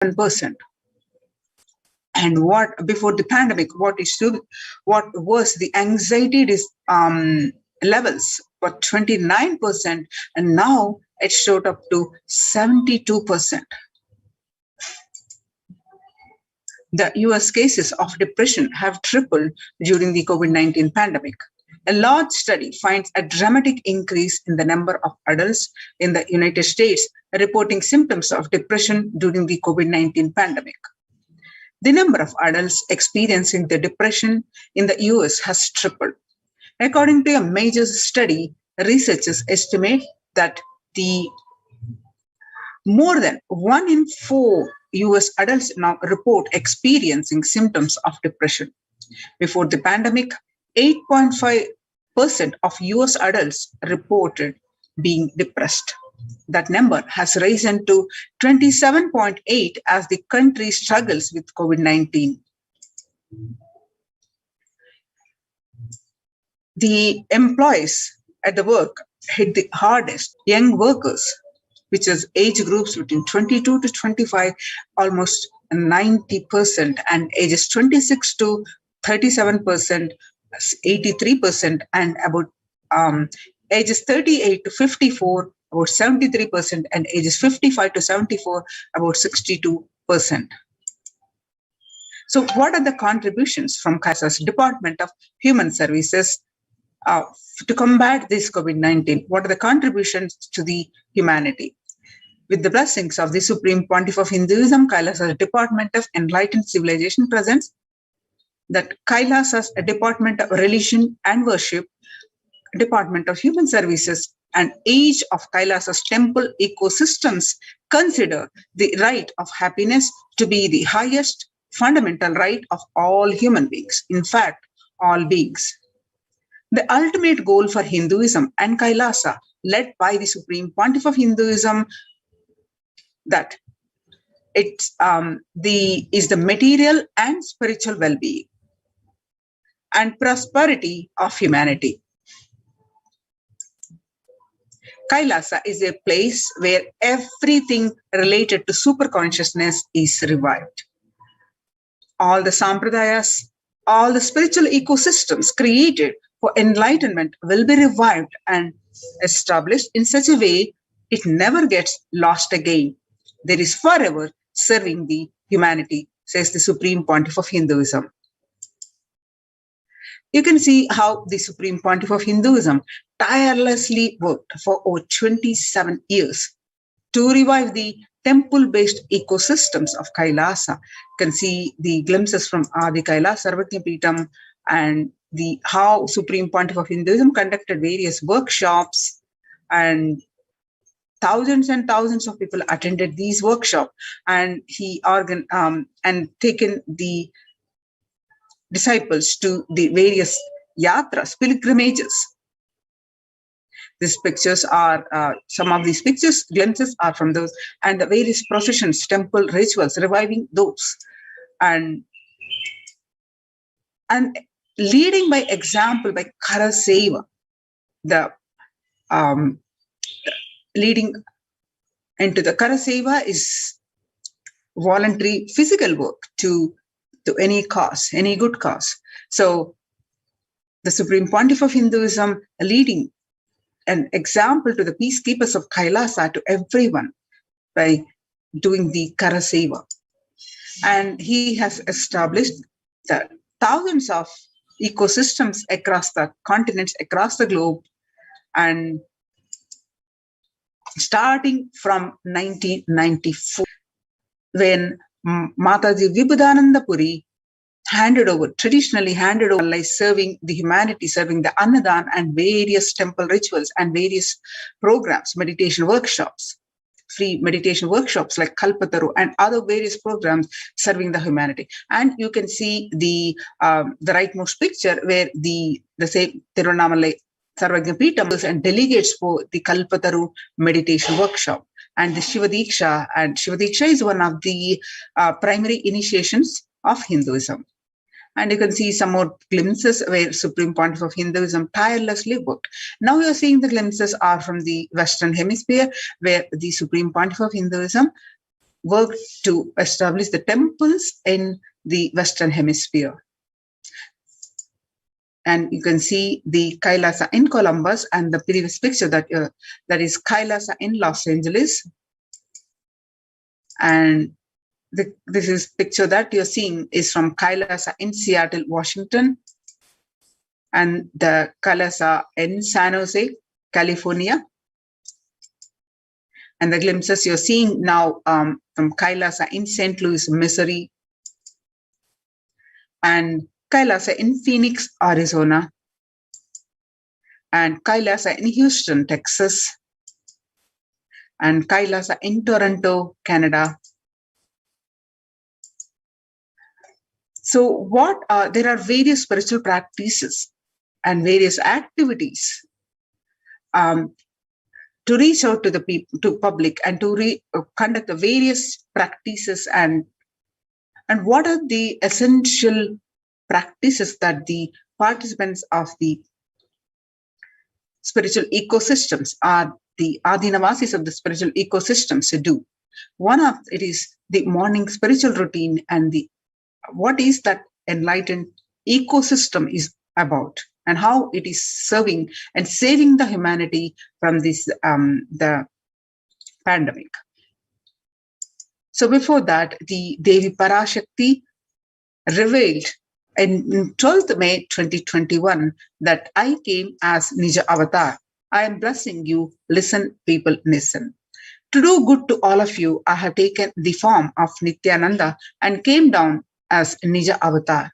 1%. And what before the pandemic, what was the anxiety levels for 29%, and now it shot up to 72%. The US cases of depression have tripled during the COVID-19 pandemic. A large study finds a dramatic increase in the number of adults in the United States reporting symptoms of depression during the COVID-19 pandemic. The number of adults experiencing the depression in the US has tripled. According to a major study, researchers estimate that more than 1 in 4 US adults now report experiencing symptoms of depression. Before the pandemic, 8.5% of US adults reported being depressed. That number has risen to 27.8 as the country struggles with COVID-19. The employees at the work hit the hardest. Young workers, which is age groups between 22 to 25, almost 90%, and ages 26 to 37%, 83%, and about ages 38 to 54, about 73%, and ages 55 to 74, about 62%. So what are the contributions from Kailasa's Department of Human Services to combat this COVID-19? What are the contributions to the humanity? With the blessings of the Supreme Pontiff of Hinduism, Kailasa's Department of Enlightened Civilization presents that Kailasa's Department of Religion and Worship, Department of Human Services, and each of Kailasa's temple ecosystems consider the right of happiness to be the highest fundamental right of all human beings. In fact, all beings. The ultimate goal for Hinduism and Kailasa, led by the Supreme Pontiff of Hinduism, that it's the material and spiritual well-being and prosperity of humanity. Kailasa is a place where everything related to superconsciousness is revived. All the sampradayas, all the spiritual ecosystems created for enlightenment will be revived and established in such a way it never gets lost again. There is forever serving the humanity, says the Supreme Pontiff of Hinduism. You can see how the Supreme Pontiff of Hinduism tirelessly worked for over 27 years to revive the temple-based ecosystems of Kailasa. You can see the glimpses from Adi Kailasa Sarvajnapeetham and how Supreme Pontiff of Hinduism conducted various workshops, and thousands and thousands of people attended these workshops, and he taken the disciples to the various yatras, pilgrimages. These pictures are, some of these pictures, glimpses are from those, and the various processions, temple rituals, reviving those, and leading by example by Kara Seva, the leading into the Kara Seva is voluntary physical work to any cause, any good cause. So the Supreme Pontiff of Hinduism leading an example to the peacekeepers of Kailasa, to everyone, by doing the Kara Seva. And he has established the thousands of ecosystems across the continents, across the globe, and starting from 1994, when Mataji Vibhudananda Puri traditionally handed over life, serving the humanity, serving the Annadan and various temple rituals and various programs, meditation workshops, free meditation workshops like Kalpataru and other various programs serving the humanity. And you can see the rightmost picture where the same Tiruvannamalai Sarvajnapeetham and delegates for the Kalpataru meditation workshop and the Shiva Diksha. And Shiva Diksha is one of the primary initiations of Hinduism. And you can see some more glimpses where Supreme Pontiff of Hinduism tirelessly worked. Now you're seeing the glimpses are from the Western Hemisphere, where the Supreme Pontiff of Hinduism worked to establish the temples in the Western Hemisphere. And you can see the Kailasa in Columbus, and the previous picture that is Kailasa in Los Angeles. And this is picture that you're seeing is from Kailasa in Seattle, Washington, and the Kailasa in San Jose, California. And the glimpses you're seeing now from Kailasa in St. Louis, Missouri, and Kailasa in Phoenix, Arizona, and Kailasa in Houston, Texas, and Kailasa in Toronto, Canada. So there are various spiritual practices and various activities to reach out to the people, to public, and to conduct the various practices, and what are the essential practices that the participants of the spiritual ecosystems are the Adinavasis of the spiritual ecosystems to do. One of it is the morning spiritual routine, and what is that enlightened ecosystem is about, and how it is serving and saving the humanity from this the pandemic. So before that, the Devi Parashakti revealed in 12th May 2021 that I came as Nija Avatar. I am blessing you. Listen, people, listen. To do good to all of you, I have taken the form of Nithyananda and came down as Nija Avatar.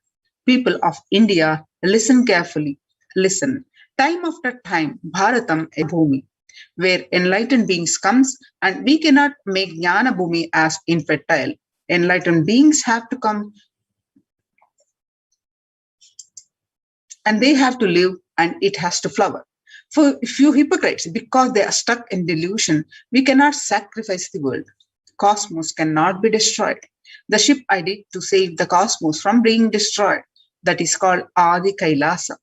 People of India, listen carefully. Listen. Time after time, Bharatam a Bhumi, where enlightened beings comes, and we cannot make Jnana Bhumi as infertile. Enlightened beings have to come, and they have to live, and it has to flower. For few hypocrites, because they are stuck in delusion, we cannot sacrifice the world. Cosmos cannot be destroyed. The ship I did to save the cosmos from being destroyed, that is called Adi Kailasa.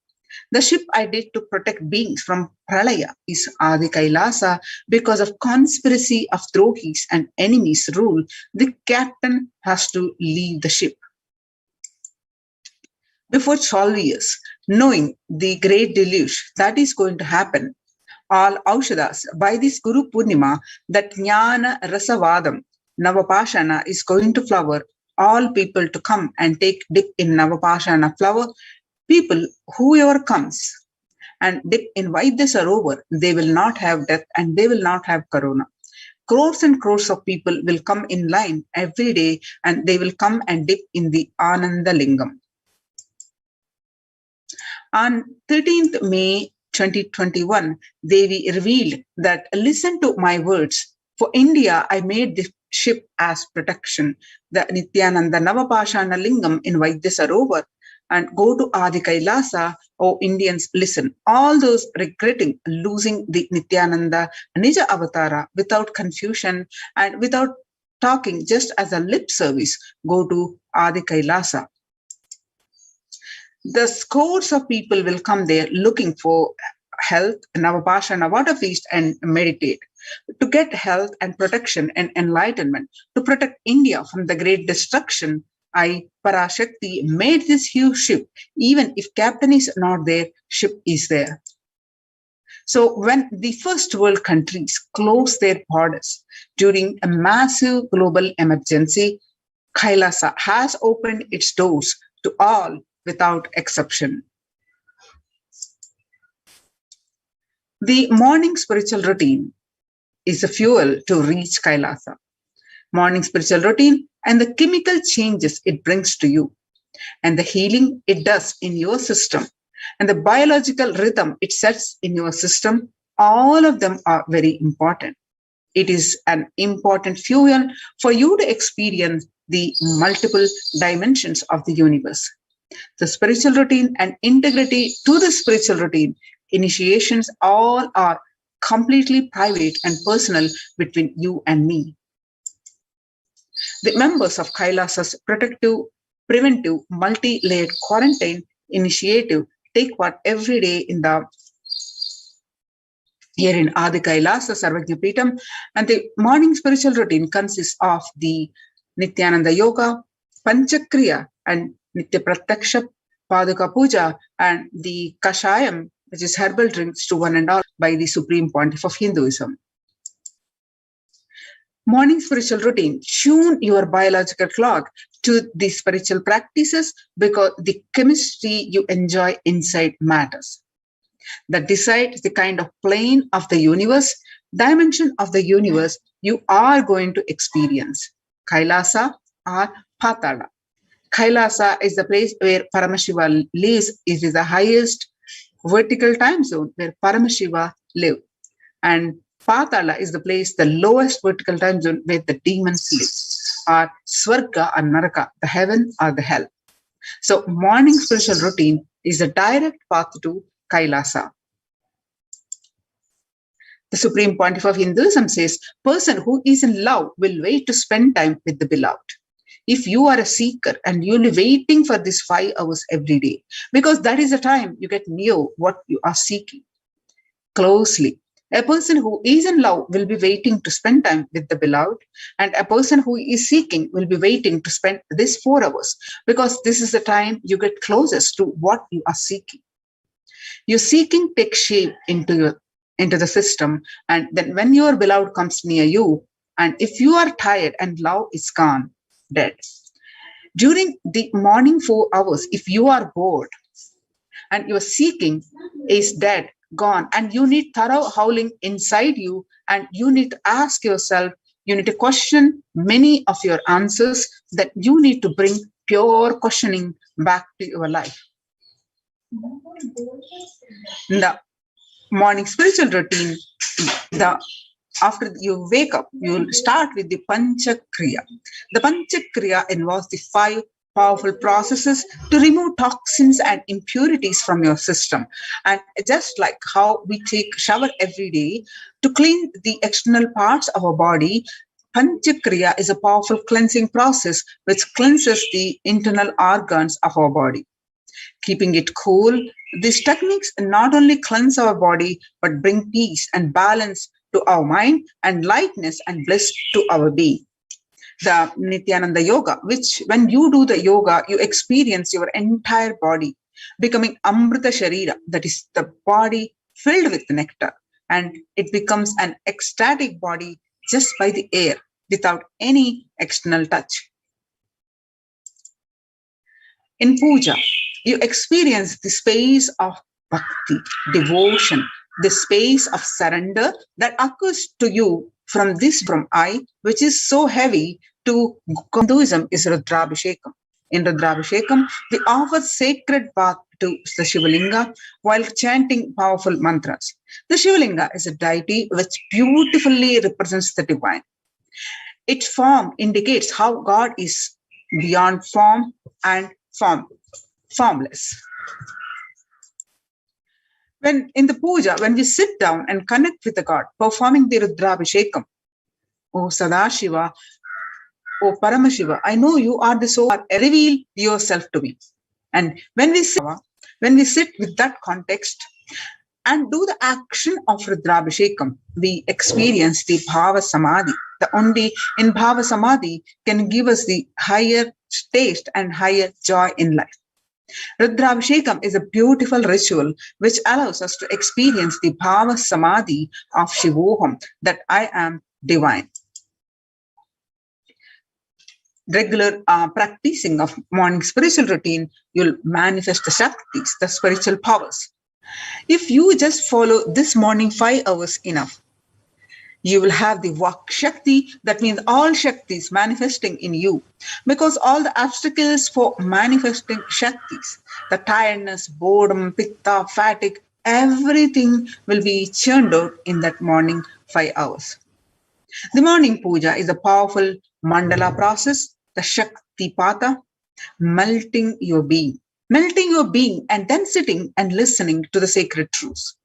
The ship I did to protect beings from Pralaya is Adi Kailasa. Because of conspiracy of Drohis and enemies rule, the captain has to leave the ship. Before 12 years, knowing the great deluge that is going to happen, all Aushadas, by this Guru Purnima, that Jnana Rasavadam, Navapashana is going to flower, all people to come and take dip in Navapashana flower. People, whoever comes and dip in Vaidyasarovar, they will not have death and they will not have corona. Crores and crores of people will come in line every day, and they will come and dip in the Ananda Lingam. On 13th May 2021, Devi revealed that, listen to my words. For India, I made this ship as protection, the Nithyananda Navapashana Lingam in Vaidyasarovar, and go to Adi Kailasa. O Indians, listen. All those regretting losing the Nithyananda Nija Avatara without confusion and without talking, just as a lip service, go to Adi Kailasa. The scores of people will come there looking for health, Navapashana water feast, and meditate. To get health and protection and enlightenment, to protect India from the great destruction, I, Parashakti, made this huge ship. Even if captain is not there, ship is there. So when the first world countries closed their borders during a massive global emergency, Kailasa has opened its doors to all without exception. The morning spiritual routine is a fuel to reach Kailasa. Morning spiritual routine and the chemical changes it brings to you, and the healing it does in your system, and the biological rhythm it sets in your system, all of them are very important. It is an important fuel for you to experience the multiple dimensions of the universe. The spiritual routine and integrity to the spiritual routine, initiations, all are completely private and personal between you and me. The members of Kailasa's protective, preventive, multi-layered quarantine initiative take part every day in the here in Adi Kailasa Sarvagyapitam, and the morning spiritual routine consists of the Nithyananda Yoga, Panchakriya, and Nitya Pratyaksha, Paduka Puja, and the Kashayam, which is herbal drinks to one and all by the Supreme Pontiff of Hinduism. Morning spiritual routine. Tune your biological clock to the spiritual practices because the chemistry you enjoy inside matters. That decides the kind of plane of the universe, dimension of the universe you are going to experience. Kailasa or Patala. Kailasa is the place where Paramashiva lives. It is the highest vertical time zone where Paramashiva live. And Patala is the place, the lowest vertical time zone where the demons live. Or Swarga or Naraka, the heaven or the hell. So morning spiritual routine is a direct path to Kailasa. The Supreme Pontiff of Hinduism says, person who is in love will wait to spend time with the beloved. If you are a seeker and you'll be waiting for this 5 hours every day, because that is the time you get near what you are seeking closely. A person who is in love will be waiting to spend time with the beloved, and a person who is seeking will be waiting to spend this 4 hours, because this is the time you get closest to what you are seeking. Your seeking takes shape into the system, and then when your beloved comes near you, and if you are tired and love is gone, dead. During the morning 4 hours, if you are bored and your seeking is dead, gone, and you need thorough howling inside you, and you need to ask yourself, you need to question many of your answers, that you need to bring pure questioning back to your life. The morning spiritual routine, after you wake up, you'll start with the Panchakriya. The Panchakriya involves the 5 powerful processes to remove toxins and impurities from your system. And just like how we take shower every day to clean the external parts of our body, Panchakriya is a powerful cleansing process which cleanses the internal organs of our body. Keeping it cool, these techniques not only cleanse our body, but bring peace and balance to our mind and lightness and bliss to our being. The Nithyananda Yoga, which when you do the yoga, you experience your entire body becoming Amrita Sharira, that is the body filled with nectar, and it becomes an ecstatic body just by the air without any external touch. In puja, you experience the space of bhakti, devotion, the space of surrender that occurs to you from I, which is so heavy, to Hinduism is Rudrabhishekam. In Rudrabhishekam, we offer sacred bath to the Shivalinga while chanting powerful mantras. The Shivalinga is a deity which beautifully represents the divine. Its form indicates how God is beyond form and formless. When in the puja, when we sit down and connect with the God, performing the Rudrabhishekam, O Sadashiva, O Paramashiva, I know you are the soul, reveal yourself to me. And when we sit with that context and do the action of Rudrabhishekam, we experience the Bhava Samadhi. The only in Bhava Samadhi can give us the higher taste and higher joy in life. Rudrabhishekam is a beautiful ritual which allows us to experience the Bhava Samadhi of Shivoham, that I am divine. Regular practicing of morning spiritual routine, you'll manifest the Shaktis, the spiritual powers. If you just follow this morning 5 hours enough, you will have the Vak Shakti, that means all Shaktis manifesting in you, because all the obstacles for manifesting Shaktis, the tiredness, boredom, pitta, fatigue, everything will be churned out in that morning 5 hours. The morning puja is a powerful mandala process, the Shakti Pata, melting your being and then sitting and listening to the sacred truths.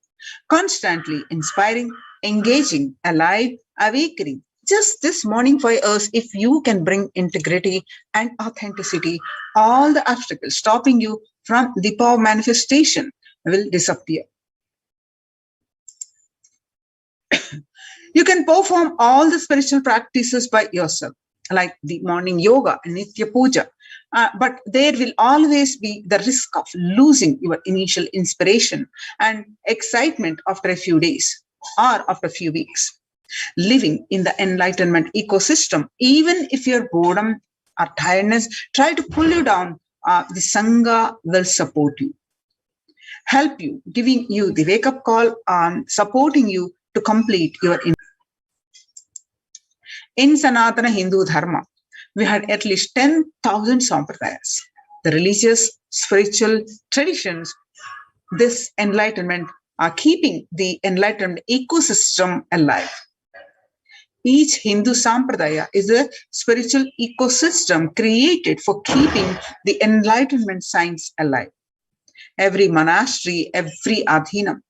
Constantly inspiring, engaging, alive, awakening. Just this morning 5 hours, if you can bring integrity and authenticity, all the obstacles stopping you from the power manifestation will disappear. You can perform all the spiritual practices by yourself, like the morning yoga and Nitya Puja. But there will always be the risk of losing your initial inspiration and excitement after a few days or after a few weeks. Living in the enlightenment ecosystem, even if your boredom or tiredness try to pull you down, the Sangha will support you, help you, giving you the wake-up call, supporting you to complete your. In Sanatana Hindu Dharma, we had at least 10,000 sampradayas. The religious, spiritual traditions, this enlightenment are keeping the enlightenment ecosystem alive. Each Hindu sampradaya is a spiritual ecosystem created for keeping the enlightenment science alive. Every monastery, every adhinam,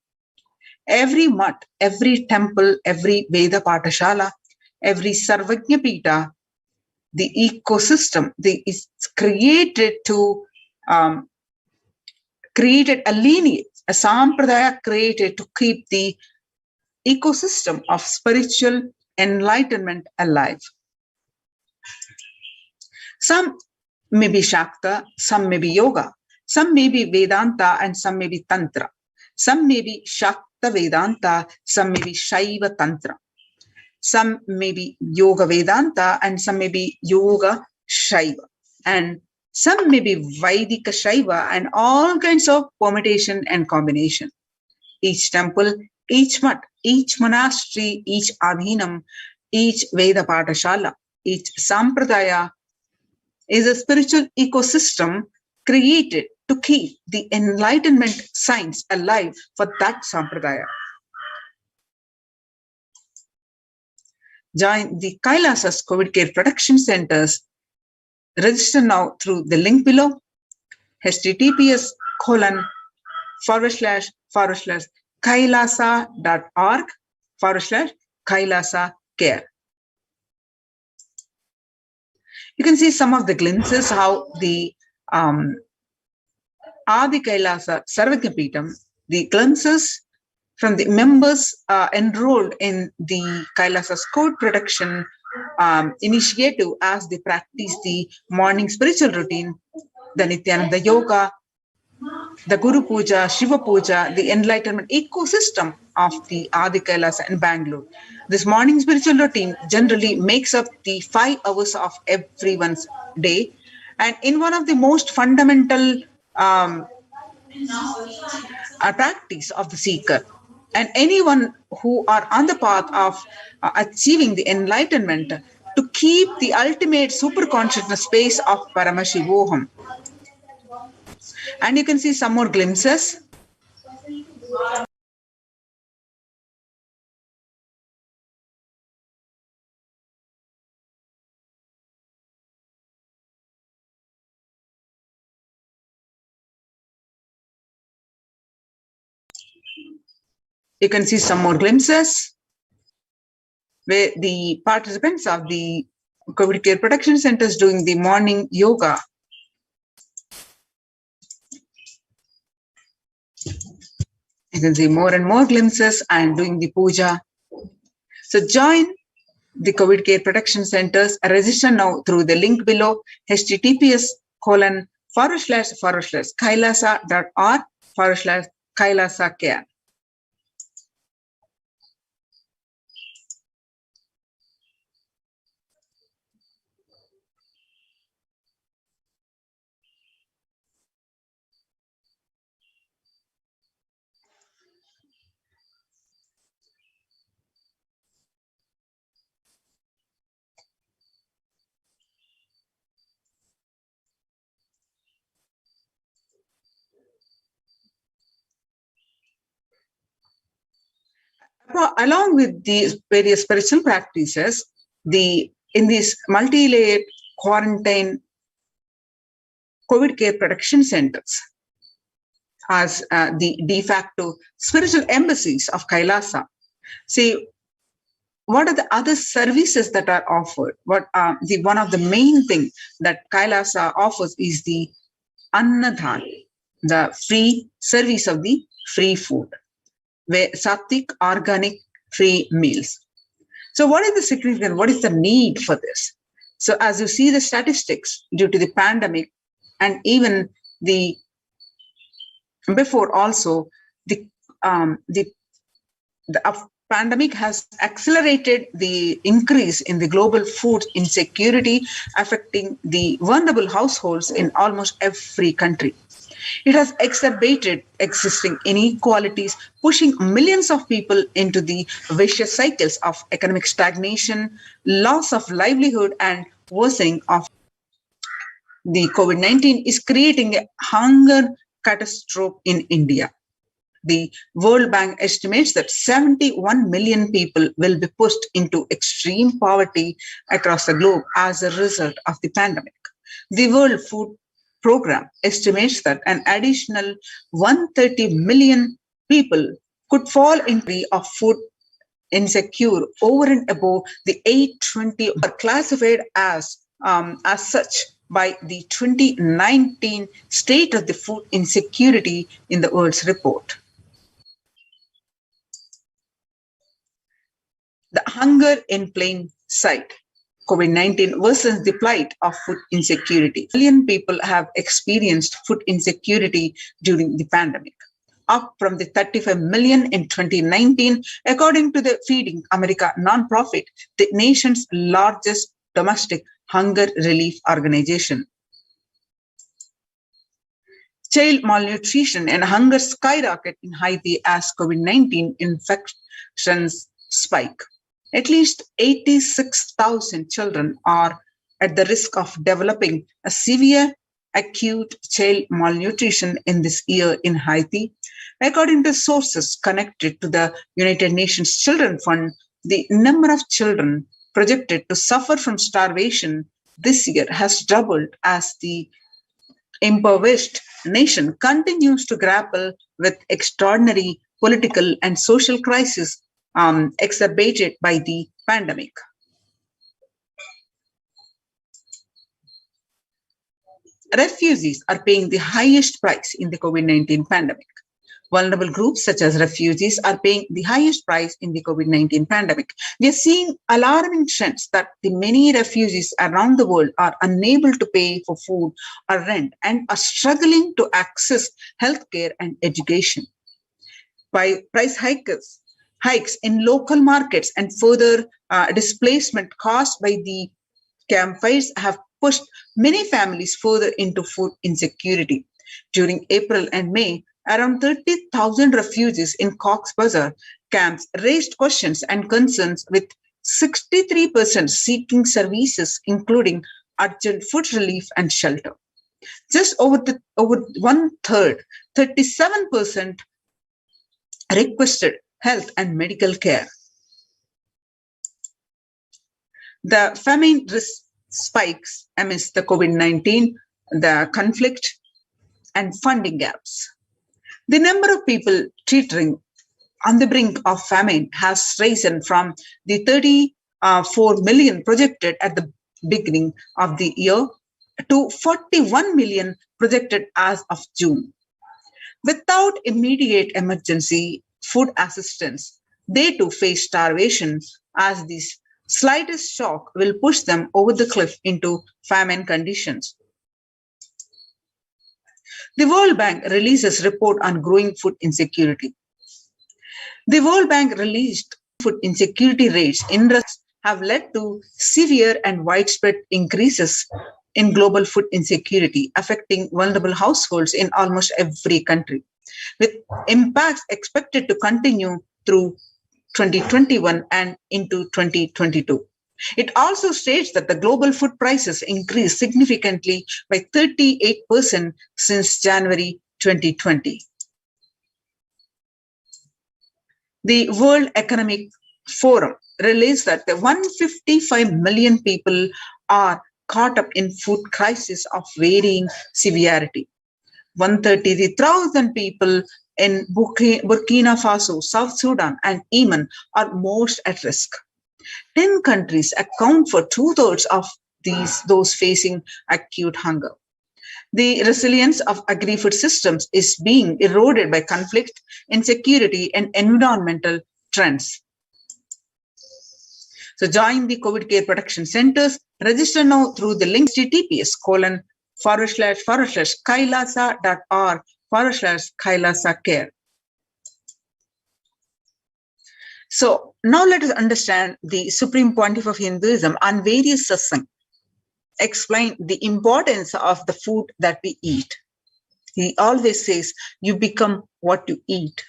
every mutt, every temple, every Veda Patashala, every Sarvajna Pita, the ecosystem is created to created a lineage, a sampradaya created to keep the ecosystem of spiritual enlightenment alive. Some may be Shakta, some may be Yoga, some may be Vedanta, and some may be Tantra. Some may be Shakta Vedanta, some may be Shaiva Tantra. Some may be Yoga Vedanta, and some may be Yoga Shaiva. And some may be Vaidika Shaiva, and all kinds of permutation and combination. Each temple, each mutt, each monastery, each adhinam, each Veda Patashala, each sampradaya is a spiritual ecosystem created to keep the enlightenment science alive for that sampradaya. Join the Kailasa's COVID Care Protection Centers. Register now through the link below, https://kailasa.org/Kailasa Care. You can see some of the glimpses how the Adi Kailasa Sarvajna Peetham, the glimpses from the members enrolled in the Kailasa's code protection initiative as they practice the morning spiritual routine, the Nithyananda Yoga, the Guru Puja, Shiva Puja, the enlightenment ecosystem of the Adi Kailasa in Bangalore. This morning spiritual routine generally makes up the 5 hours of everyone's day, and in one of the most fundamental practice of the seeker. And anyone who are on the path of achieving the enlightenment to keep the ultimate super consciousness space of Paramashivoham. And you can see some more glimpses. You can see some more glimpses where the participants of the COVID Care Protection Centers doing the morning yoga. You can see more and more glimpses and doing the puja. So join the COVID Care Protection Centers. Register now through the link below, https://kailasa.org/Kailasa Care. Along with the various spiritual practices, in these multi-layered quarantine COVID Care Protection Centers as the de facto spiritual embassies of Kailasa. See, what are the other services that are offered? One of the main thing that Kailasa offers is the Annadhan, the free service of the free food, where sattvic, organic, free meals. So what is the significance? What is the need for this? So as you see the statistics due to the pandemic and even the before also, the um, the the pandemic has accelerated the increase in the global food insecurity, affecting the vulnerable households in almost every country. It has exacerbated existing inequalities, pushing millions of people into the vicious cycles of economic stagnation, loss of livelihood, and worsening of the COVID-19 is creating a hunger catastrophe in India. The World Bank estimates that 71 million people will be pushed into extreme poverty across the globe as a result of the pandemic. The World Food Program estimates that an additional 130 million people could fall into the of food insecure over and above the 820 are classified as such by the 2019 State of the Food Insecurity in the World's report. The hunger in plain sight. COVID-19 worsens the plight of food insecurity. Million people have experienced food insecurity during the pandemic, up from the 35 million in 2019, according to the Feeding America nonprofit, the nation's largest domestic hunger relief organization. Child malnutrition and hunger skyrocket in Haiti as COVID-19 infections spike. At least 86,000 children are at the risk of developing a severe acute child malnutrition in this year in Haiti. According to sources connected to the United Nations Children Fund, the number of children projected to suffer from starvation this year has doubled as the impoverished nation continues to grapple with extraordinary political and social crisis exacerbated by the pandemic. Refugees are paying the highest price in the COVID-19 pandemic. Vulnerable groups such as refugees are paying the highest price in the COVID-19 pandemic. We are seeing alarming trends that the many refugees around the world are unable to pay for food or rent and are struggling to access healthcare and education. By price hikes in local markets and further displacement caused by the campfires have pushed many families further into food insecurity. During April and May, around 30,000 refugees in Cox's Bazar camps raised questions and concerns, with 63% seeking services, including urgent food relief and shelter. Just over one third, 37% requested health and medical care. The famine risk spikes amidst the COVID-19, the conflict, and funding gaps. The number of people teetering on the brink of famine has risen from the 34 million projected at the beginning of the year to 41 million projected as of June. Without immediate emergency food assistance, they too face starvation, as this slightest shock will push them over the cliff into famine conditions. The World Bank releases report on growing food insecurity. The World Bank released food insecurity rates in Russia have led to severe and widespread increases in global food insecurity, affecting vulnerable households in almost every country, with impacts expected to continue through 2021 and into 2022. It also states that the global food prices increased significantly by 38% since January 2020. The World Economic Forum released that the 155 million people are caught up in food crisis of varying severity. 133,000 people in Burkina Faso, South Sudan, and Yemen are most at risk. 10 countries account for 2/3 of those facing acute hunger. The resilience of agri-food systems is being eroded by conflict, insecurity, and environmental trends. So join the COVID care protection centers. Register now through the link https://kailasa.org/Kailasa care. So now let us understand the Supreme Pontiff of Hinduism on various satsang. Explain the importance of the food that we eat. He always says, you become what you eat.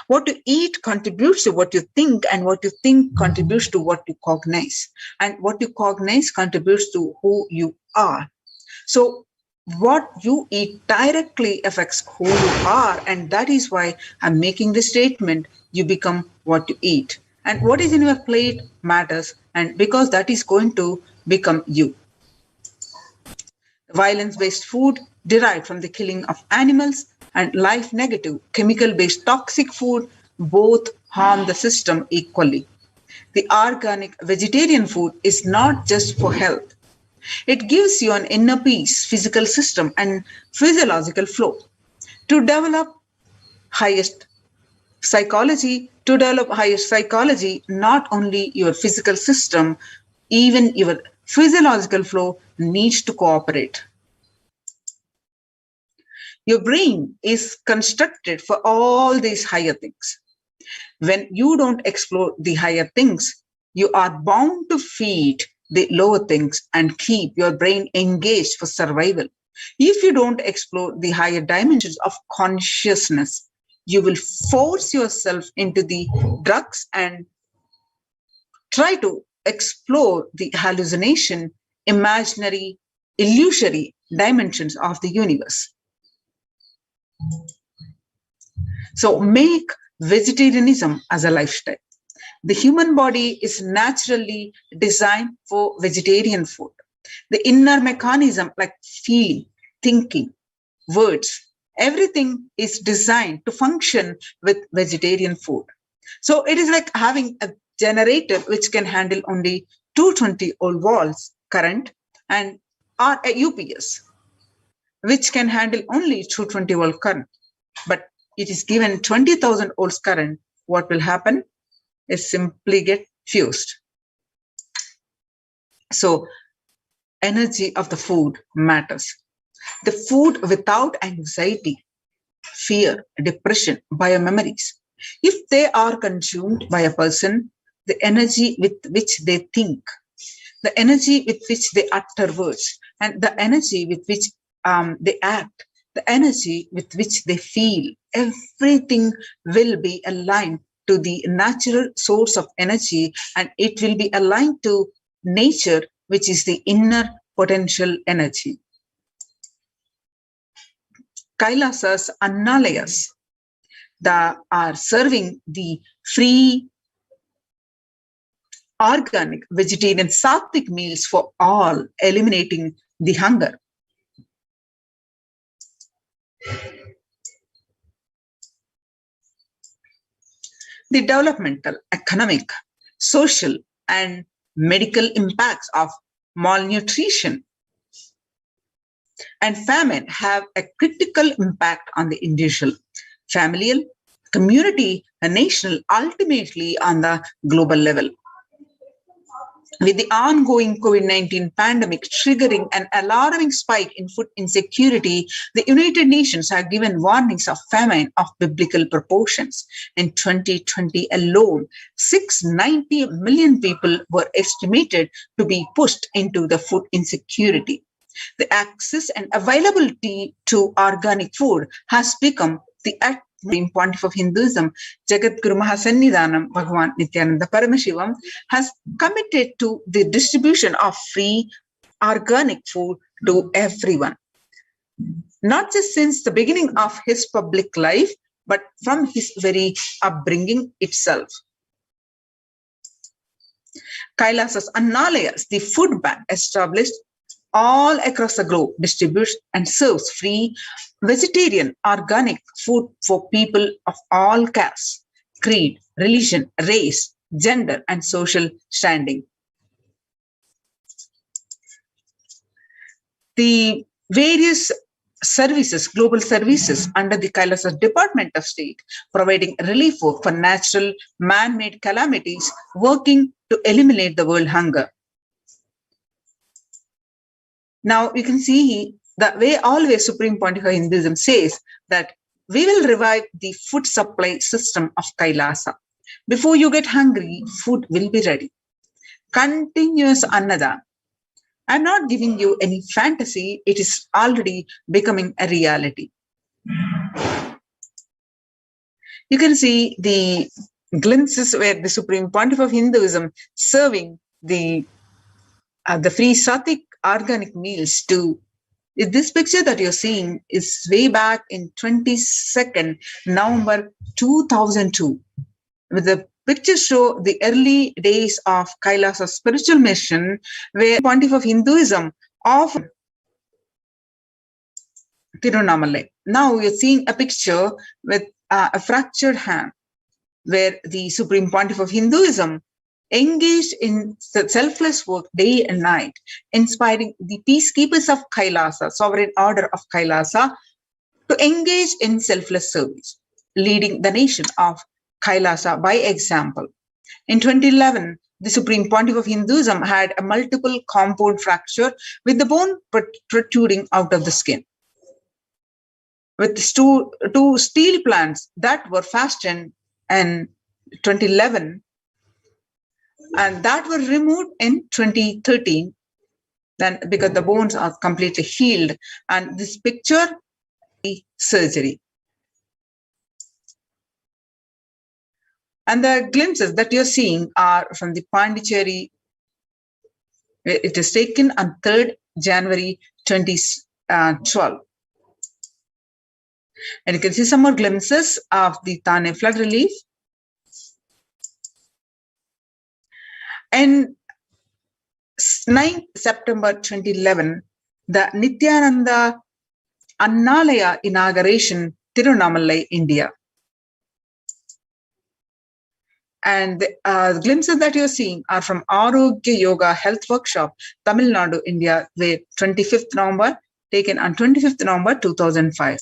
What you eat contributes to what you think, and what you think contributes to what you cognize. And what you cognize contributes to who you are. So what you eat directly affects who you are, and that is why I'm making the statement, you become what you eat. And what is in your plate matters, and because that is going to become you. Violence-based food derived from the killing of animals and life-negative, chemical-based toxic food both harm the system equally. The organic vegetarian food is not just for health. It gives you an inner peace, physical system, and physiological flow. To develop highest psychology, not only your physical system, even your physiological flow needs to cooperate. Your brain is constructed for all these higher things. When you don't explore the higher things, you are bound to feed the lower things and keep your brain engaged for survival. If you don't explore the higher dimensions of consciousness, you will force yourself into the drugs and try to explore the hallucination, imaginary, illusory dimensions of the universe. So make vegetarianism as a lifestyle. The human body is naturally designed for vegetarian food. The inner mechanism like feeling, thinking, words, everything is designed to function with vegetarian food. So it is like having a generator which can handle only 220-volt volts current, and or a UPS which can handle only 220-volt current. But it is given 20,000 volts current, what will happen is simply get fused. So energy of the food matters. The food without anxiety, fear, depression, biomemories, if they are consumed by a person, the energy with which they think, the energy with which they utter words, and the energy with which they act, the energy with which they feel, everything will be aligned to the natural source of energy, and it will be aligned to nature, which is the inner potential energy. Kailasas Annalayas that are serving the free, organic, vegetarian, sattvic meals for all, eliminating the hunger. The developmental, economic, social, and medical impacts of malnutrition and famine have a critical impact on the individual, familial, community, and national, ultimately on the global level. With the ongoing COVID-19 pandemic triggering an alarming spike in food insecurity, the United Nations have given warnings of famine of biblical proportions. In 2020 alone, 690 million people were estimated to be pushed into the food insecurity. The access and availability to organic food has become the Supreme Pontiff of Hinduism, Jagat Guru Mahasannidhanam Bhagavan Nithyananda Paramashivam, has committed to the distribution of free organic food to everyone. Not just since the beginning of his public life, but from his very upbringing itself. Kailasas Annalayas, the food bank established all across the globe, distributes and serves free vegetarian organic food for people of all castes, creed, religion, race, gender, and social standing. The various services, global services under the Kailasa Department of State, providing relief work for natural man-made calamities, working to eliminate the world hunger. Now you can see the way always Supreme Pontiff of Hinduism says that we will revive the food supply system of Kailasa. Before you get hungry, food will be ready. Continuous Annada. I'm not giving you any fantasy. It is already becoming a reality. You can see the glimpses where the Supreme Pontiff of Hinduism serving the free Sattvic organic meals to. This picture that you're seeing is way back in 22nd November 2002. With the pictures show the early days of Kailasa spiritual mission, where Pontiff of Hinduism of Tirunamalai. Now you're seeing a picture with a fractured hand, where the Supreme Pontiff of Hinduism engaged in selfless work day and night, inspiring the peacekeepers of Kailasa, sovereign order of Kailasa, to engage in selfless service, leading the nation of Kailasa by example. In 2011, the Supreme Pontiff of Hinduism had a multiple compound fracture with the bone protruding out of the skin. With two steel plants that were fastened in 2011 and that were removed in 2013, then because the bones are completely healed. And this picture, the surgery. And the glimpses that you're seeing are from the Pondicherry. It is taken on 3rd January 2012. And you can see some more glimpses of the Thane flood relief. And 9th September 2011, the Nithyananda Annalaya inauguration, Tirunamalai, India. And the glimpses that you're seeing are from Arogya Yoga Health Workshop, Tamil Nadu, India, where 25th November, taken on 25th November 2005.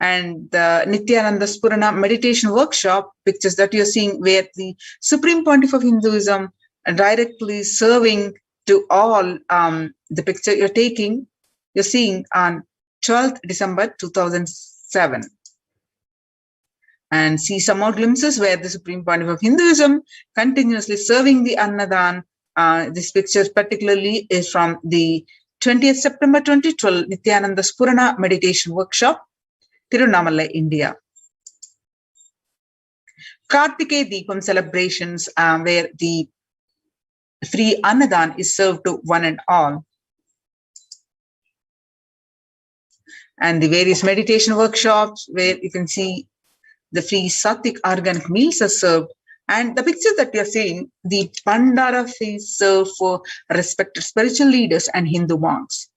And the Nithyananda Spurana Meditation Workshop, pictures that you're seeing where the Supreme Pontiff of Hinduism directly serving to all, the picture you're seeing on 12th December 2007. And see some more glimpses where the Supreme Pontiff of Hinduism continuously serving the Annadan. This picture particularly is from the 20th September 2012 Nithyananda Spurana Meditation Workshop, Tirunamalai, India. Kartike Deepam celebrations where the free Annadan is served to one and all. And the various meditation workshops where you can see the free Sattvic organic meals are served. And the picture that you're seeing, the Pandara feast served for respected spiritual leaders and Hindu monks.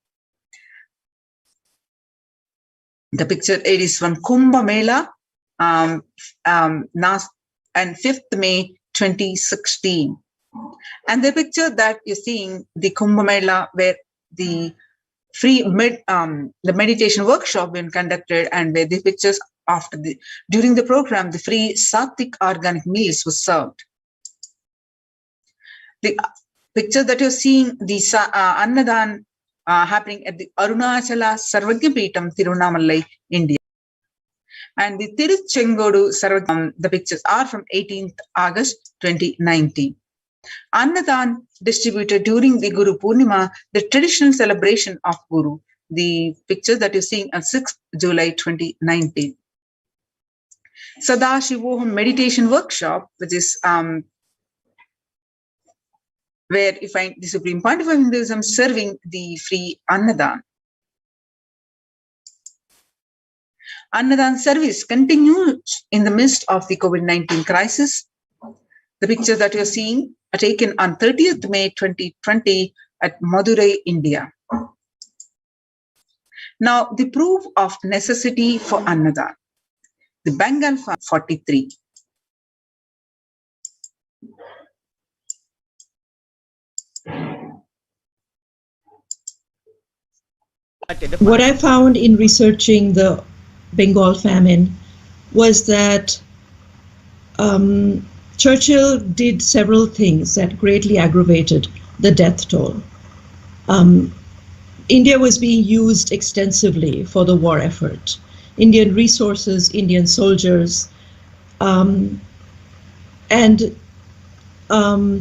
The picture it is from Kumbh Mela and 5th May 2016. And the picture that you're seeing, the Kumbh Mela, where the free the meditation workshop been conducted, and where the pictures during the program, the free Sattvic organic meals was served. The picture that you're seeing, the Annadan happening at the Arunachala Sarvagya Peetham, Tirunamalai, India. And the Tiruchengodu Sarvagya, the pictures are from 18th August 2019. Annadan distributed during the Guru Purnima, the traditional celebration of Guru. The picture that you're seeing on 6th July 2019. Parashakti meditation workshop, which is where you find the Supreme Pontiff of Hinduism serving the free Annadan. Annadan service continues in the midst of the COVID-19 crisis. The pictures that you're seeing are taken on 30th May 2020 at Madurai, India. Now, the proof of necessity for Annadan. The Bengal 43. What I found in researching the Bengal famine was that Churchill did several things that greatly aggravated the death toll. India was being used extensively for the war effort. Indian resources, Indian soldiers, and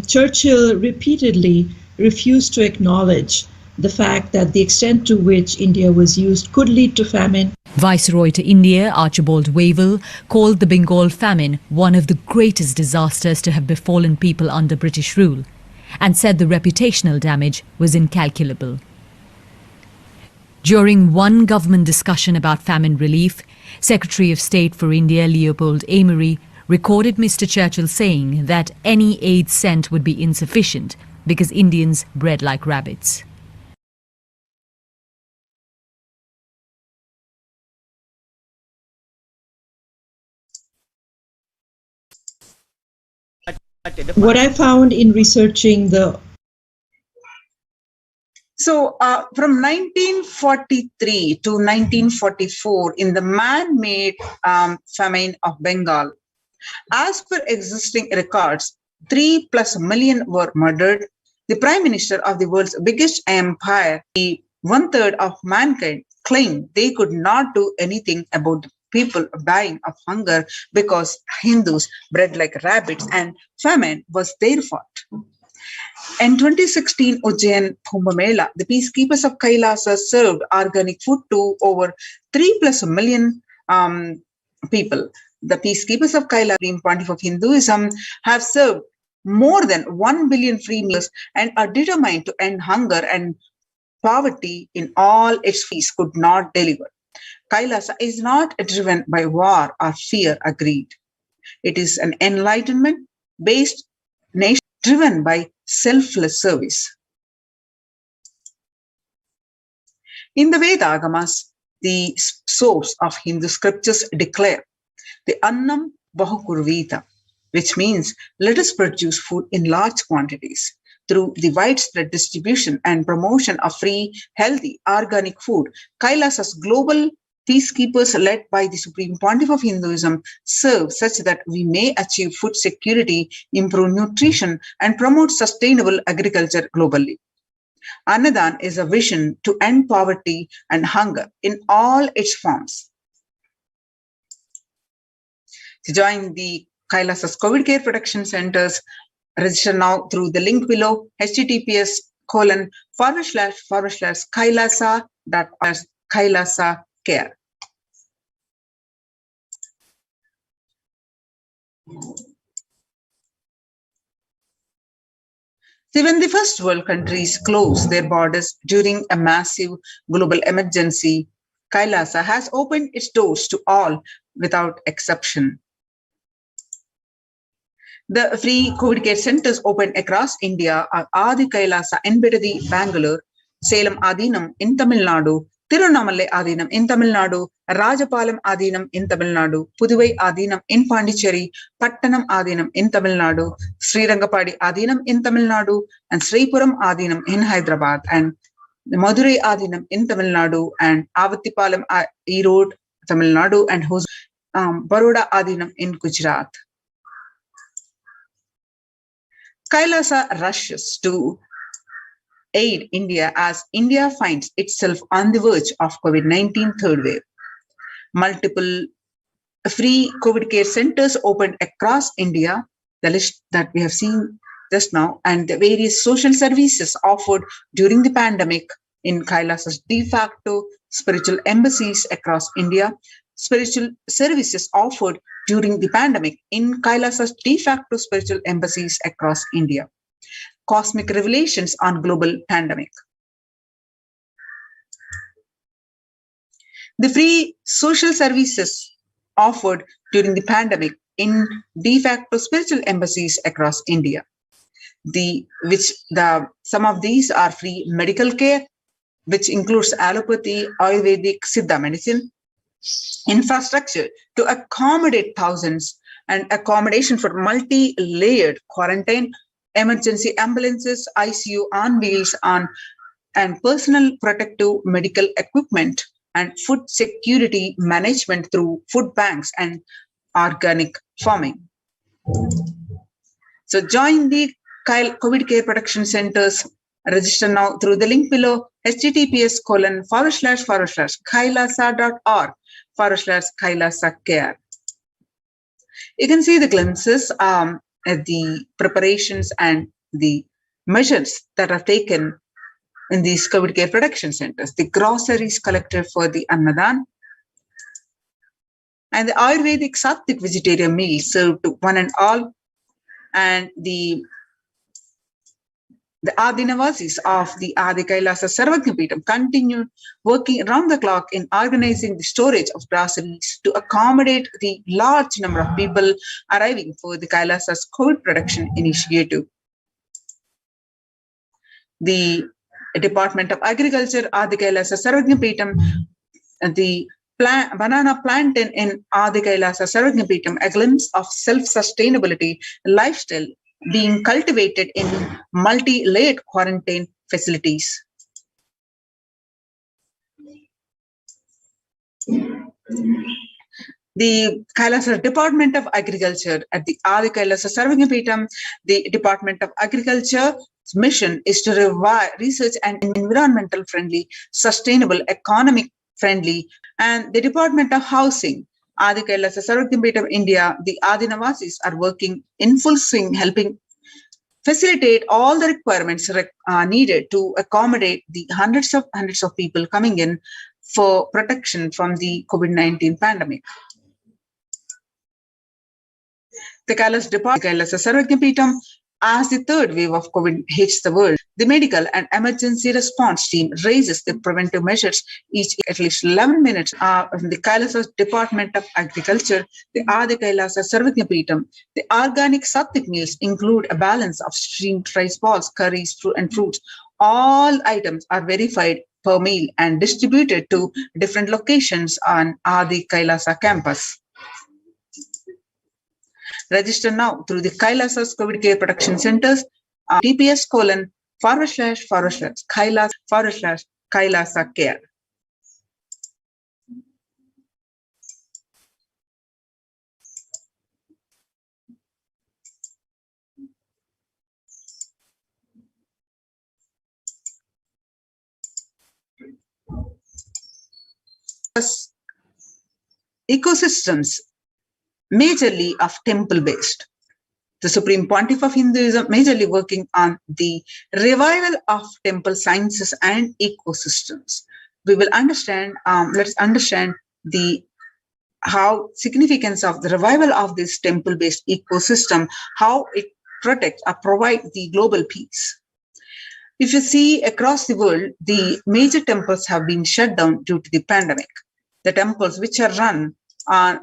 Churchill repeatedly refused to acknowledge the fact that the extent to which India was used could lead to famine. Viceroy to India, Archibald Wavell, called the Bengal famine one of the greatest disasters to have befallen people under British rule, and said the reputational damage was incalculable. During one government discussion about famine relief, Secretary of State for India Leopold Amery recorded Mr. Churchill saying that any aid sent would be insufficient because Indians bred like rabbits. What I found in researching the from 1943 to 1944, in the man-made famine of Bengal, as per existing records, 3+ million were murdered. The Prime Minister of the world's biggest empire, the 1/3 of mankind, claimed they could not do anything about the people dying of hunger because Hindus bred like rabbits and famine was their fault. In 2016 Ujjain Kumbh Mela, the peacekeepers of Kailasa served organic food to over 3+ million people. The peacekeepers of Kailasa, Supreme Pontiff of Hinduism, have served more than 1 billion free meals and are determined to end hunger and poverty in all its fees could not deliver. Kailasa is not driven by war or fear or greed. It is an enlightenment-based nation driven by selfless service. In the Veda Agamas, the source of Hindu scriptures declare the Annam Bahukurvita, which means let us produce food in large quantities. Through the widespread distribution and promotion of free, healthy, organic food, Kailasa's global peacekeepers led by the Supreme Pontiff of Hinduism serve such that we may achieve food security, improve nutrition, and promote sustainable agriculture globally. Annadan is a vision to end poverty and hunger in all its forms. To join the Kailasa's COVID care protection centers, register now through the link below, https://kailasa.kailasa care. 71st world countries closed their borders during a massive global emergency. Kailasa has opened its doors to all without exception. The free COVID care centers opened across India are Adi Kailasa in Bidadi, Bangalore, Salem Adinam in Tamil Nadu, Tirunamalle Adinam in Tamil Nadu, Rajapalam Adinam in Tamil Nadu, Puduvai Adinam in Pondicherry, Pattanam Adinam in Tamil Nadu, Srirangapadi Adinam in Tamil Nadu, and Sripuram Adinam in Hyderabad, and Madurai Adinam in Tamil Nadu, and Avattipalam Erode, Tamil Nadu, and Baroda Adinam in Gujarat. Kailasa rushes to aid India as India finds itself on the verge of COVID-19 third wave. Multiple free COVID care centers opened across India, the list that we have seen just now, and the various social services offered during the pandemic in Kailasa's de facto spiritual embassies across India, spiritual services offered during the pandemic in Kailasa's de facto spiritual embassies across India. Cosmic revelations on global pandemic. The free social services offered during the pandemic in de facto spiritual embassies across India. Some of these are free medical care, which includes allopathy, Ayurvedic, Siddha medicine, infrastructure to accommodate thousands, and accommodation for multi-layered quarantine, emergency ambulances, ICU on wheels, on and personal protective medical equipment and food security management through food banks and organic farming. So join the COVID Care Protection Centers. Register now through the link below, https://kailasa.org/kailasa You can see the glimpses at the preparations and the measures that are taken in these COVID care protection centers. The groceries collected for the Annadan and the Ayurvedic Sattvic vegetarian meal served to one and all, and the Adinavasis of the Adi Kailasa Sarvagnapeetham continued working around the clock in organizing the storage of groceries to accommodate the large number of people arriving for the Kailasa's COVID protection initiative. The Department of Agriculture, Adi Kailasa Sarvagnapeetham, the banana plantain in Adi Kailasa Sarvagnapeetham, a glimpse of self-sustainability lifestyle being cultivated in multi-layered quarantine facilities. The Kailasa Department of Agriculture at the Adi Kailasa Sarvagnapeetham, the Department of Agriculture's mission is to revive research and environmental friendly, sustainable, economic friendly, and the Department of Housing, Adi Kailasa Sarvagnapeetham, India, the Adinavasis are working in full swing, helping facilitate all the requirements needed to accommodate the hundreds of people coming in for protection from the COVID-19 pandemic. The Kailasa Department, Kailasa Sarvagnapeetham, as the third wave of COVID hits the world, the medical and emergency response team raises the preventive measures each at least 11 minutes. The Kailasa Department of Agriculture, the Adi Kailasa Sarvagnapeetham, the organic Sattvic meals include a balance of steamed rice balls, curries, fruit and fruits. All items are verified per meal and distributed to different locations on Adi Kailasa campus. Register now through the Kailasa's COVID Care Protection Centers, TPS://Kailasa Care. Ecosystems majorly of temple-based. The Supreme Pontiff of Hinduism majorly working on the revival of temple sciences and ecosystems. We will understand, let's understand the how significance of the revival of this temple-based ecosystem, how it protects or provides the global peace. If you see across the world, the major temples have been shut down due to the pandemic. The temples which are run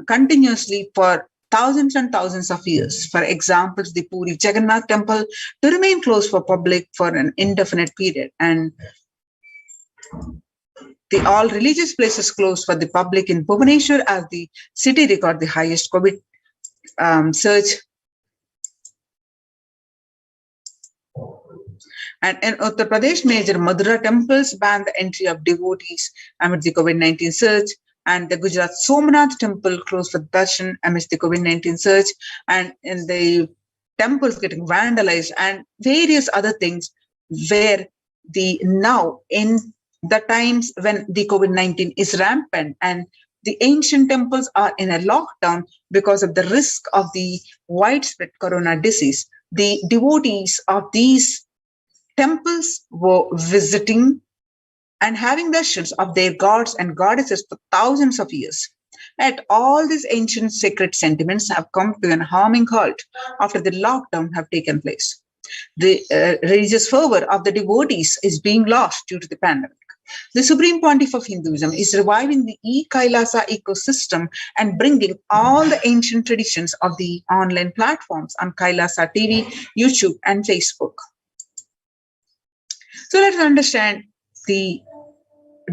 continuously for thousands and thousands of years. For example, the Puri Jagannath temple to remain closed for public for an indefinite period, and the all religious places closed for the public in Bhubaneswar as the city record the highest COVID surge. And in Uttar Pradesh, major Madhura temples banned the entry of devotees amid the COVID-19 surge. And the Gujarat Somnath temple closed for darshan amidst the COVID-19 surge, and in the temples getting vandalized and various other things, where the now in the times when the COVID-19 is rampant and the ancient temples are in a lockdown because of the risk of the widespread corona disease, the devotees of these temples were visiting and having darshans of their gods and goddesses for thousands of years. Yet all these ancient sacred sentiments have come to an harming halt after the lockdown have taken place. The religious fervor of the devotees is being lost due to the pandemic. The Supreme Pontiff of Hinduism is reviving the e-Kailasa ecosystem and bringing all the ancient traditions of the online platforms on Kailasa TV, YouTube, and Facebook. So let's understand the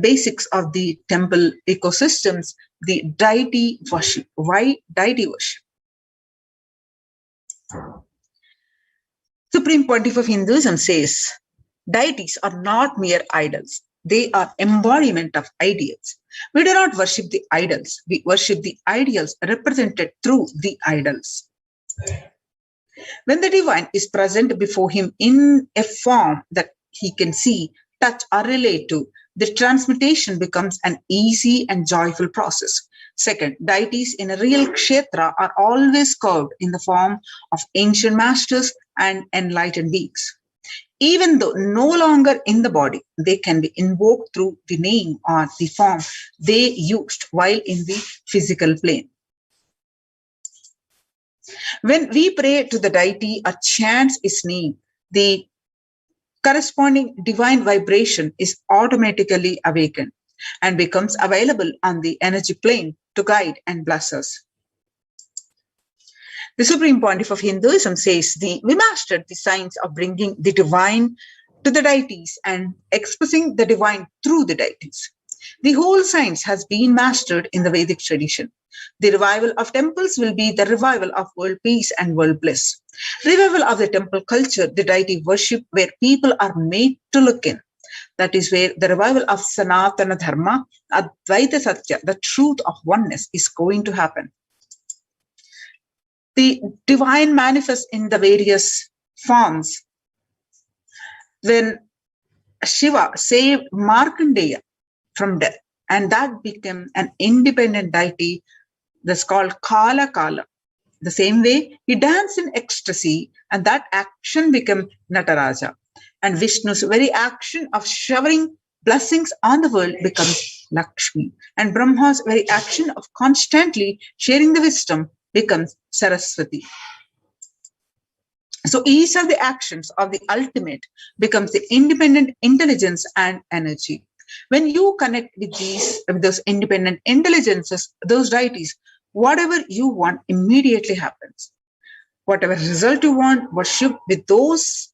basics of the temple ecosystems, the deity worship. Why deity worship? Supreme Pontiff of Hinduism says Deities are not mere idols. They are embodiment of ideals. We do not worship the idols. We worship the ideals represented through the idols. When the divine is present before him in a form that he can see, touch, or relate to, the transmutation becomes an easy and joyful process. Second, deities in a real kshetra are always carved in the form of ancient masters and enlightened beings. Even though no longer in the body, they can be invoked through the name or the form they used while in the physical plane. When we pray to the deity or chant his name, the corresponding divine vibration is automatically awakened and becomes available on the energy plane to guide and bless us. The Supreme Pontiff of Hinduism says we mastered the science of bringing the divine to the deities and expressing the divine through the deities. The whole science has been mastered in the Vedic tradition. The revival of temples will be the revival of world peace and world bliss. Revival of the temple culture, the deity worship where people are made to look in. That is where the revival of Sanatana Dharma, Advaita Satya, the truth of oneness, is going to happen. The divine manifests in the various forms. When Shiva saved Markandeya from death, and that became an independent deity that's called Kala Kala. The same way, he danced in ecstasy, and that action became Nataraja. And Vishnu's very action of showering blessings on the world becomes Lakshmi. And Brahma's very action of constantly sharing the wisdom becomes Saraswati. So each of the actions of the ultimate becomes the independent intelligence and energy. When you connect with those independent intelligences, those deities, whatever you want immediately happens. Whatever result you want, worship with those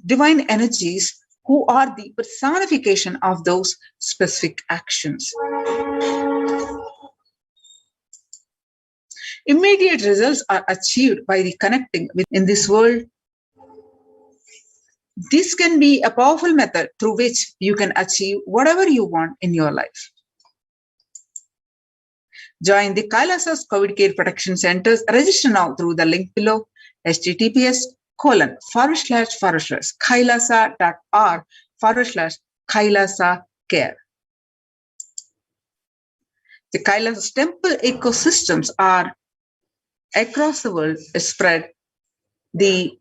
divine energies who are the personification of those specific actions. Immediate results are achieved by the connecting within this world. This can be a powerful method through which you can achieve whatever you want in your life. Join the Kailasa's COVID Care Protection Centers. Register now through the link below, https://kailasa.org/Kailasa Care. The Kailasa's temple ecosystems are across the world spread. The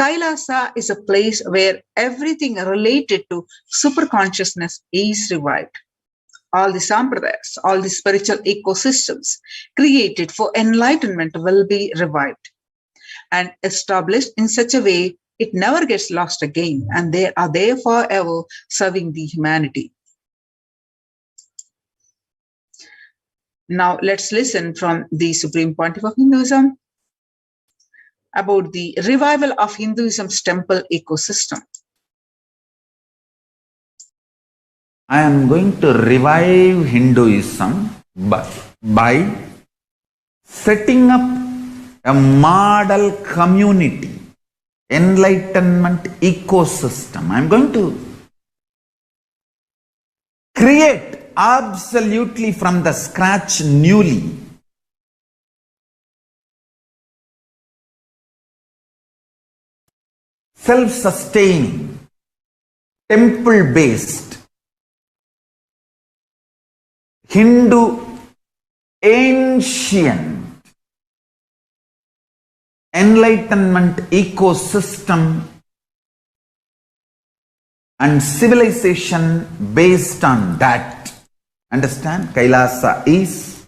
Kailasa is a place where everything related to superconsciousness is revived. All the sampradayas, all the spiritual ecosystems created for enlightenment will be revived and established in such a way it never gets lost again, and they are there forever serving the humanity. Now let's listen from the Supreme Pontiff of Hinduism about the revival of Hinduism's temple ecosystem. I am going to revive Hinduism by setting up a model community, enlightenment ecosystem. I am going to create absolutely from the scratch newly self-sustaining, temple-based, Hindu ancient enlightenment ecosystem and civilization based on that. Understand? Kailasa is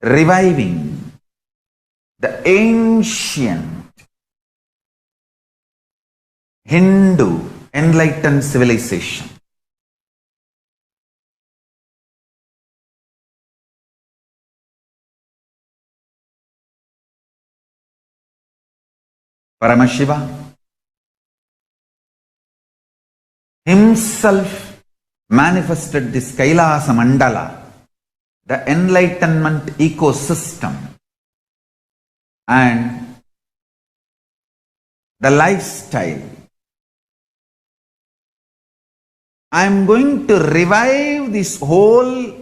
reviving the ancient Hindu enlightened civilization. Paramashiva himself manifested this Kailasa Mandala, the enlightenment ecosystem, and the lifestyle I am going to revive this whole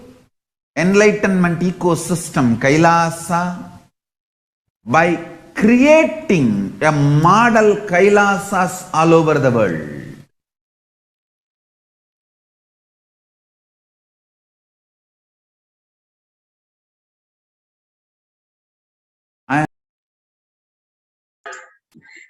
enlightenment ecosystem, Kailasa, by creating a model Kailasas all over the world.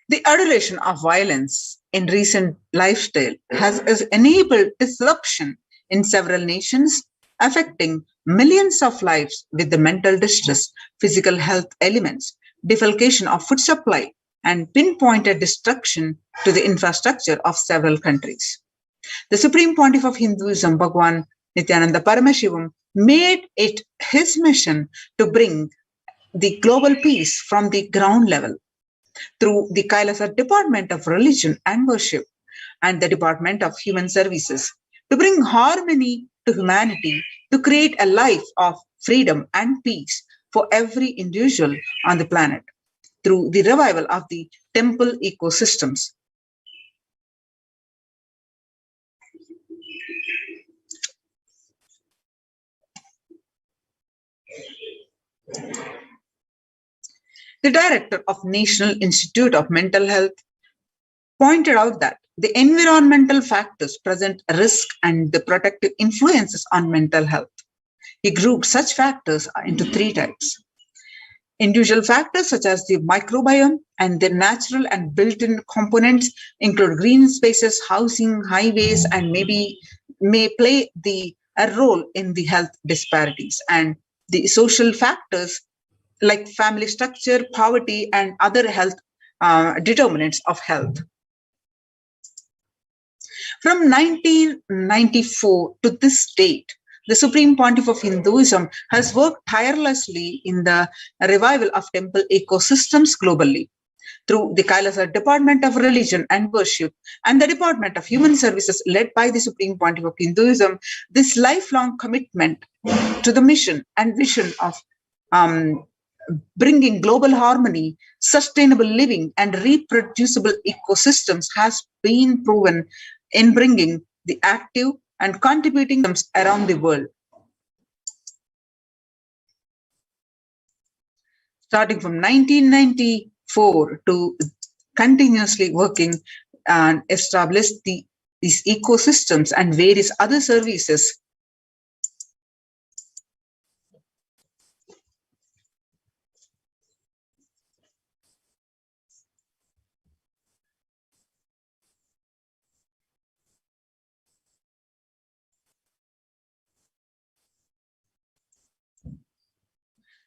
The adulation of violence in recent lifestyle has enabled disruption in several nations, affecting millions of lives with the mental distress, physical health elements, defalcation of food supply, and pinpointed destruction to the infrastructure of several countries. The Supreme Pontiff of Hinduism, Bhagwan Nithyananda Paramashivam, made it his mission to bring the global peace from the ground level through the Kailasa Department of Religion and Worship and the Department of Human Services to bring harmony to humanity, to create a life of freedom and peace for every individual on the planet through the revival of the temple ecosystems. The director of National Institute of Mental Health pointed out that the environmental factors present risk and the protective influences on mental health. He grouped such factors into three types. Individual factors such as the microbiome and their natural and built-in components include green spaces, housing, highways, and may play a role in the health disparities. And the social factors like family structure, poverty, and other health determinants of health. From 1994 to this date, the Supreme Pontiff of Hinduism has worked tirelessly in the revival of temple ecosystems globally. Through the Kailasa Department of Religion and Worship and the Department of Human Services led by the Supreme Pontiff of Hinduism, this lifelong commitment to the mission and vision of bringing global harmony, sustainable living, and reproducible ecosystems has been proven in bringing the active and contributing around the world. Starting from 1994 to continuously working and establish these ecosystems and various other services.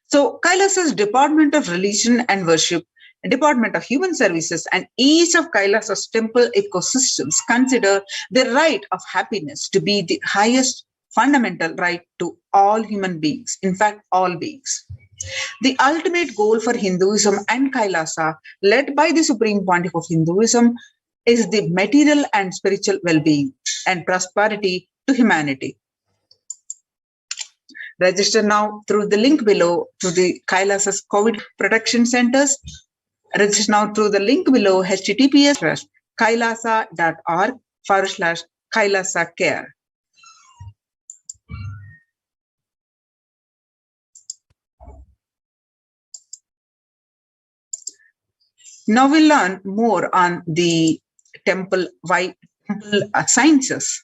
So Kailasa's Department of Religion and Worship, Department of Human Services, and each of Kailasa's temple ecosystems consider the right of happiness to be the highest fundamental right to all human beings, in fact, all beings. The ultimate goal for Hinduism and Kailasa, led by the Supreme Pontiff of Hinduism, is the material and spiritual well-being and prosperity to humanity. Register now through the link below to the Kailasa's COVID protection centers. Register now through the link below https://kailasa.org/Kailasa care. Now we'll learn more on the temple sciences.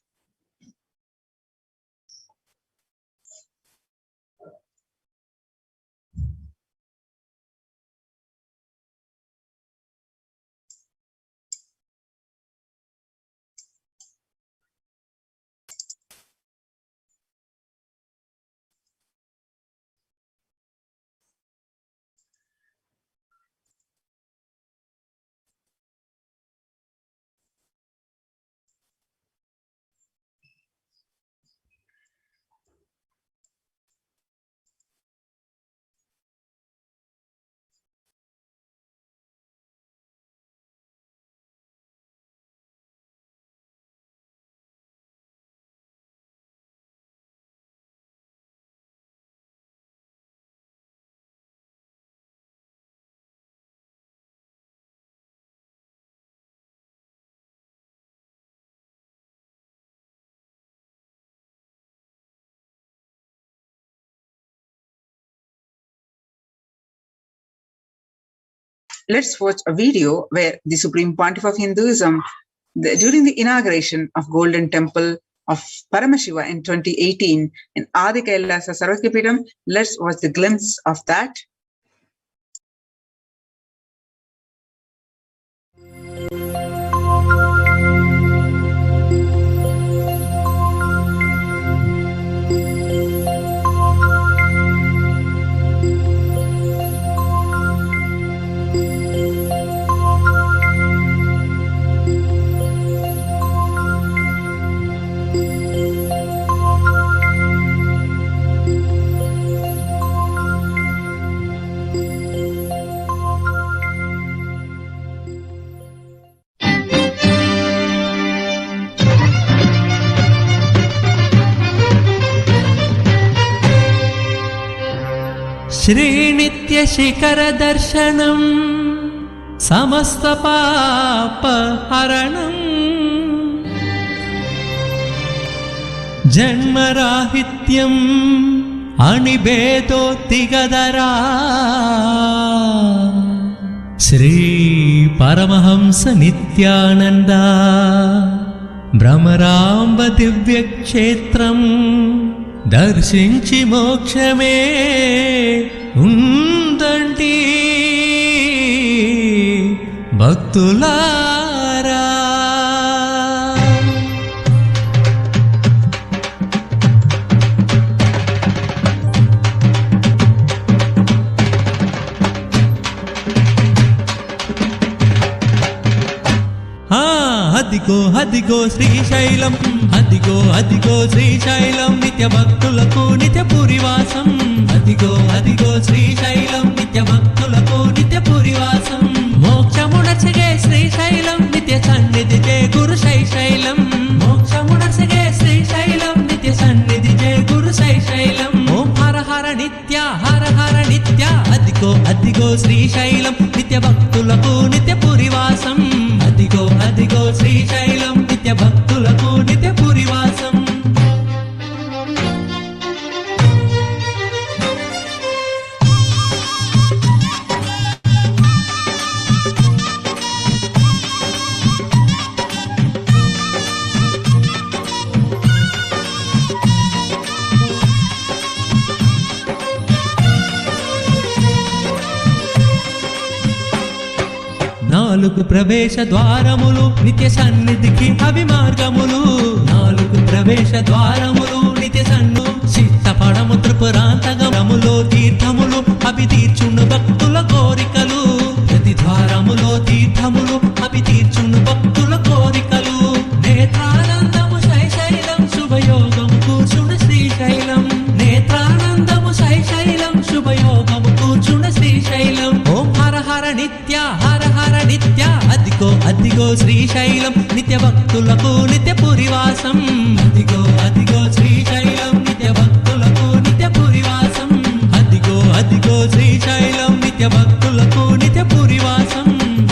let's watch a video where the Supreme Pontiff of Hinduism, during the inauguration of Golden Temple of Paramashiva in 2018 in Adi Kailasa Sarvakyapeetham, let's watch the glimpse of that. Srinitya శిఖర దర్శనం సమస్త పాప హరణం జన్మరాహిత్యం అనిభేదోత్తిగదరా శ్రీ పరమహంస నిత్యానంద భ్రమరాంబ దివ్యక్షేత్రం దర్శించి మోక్షమే ఉందండి భక్తులారా. అదిగో అదిగో శ్రీశైలం, అదిగో అదిగో శ్రీశైలం, నిత్య భక్తులకు నిత్య పురివాసం. అదిగో అదిగో శ్రీశైలం, నిత్య భక్తులకు నిత్య పురివాసం. మోక్షమునసగే శ్రీశైలం, నిత్య సన్నిధి జయ గురు శైశైలం. మోక్షమునసగే శ్రీశైలం, నిత్య సన్నిధి జయ గురు శైశైలం. ఓం హర హర నిత్య, హర హర నిత్య. అదిగో అదిగో శ్రీశైలం, నిత్య భక్తులకు నిత్య పురివాసం. అదిగో అదిగో శ్రీశైలం, నిత్య భక్తులకు నిత్య పురివాసం. నాలుగు ప్రవేశ ద్వారములు నిత్య సన్నిధికి అవి మార్గములు. నాలుగు ప్రవేశ ద్వారములు నిత్య సన్ను చిత్తపడము త్రిపురాంతగములో తీర్థములు అవి తీర్చును భక్తుల కోరికలు. ప్రతి ద్వారములో తీర్థములు అవి తీర్చును భక్తుల కోరికలు. నేత్రానందము శైశైలం శుభయోగము కూర్చున్న శ్రీశైలం. నేత్రానందము శైశైలం శుభయోగము కూర్చున్న శ్రీశైలం. ఓం హర హర నిత్య, హర హర నిత్య. అదిగో అదిగో శ్రీశైలం, నిత్య భక్తులకు నిత్య పురివాసం. అదిగో అదిగో శ్రీశైలం, నిత్య భక్తులకు నిత్య పురివాసం. అదిగో అదిగో శ్రీశైలం, నిత్య భక్తులకు నిత్య పురివాసం.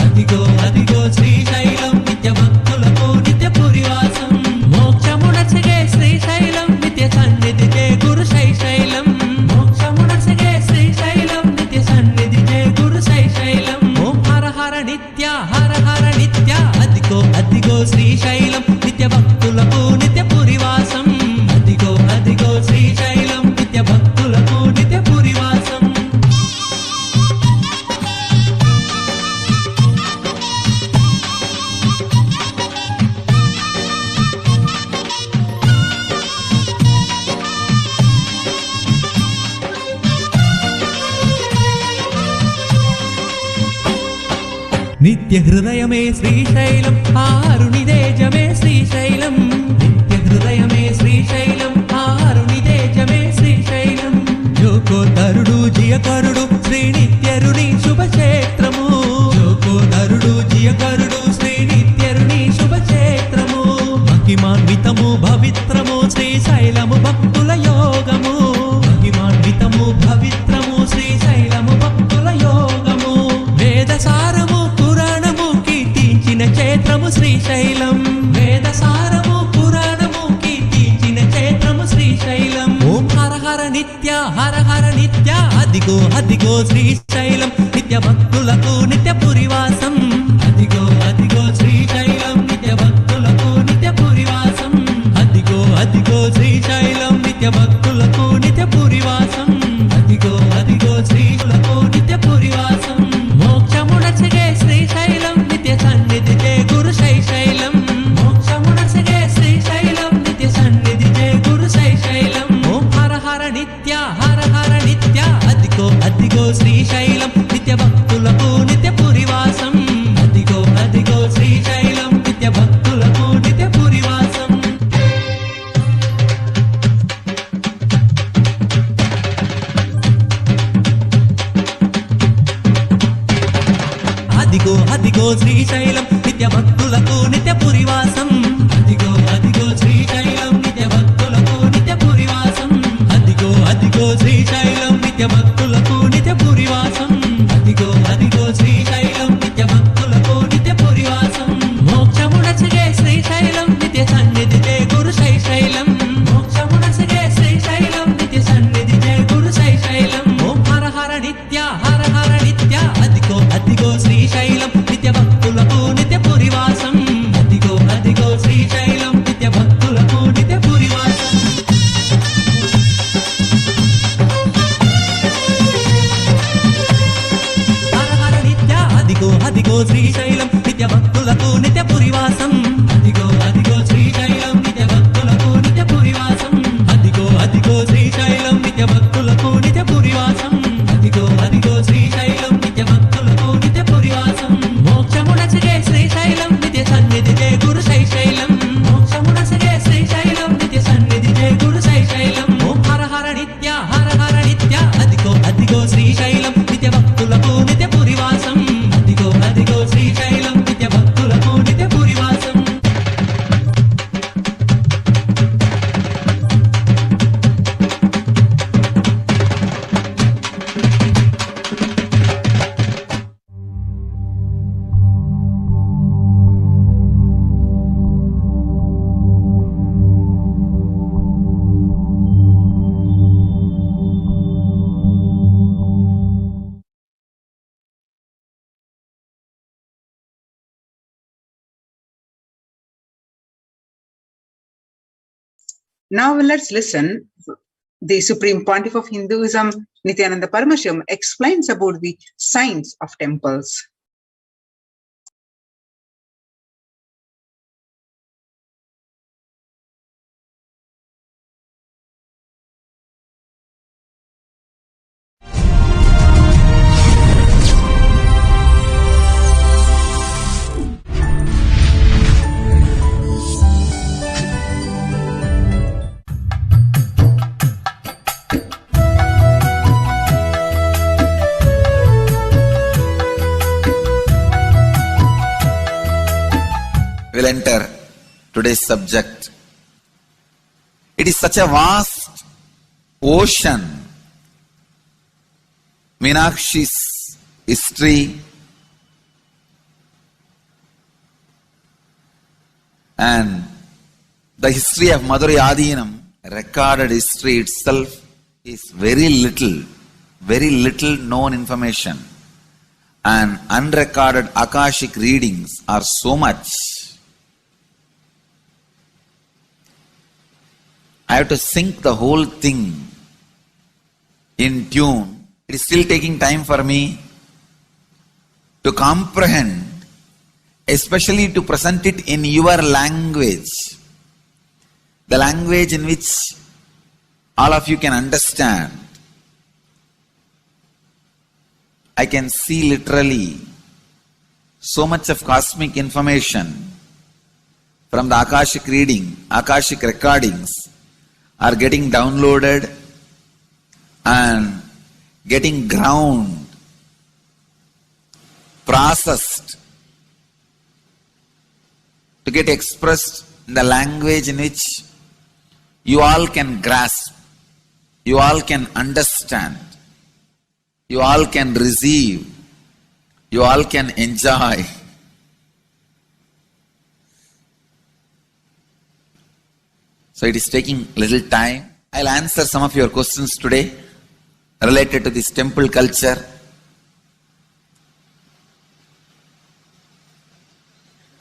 అదిగో అదిగో శ్రీశైలం, నిత్య భక్తులకు నిత్య పురివాసం. మోక్షమునసగే శ్రీశైలం, నిత్య సన్నిధి జయ గురు శైశైలం. మోక్షమునసగే శ్రీశైలం, నిత్య సన్నిధి జయ గురు శైశైలం. ఓం హర హర నిత్య, హర హర నిత్య. అదిగో అదిగో శ్రీశైలం, నిత్య భక్తులకు నిత్య పురివాసం. అదిగో అదిగో శ్రీశైలం, నిత్య భక్తులకు నిత్య పురివాసం. నిత్య హృదయమే శ్రీశైలం, ఆరునిదేజమే శ్రీశైలం. నిత్య హృదయమే శ్రీశైలం, ఆరునిదేజమే శ్రీశైలం. జోకోదరుడు జియకరుడు శ్రీనిత్యరుని శుభక్షేత్రము. జోకోదరుడు జియకరుడు శ్రీనిత్యరుని శుభక్షేత్రము. మహిమాన్వితము పవిత్రము శ్రీశైలము భక్తుల యోగము. మహిమాన్వితము పవిత్రము శ్రీశైలము భక్తుల యోగము. వేదసారము పురాణము కీర్తించిన క్షేత్రము శ్రీశైలం. వేదసారము పురాణము కీర్తించిన క్షేత్రము శ్రీశైలం. ఓం హర హర నిత్య, హర హర నిత్య. అదిగో అదిగో శ్రీశైలం, నిత్య భక్తులకు నిత్య పురివాసం అదిగో అదిగో శ్రీశైలం నిత్య భక్తులకు నిత్య పురివాసం అదిగో అదిగో శ్రీశైలం నిత్య భక్తులకు నిత్య పురివాసం అదిగో అదిగో శ్రీశైలకు నిత్య పురివాసం మోక్షమునసగే శ్రీశైలం నిత్య సన్నిధి జయ గురు శైశైలం మోక్షమునసగే శ్రీశైలం నిత్య సన్నిధి జయ గురు శైశైలం ఓం హర హర నిత్య అదిగో అదిగో శ్రీశైలం నిత్య భక్తులకు నిత్య పురివాసం అదిగో అదిగో శ్రీశైలం నిత్య భక్తులకు నిత్య పురివాసం అదిగో అదిగో శ్రీశైలం నిత్య భక్తులకు నిత్య పురివాసం అదిగో అదిగో శ్రీశైలం నిత్య భక్తులకు నిత్య పురివాసం అదిగో అదిగో శ్రీశైలం నిత్య భక్తులకు నిత్య పురివాసం అదిగో అదిగో శ్రీశైలం నిత్య భక్తులకు నిత్య పురివాసం మోక్షమునసగే శ్రీశైలం నిత్య సన్నిధి జయ గురు శైశైలం మోక్షమునసగే శ్రీశైలం నిత్య సన్నిధి జయ గురు శైశైలం ఓం హర హర నిత్య అదిగో అదిగో శ్రీశైలం నిత్య భక్తులకు నిత్య పురివాసం అదిగో అదిగో శ్రీశైలం నిత్య భక్తులకు నిత్య పురివాసం హర హర నిత్య అదిగో అదిగో శ్రీశైలం నిత్య భక్తులకు నిత్య పురివాసం అదిగో అదిగో శ్రీశైలం నిత్య భక్తులకు నిత్య పురివాసం అదిగో అదిగో శ్రీశైలం నిత్య భక్తులకు నిత్య పురివాసం అదిగో అదిగో శ్రీశైలం నిత్య భక్తులకు నిత్య పురివాసం మోక్షమునసగే శ్రీశైలం నిత్య సన్నిధి జయ గురు శైశైలం మోక్షమునసగే శ్రీశైలం నిత్య సన్నిధి జయ గురు శైశైలం ఓం హర హర నిత్య అదిగో అదిగో శ్రీశైలం నిత్య భక్తులకు నిత్య పురివాసం అదిగో అదిగో శ్రీశైలం నిత్య భక్తులకు నిత్య పురివాసం Now let's listen. The Supreme Pontiff of Hinduism, Nithyananda Paramashivam, explains about the science of temples. We'll enter today's subject. It is such a vast ocean. Meenakshi's history and the history of Madurai Adinam, recorded history itself, is very little known information, and unrecorded Akashic readings are so much. I have to sink the whole thing in tune. It is still taking time for me to comprehend, especially to present it in your language, the language in which all of you can understand. I can see literally so much of cosmic information from the Akashic reading, Akashic recordings are getting downloaded and getting ground, processed to get expressed in the language in which you all can grasp, you all can understand, you all can receive, you all can enjoy. So it is taking little time. I'll answer some of your questions today related to this temple culture.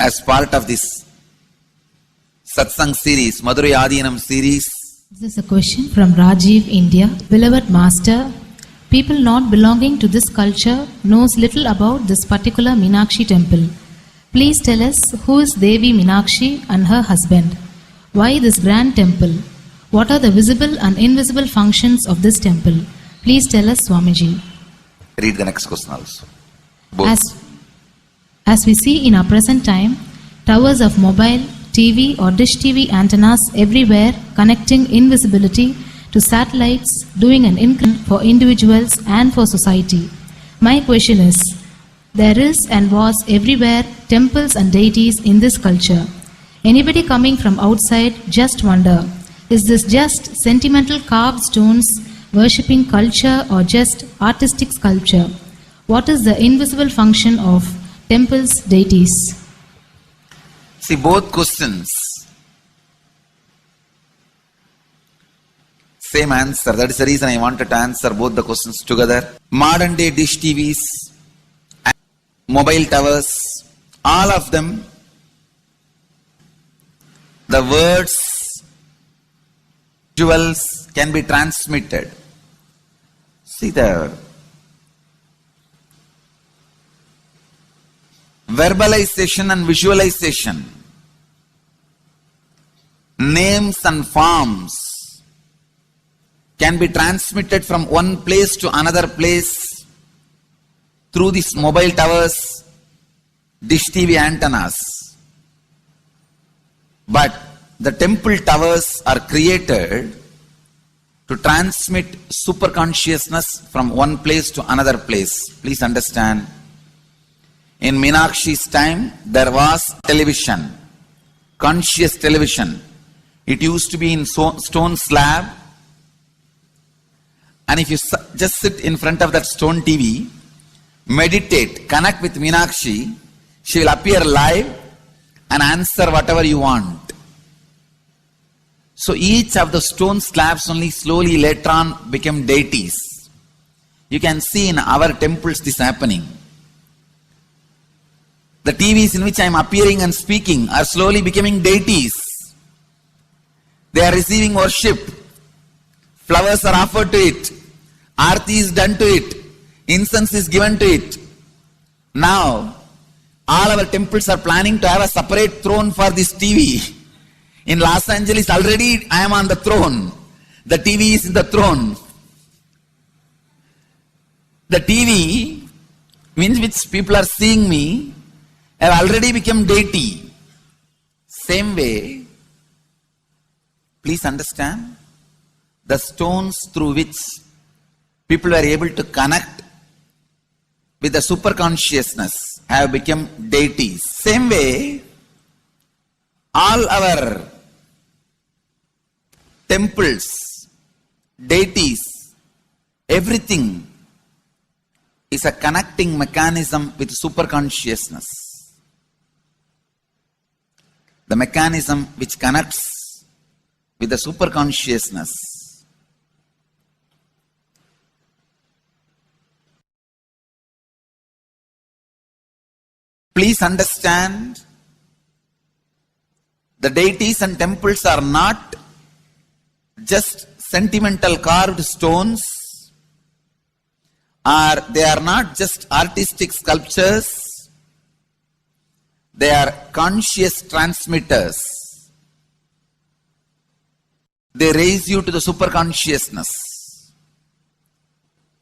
as part of this Satsang series, Madurai Adinam series. This is a question from Rajiv, India. Beloved Master, people not belonging to this culture knows little about this particular Meenakshi temple. Please tell us who is Devi Meenakshi and her husband. Why this grand temple? What are the visible and invisible functions of this temple? Please tell us, Swamiji. Read the next question also. Both. As we see in our present time, towers of mobile, TV or dish TV antennas everywhere connecting invisibility to satellites, doing an income for individuals and for society. My question is, there is and was everywhere temples and deities in this culture. Anybody coming from outside just wonder, is this just sentimental carved stones worshipping culture or just artistic sculpture? What is the invisible function of temples, deities? See, both questions, same answer. That is the reason I wanted to answer both the questions together. Modern day dish TVs, mobile towers, all of them, the words, visuals can be transmitted. See, the verbalization and visualization, names and forms can be transmitted from one place to another place through these mobile towers, dish TV antennas. But the temple towers are created to transmit super consciousness from one place to another place. Please understand. In Meenakshi's time, there was television, conscious television. It used to be in stone slab. And if you just sit in front of that stone TV, meditate, connect with Meenakshi, she will appear live and answer whatever you want. So each of the stone slabs only slowly later on became deities. You can see in our temples this happening. The TVs in which I am appearing and speaking are slowly becoming deities. They are receiving worship. Flowers are offered to it. Aarti is done to it. Incense is given to it. Now, all our temples are planning to have a separate throne for this TV. In Los Angeles, already I am on the throne. The TV is in the throne. The TV, in which people are seeing me, have already become deity. Same way, please understand, the stones through which people were able to connect with the super consciousness have become deities. Same way, all our temples, deities, everything is a connecting mechanism with super consciousness. The mechanism which connects with the super consciousness. Please understand, the deities and temples are not just sentimental carved stones, or they are not just artistic sculptures. They are conscious transmitters. They raise you to the super consciousness.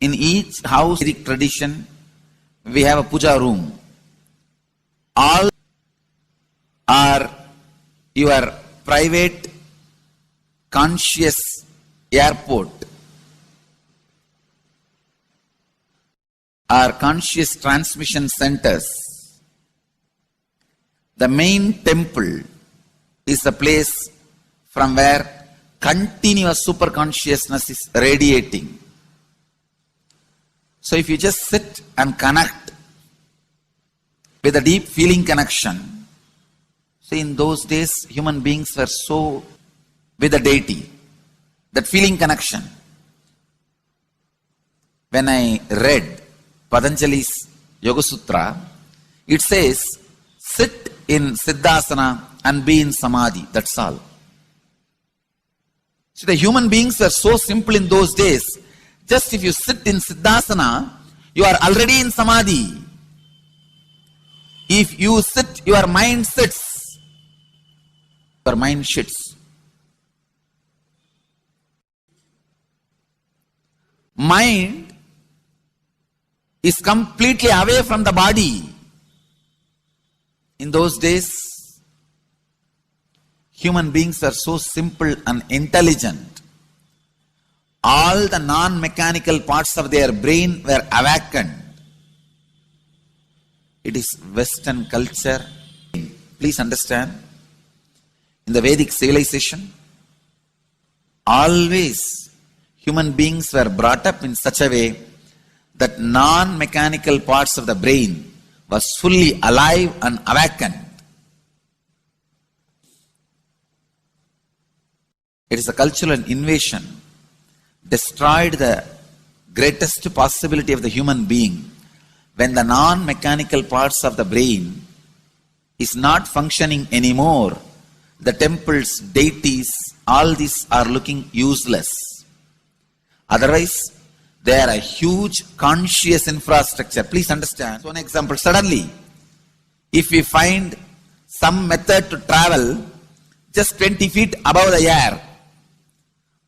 In each house tradition, we have a puja room. All are your private conscious airport, are conscious transmission centers. The main temple is a place from where continuous super consciousness is radiating. So if you just sit and connect with a deep feeling connection, see, in those days human beings were so with the deity, that feeling connection. When I read Patanjali's Yoga Sutra, it says, sit in Siddhasana and be in Samadhi. That's all. So the human beings were so simple in those days. Just if you sit in Siddhasana, you are already in Samadhi. If you sit, your mind sits. Your mind shits. Mind is completely away from the body. In those days, human beings are so simple and intelligent. All the non-mechanical parts of their brain were awakened. It is Western culture. Please understand, in the Vedic civilization, always human beings were brought up in such a way that non-mechanical parts of the brain was fully alive and awakened. It is a cultural invasion, destroyed the greatest possibility of the human being when the non-mechanical parts of the brain is not functioning anymore. The temples, deities, all these are looking useless. Otherwise, they are a huge conscious infrastructure. Please understand. So, an example, suddenly, if we find some method to travel just 20 feet above the air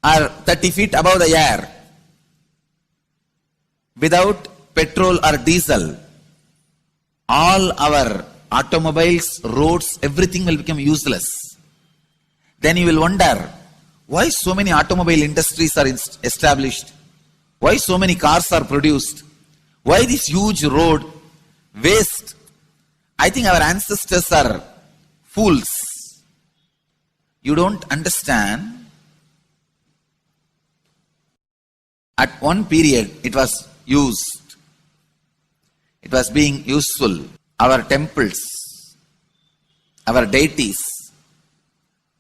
or 30 feet above the air without petrol or diesel, all our automobiles, roads, everything will become useless. Then you will wonder, why so many automobile industries are established? Why so many cars are produced? Why this huge road waste? I think our ancestors are fools. You don't understand. At one period, it was used. It was being useful. Our temples, our deities,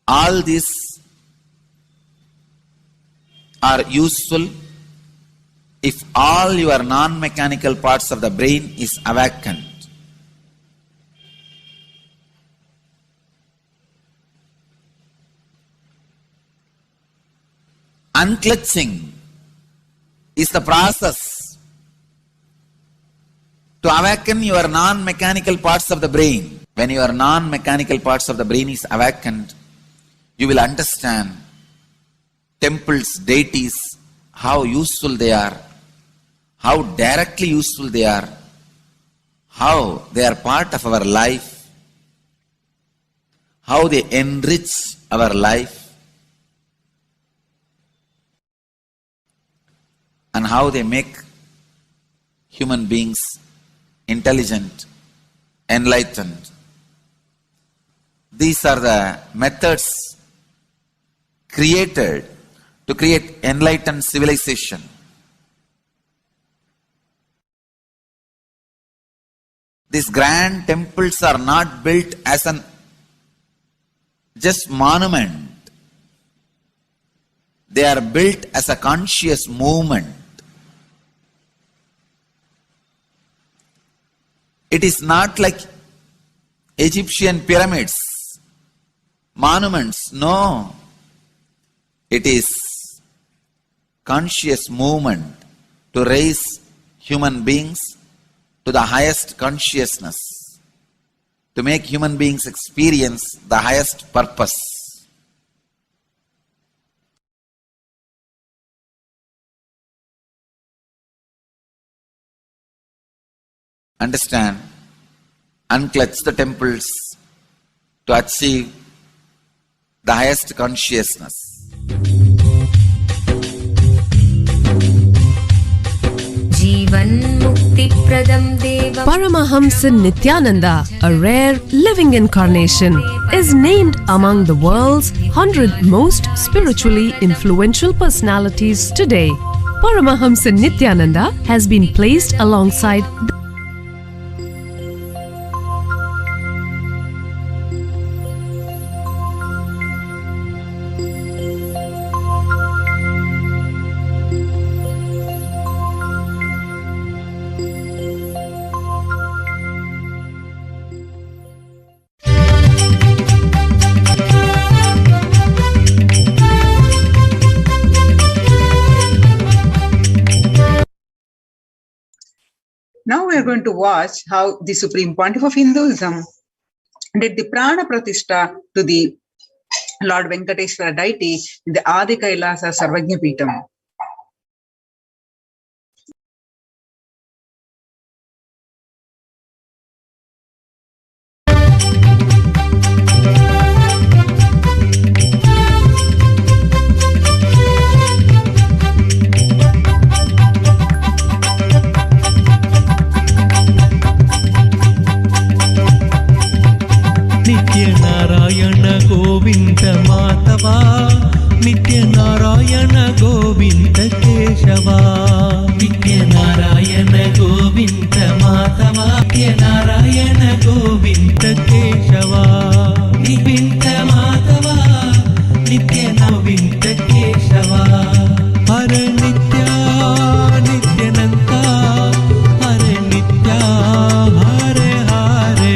all these are useful if all your non-mechanical parts of the brain is awakened. Unclutching is the process to awaken your non-mechanical parts of the brain. When your non-mechanical parts of the brain is awakened, you will understand temples, deities, how useful they are, how directly useful they are, how they are part of our life, how they enrich our life, and how they make human beings intelligent, enlightened. These are the methods created to create enlightened civilization. These grand temples are not built as an just monument. They are built as a conscious movement. It is not like Egyptian pyramids, monuments. No. It is conscious movement to raise human beings to the highest consciousness, to make human beings experience the highest purpose. Understand? Unclutch the temples to achieve the highest consciousness. Paramahamsa Nithyananda, a rare living incarnation, is named among the world's 100 most spiritually influential personalities today. Paramahamsa Nithyananda has been placed alongside Now we are going to watch how the Supreme Pontiff of Hinduism did the Prana Pratishtha to the Lord Venkateshwara deity in the Adi Kailasa Sarvajna Peetham. नित्य नारायण गोविंद माधवा नित्य नारायण गोविंद केशवा नित्य नारायण गोविंद माधवा नित्य नारायण गोविंद केशवा गोविंद माधवा नित्य गोविंद केशवा हरे नित्या नित्यानंदा हरे नित्या Hare Hare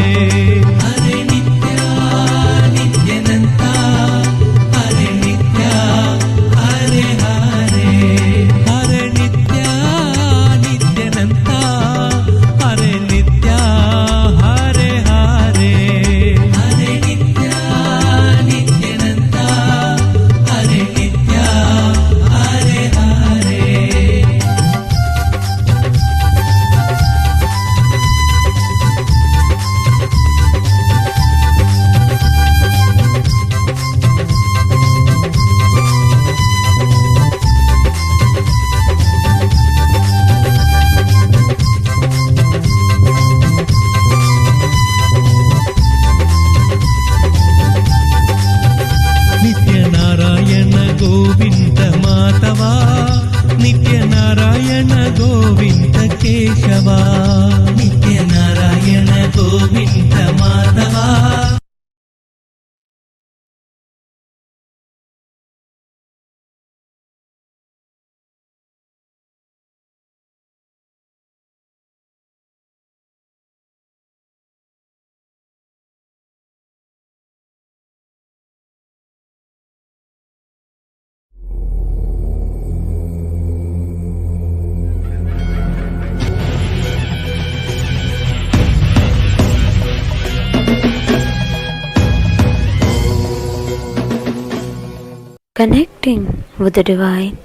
Connecting with the divine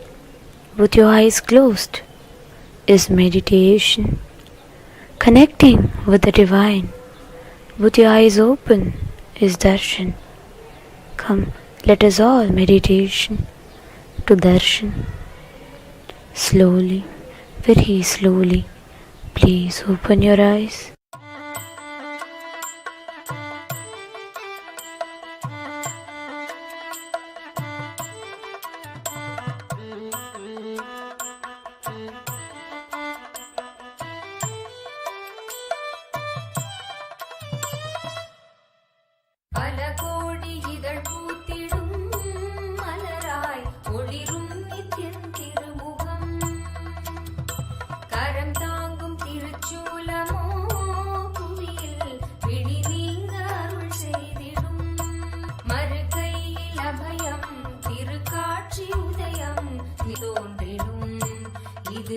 with your eyes closed is meditation. Connecting with the divine with your eyes open is darshan. Come, let us all meditation to darshan. Slowly, very slowly, please open your eyes.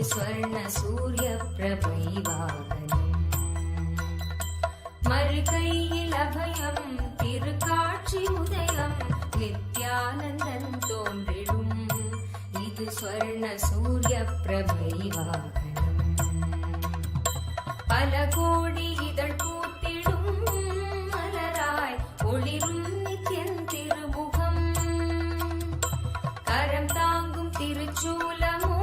ஸ்வர்ண சூரிய பிரபை வாகனம் மறுகையில் அபயம் திருக்காட்சி உதயம் நித்யானந்தன் தோன்றிடும் இது ஸ்வர்ண சூரிய பிரபை வாகனம் பல கோடி இதழ் பூத்திடும் மலராய் ஒளிரும் நித்யன் திருமுகம் கரம் தாங்கும் திருச்சூலமோ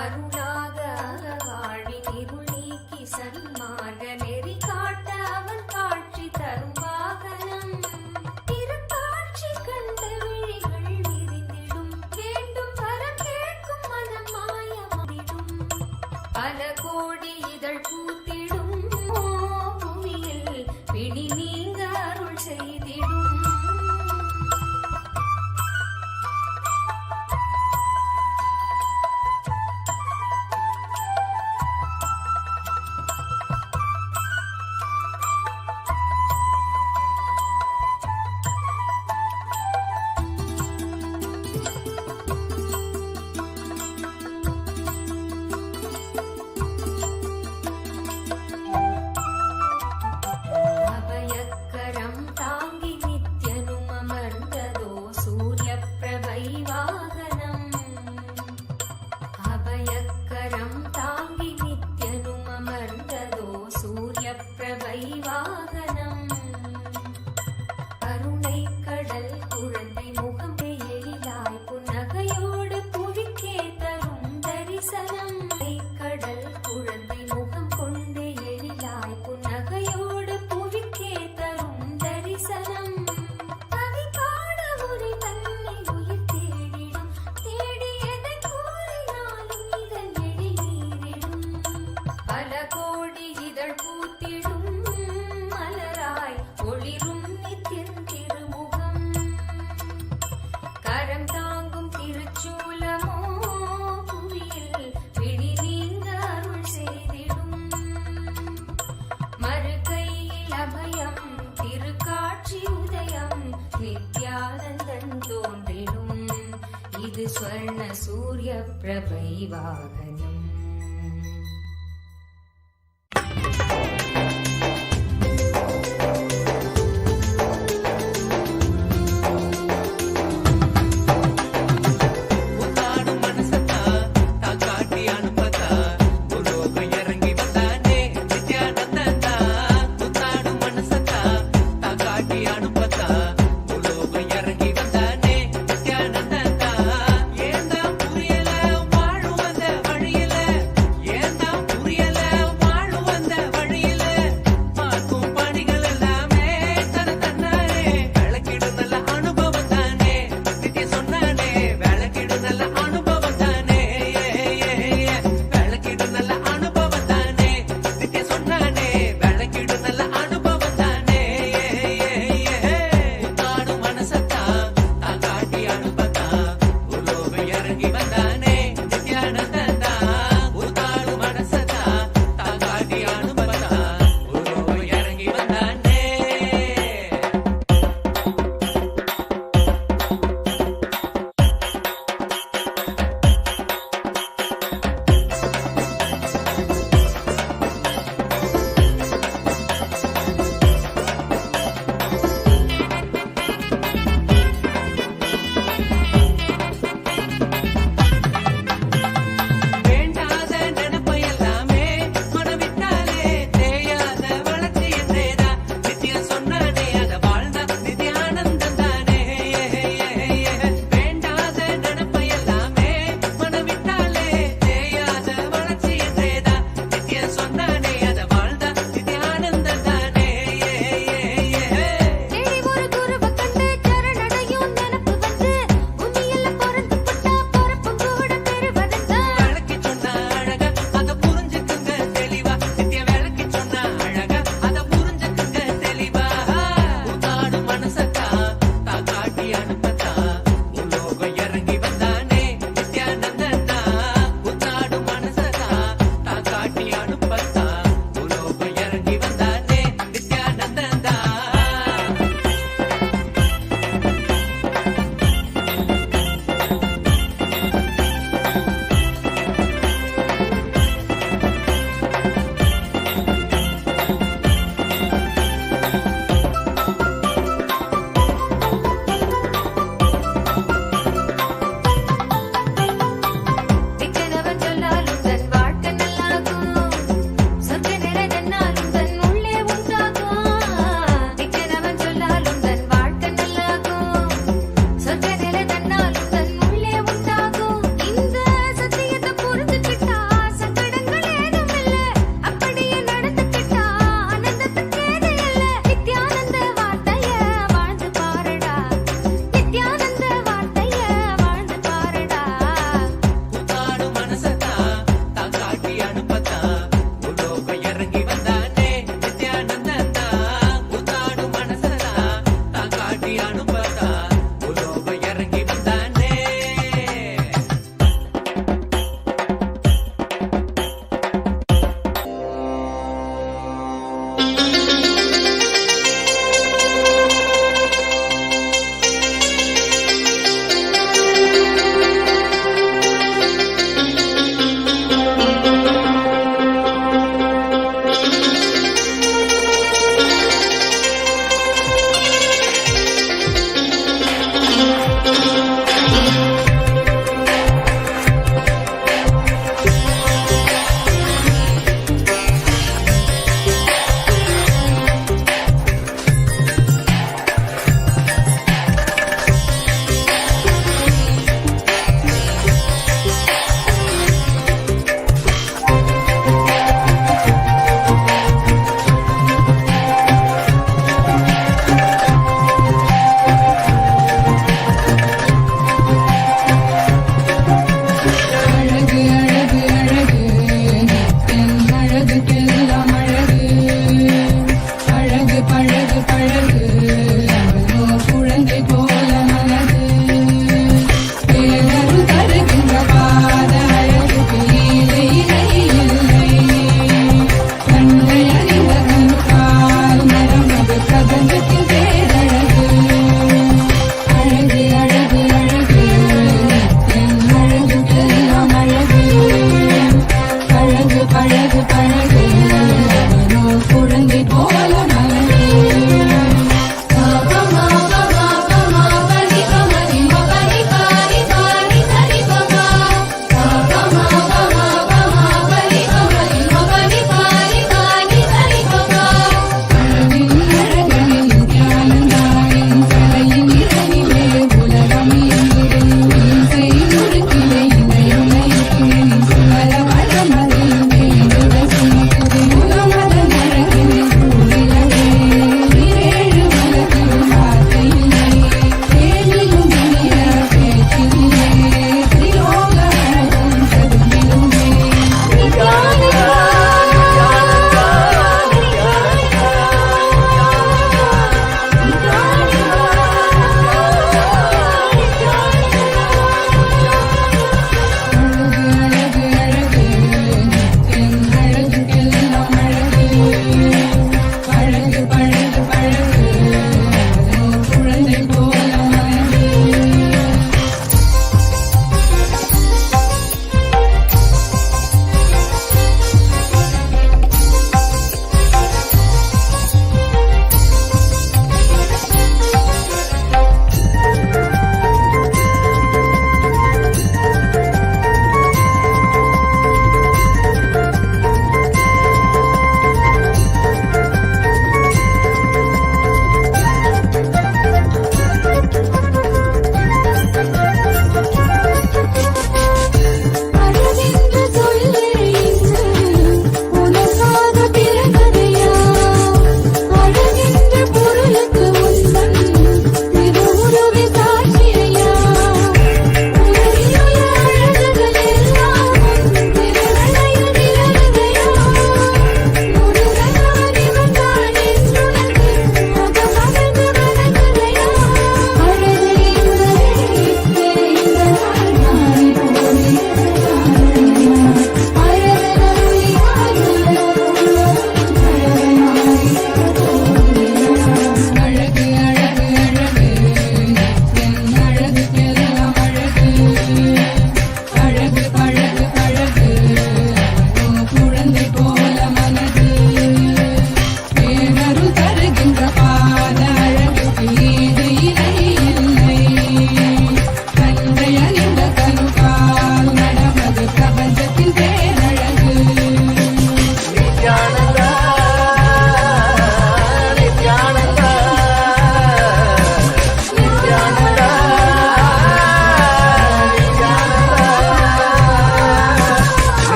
அருளாக இது ஸ்வர்ண சூரிய பிரபை வாகனம். வழியில்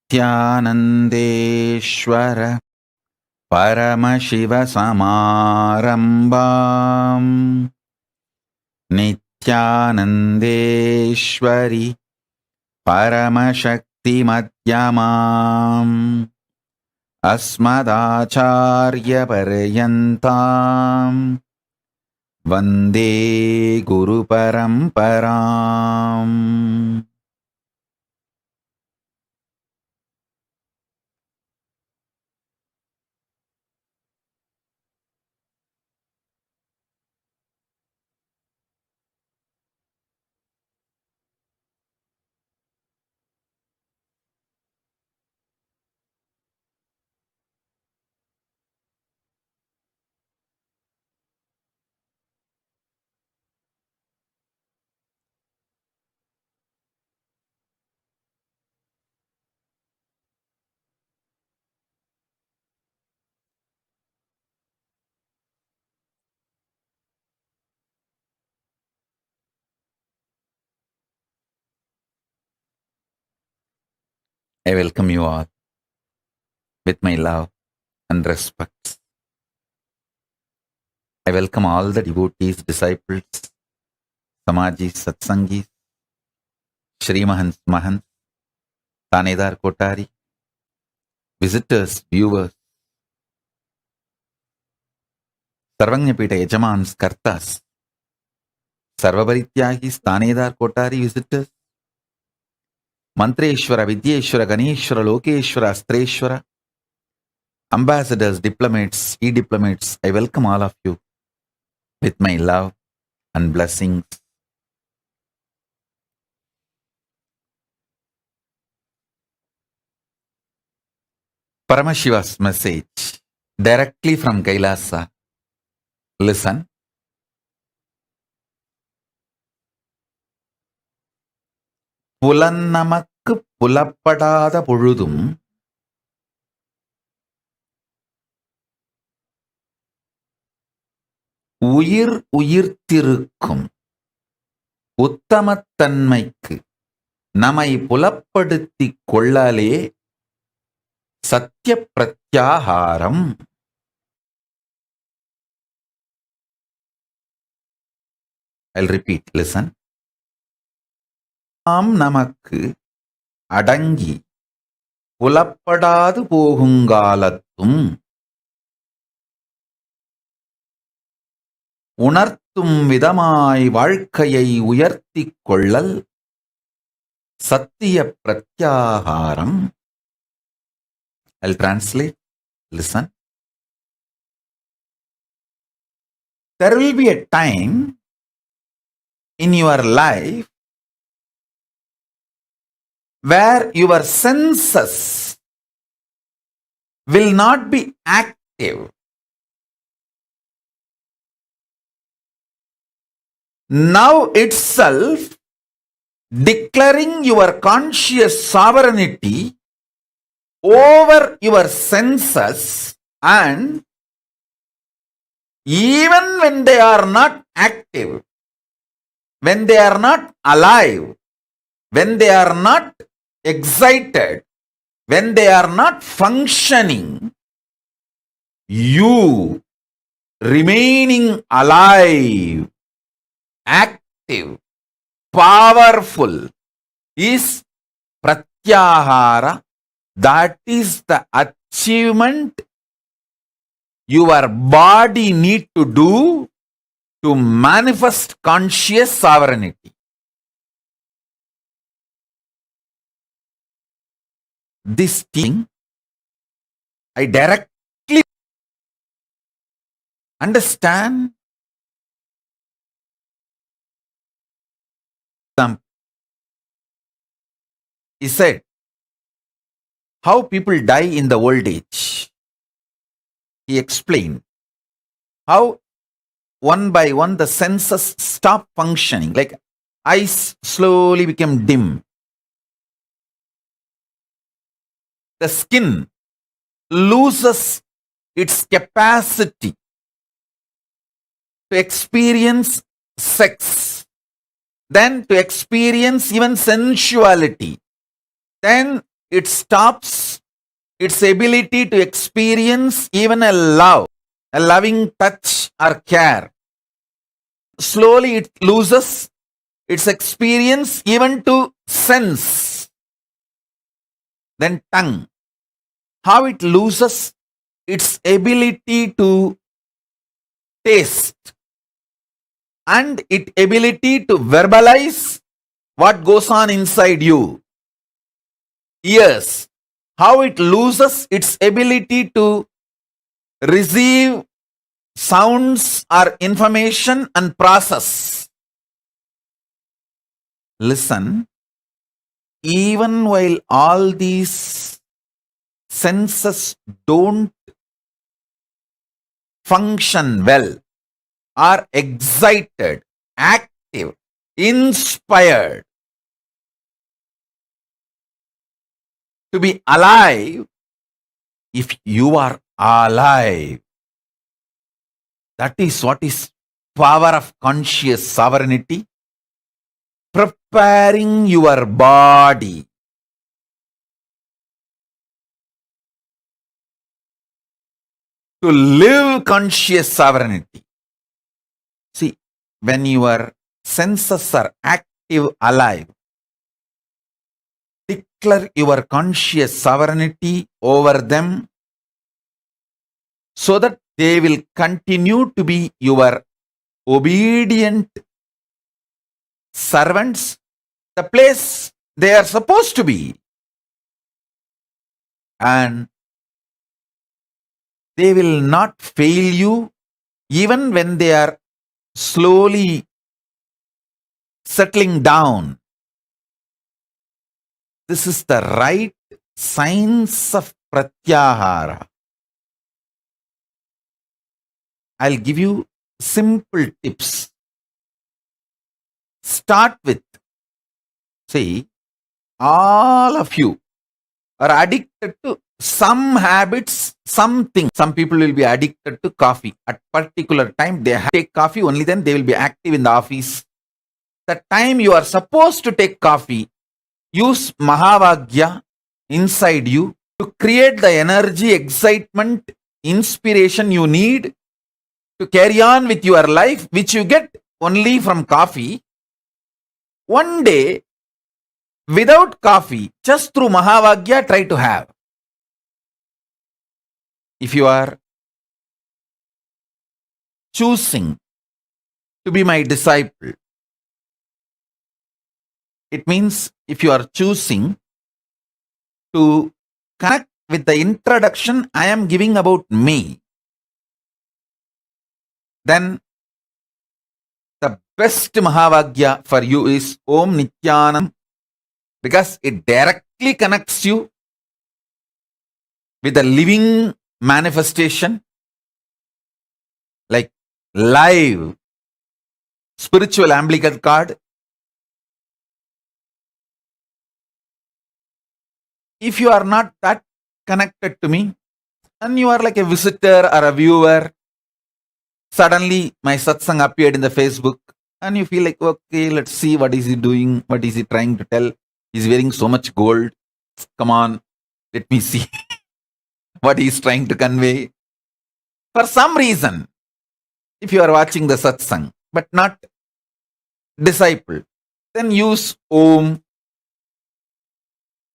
Nithyanandeshwara Paramashivoham Nithyanandeshwari Paramashakti Madhyamam Asmadacharya Paryantam Vande Guru Paramparam. I welcome you all with my love and respect. I welcome all the devotees, disciples, Samajis, Satsangis, Shri Mahants, Mahants, Tanedar Kotari, visitors, viewers, Sarvanyapita Yajamans, Kartas, Sarvabarityagis, Tanedar Kotari, visitors, Mantreshwara, Vidyeshwara, Ganeshwara, Lokeshwara, Astreshwara, ambassadors, diplomats, e-diplomats, I welcome all of you with my love and blessings. Paramashiva's message directly from Kailasa. Listen. புலன்னமக்கு புலப்படாத பொழுதும் உயிர் உயிர்த்திருக்கும் உத்தமத்தன்மைக்கு நம்மை புலப்படுத்திக் கொள்ளலே சத்திய பிரத்யாகாரம். I'll repeat, listen. நாம் நமக்கு அடங்கி புலப்படாது போகுங்காலத்தும் உணர்த்தும் விதமாய் வாழ்க்கையை உயர்த்திக் கொள்ளல் சத்திய பிரத்யாகாரம். I'll translate. Listen. There will be a time in your life where your senses will not be active. Now itself declaring your conscious sovereignty over your senses, and even when they are not active, when they are not alive, when they are not excited, when they are not functioning, you remaining alive, active, powerful is pratyahara. That is the achievement your body need to do to manifest conscious sovereignty. This thing I directly understand. He said, how people die in the old age. He explained how one by one the senses stop functioning, like eyes slowly become dim. The skin loses its capacity to experience sex, then to experience even sensuality, then it stops its ability to experience even a love, a loving touch or care. Slowly it loses its experience even to sense. Then tongue. How it loses its ability to taste and its ability to verbalize what goes on inside you. Ears. How it loses its ability to receive sounds or information and process. Listen, even while all these senses don't function well, are excited, active, inspired to be alive, if you are alive, that is what is power of conscious sovereignty, preparing your body to live conscious sovereignty. See, when your senses are active, alive, declare your conscious sovereignty over them so that they will continue to be your obedient servants, the place they are supposed to be. And they will not fail you even when they are slowly settling down. This is the right science of pratyahara. I'll give you simple tips. Start with, see, all of you are addicted to some habits, something. Some people will be addicted to coffee. At particular time, they take coffee, only then they will be active in the office. The time you are supposed to take coffee, use Mahavagya inside you to create the energy, excitement, inspiration you need to carry on with your life, which you get only from coffee. One day, without coffee, just through Mahavagya, try to have. If you are choosing to be my disciple, it means if you are choosing to connect with the introduction I am giving about me, then the best Mahavagya for you is Om Nithyanam, because it directly connects you with the living manifestation, like live spiritual umbilical cord. If you are not that connected to me and you are like a visitor or a viewer, suddenly my satsang appeared in the Facebook and you feel like, okay, let's see what is he doing, what is he trying to tell. He's wearing so much gold. Come on, let me see what he's trying to convey. For some reason, if you are watching the satsang but not disciple, then use Om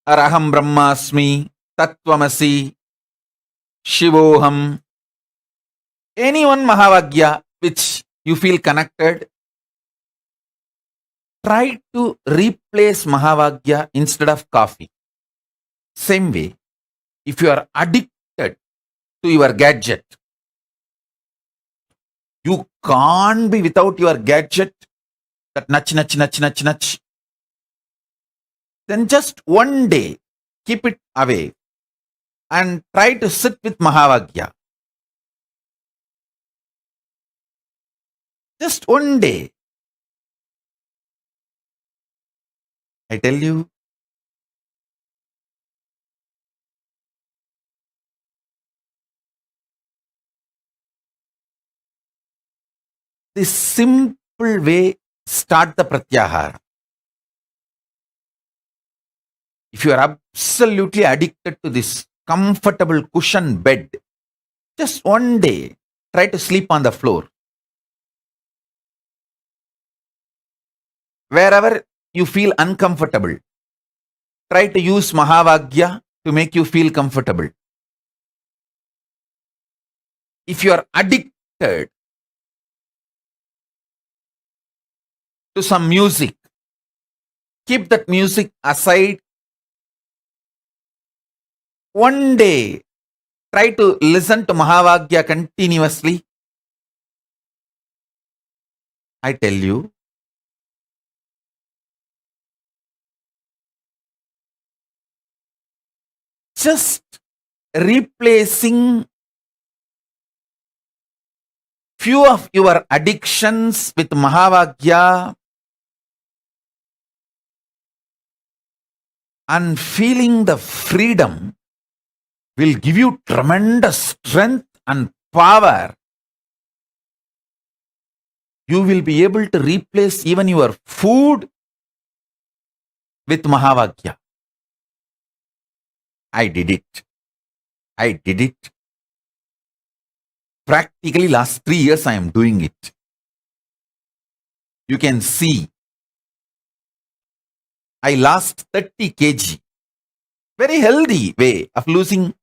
or Aham Brahmasmi, Tattvamasi, Shivoham, any one Mahavagya which you feel connected. Try to replace Mahavagya instead of coffee. Same way, if you are addicted to your gadget, you can't be without your gadget, that nudge. Then just one day, keep it away and try to sit with Mahavagya. Just one day. I tell you, this simple way, start the pratyahara. If you are absolutely addicted to this comfortable cushion bed, just one day try to sleep on the floor. Wherever you feel uncomfortable, try to use Mahavagya to make you feel comfortable. If you are addicted to some music, keep that music aside. One day, try to listen to Mahavagya continuously. I tell you, just replacing few of your addictions with Mahavagya and feeling the freedom will give you tremendous strength and power. You will be able to replace even your food with Mahavagya. I did it. I did it. Practically last 3 years I am doing it. You can see I lost 30 kg. Very healthy way of losing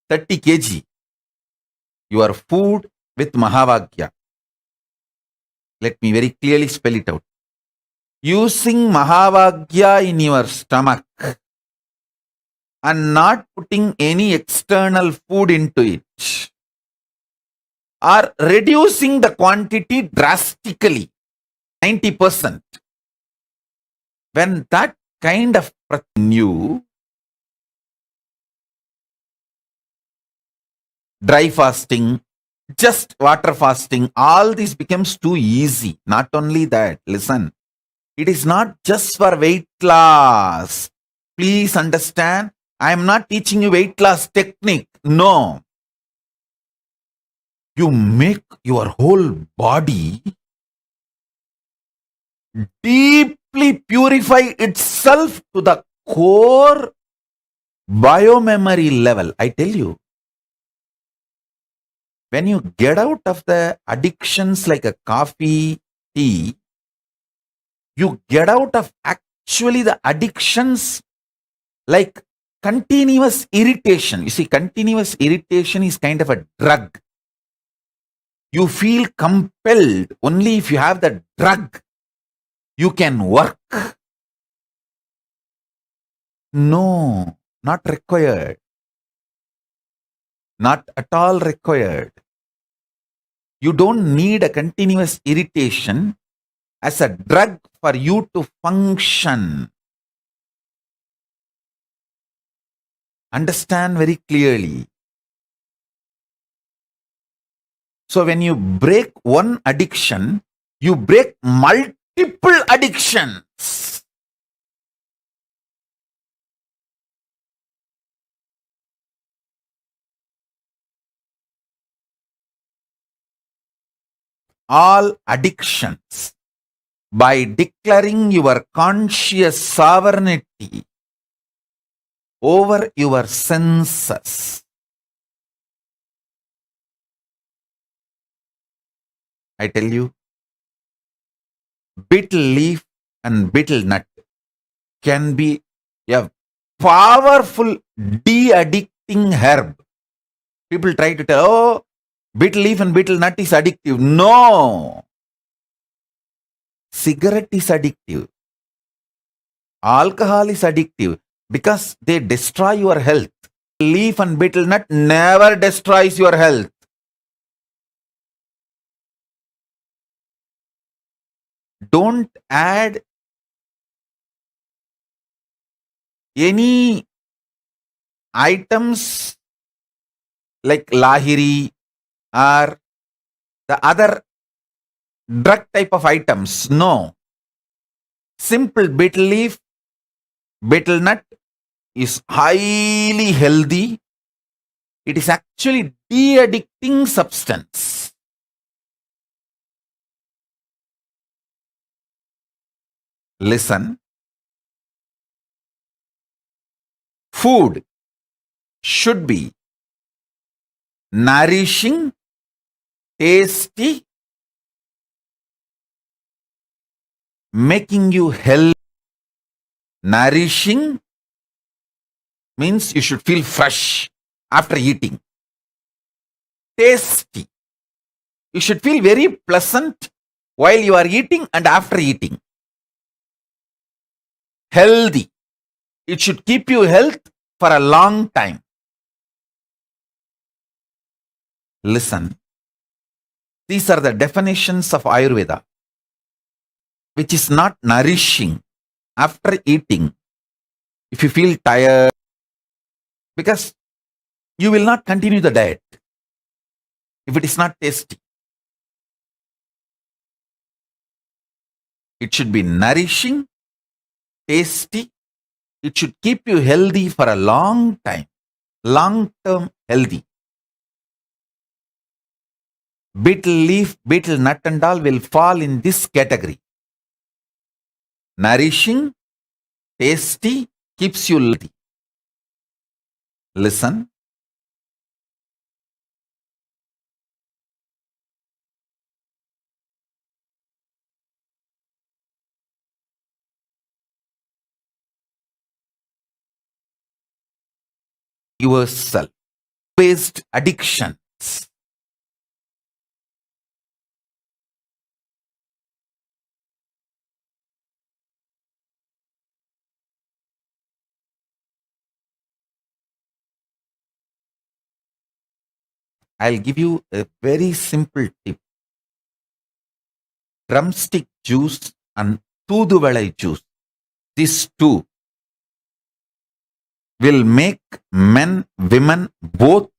30 kg. Your food with Mahavagya. Let me very clearly spell it out. Using Mahavagya in your stomach and not putting any external food into it, or reducing the quantity drastically, 90%. When that kind of new dry fasting, just water fasting, all this becomes too easy. Not only that, listen, it is not just for weight loss. Please understand, I am not teaching you weight loss technique. No. You make your whole body deeply purify itself to the core biomemory level. I tell you, when you get out of the addictions like a coffee, tea, you get out of actually the addictions like continuous irritation. You see, continuous irritation is kind of a drug. You feel compelled only if you have the drug, you can work. No, not required. Not at all required. You don't need a continuous irritation as a drug for you to function. Understand very clearly. So when you break one addiction, you break multiple addictions. All addictions by declaring your conscious sovereignty over your senses. I tell you, betel leaf and betel nut can be a powerful de-addicting herb. People try to tell, oh, betel leaf and betel nut is addictive. No. Cigarette is addictive. Alcohol is addictive because they destroy your health. Leaf and betel nut never destroys your health. Don't add any items like lahiri or the other drug type of items. No. Simple betel leaf, betel nut is highly healthy. It is actually de-addicting substance. Listen. Food should be nourishing, tasty, making you healthy. Nourishing means you should feel fresh after eating. Tasty. You should feel very pleasant while you are eating and after eating. Healthy. It should keep you health for a long time. Listen. These are the definitions of Ayurveda, which is not nourishing after eating. If you feel tired, because you will not continue the diet if it is not tasty. It should be nourishing, tasty. It should keep you healthy for a long time, long-term healthy. Betel leaf, betel nut and all will fall in this category. Nourishing, tasty, keeps you healthy. Listen. Yourself. Based addictions. I'll give you a very simple tip. Drumstick juice and Tooduvalai juice. These two will make men, women both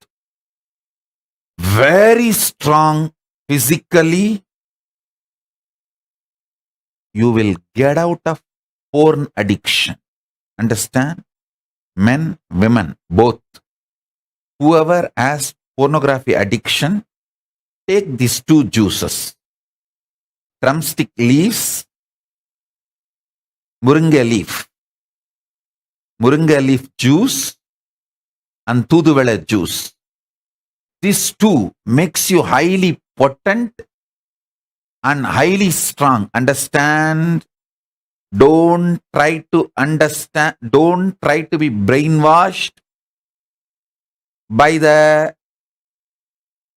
very strong physically. You will get out of porn addiction. Understand? Men, women, both. Whoever has pornography addiction, take these two juices. Drumstick leaves, Moringa leaf juice and Tooduvalai juice. These two makes you highly potent and highly strong. Understand? Don't try to understand. Don't try to be brainwashed by the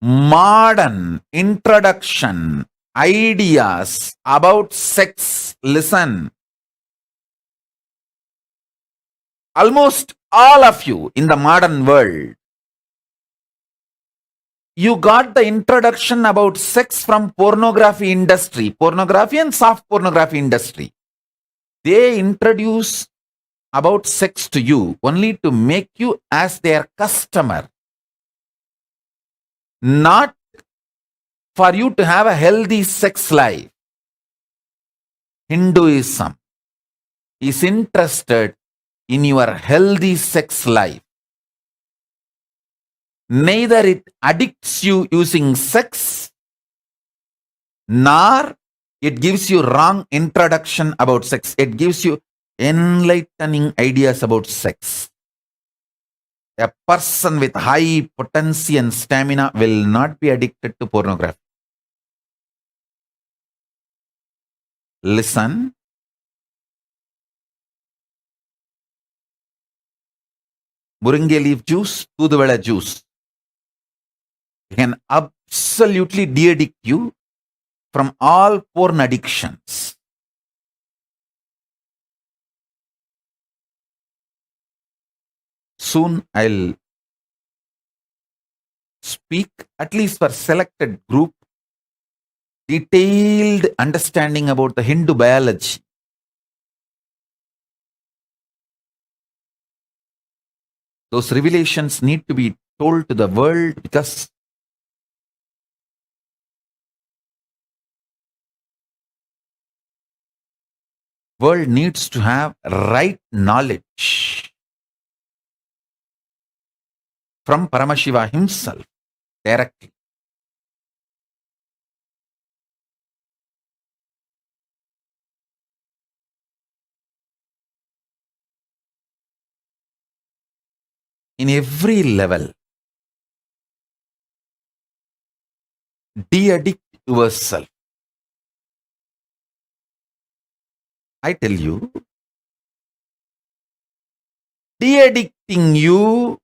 modern introduction ideas about sex. Listen. Almost all of you in the modern world, you got the introduction about sex from pornography industry, pornography and soft pornography industry. They introduce about sex to you only to make you as their customer, not for you to have a healthy sex life. Hinduism is interested in your healthy sex life. Neither it addicts you using sex, nor it gives you wrong introduction about sex. It gives you enlightening ideas about sex. A person with high potency and stamina will not be addicted to pornography. Listen. Moringa leaf juice, Tooduvalai juice can absolutely de-addict you from all porn addictions. Soon I'll speak, at least for selected group, detailed understanding about the Hindu biology. Those revelations need to be told to the world because world needs to have right knowledge from Paramashiva himself directly. in every level. De-addict yourself. I tell you, de-addicting you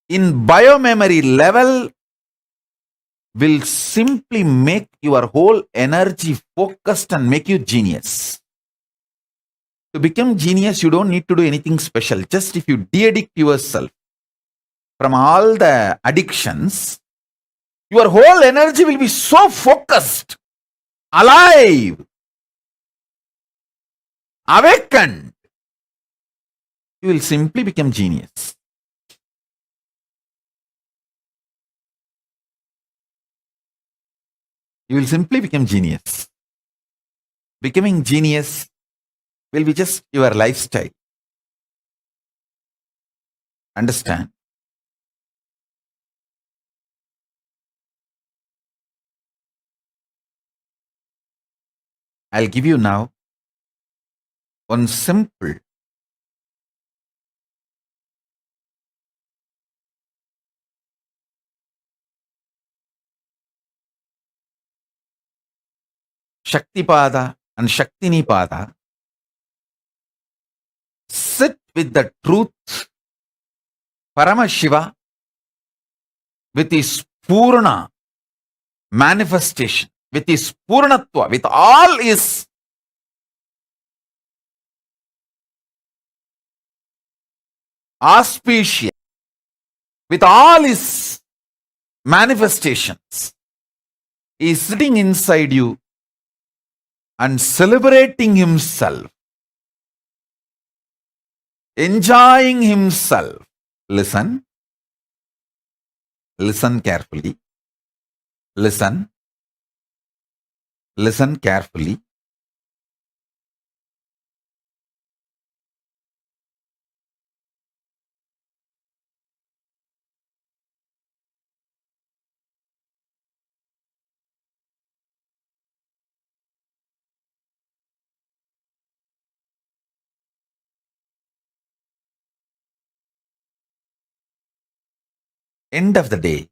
in biomemory level will simply make your whole energy focused and make you genius. To become genius, you don't need to do anything special. Just if you de-addict yourself from all the addictions, your whole energy will be so focused, alive, awakened. You will simply become genius. You will simply become genius. Becoming genius will be just your lifestyle. Understand? I'll give you now one simple Shaktipada and Shaktinipada. Sit with the truth, Paramashiva, with his Purna manifestation, with his Purnatva, with all his auspicious, with all his manifestations. He is sitting inside you and celebrating himself, enjoying himself. Listen. Listen carefully. Listen. Listen carefully. End of the day,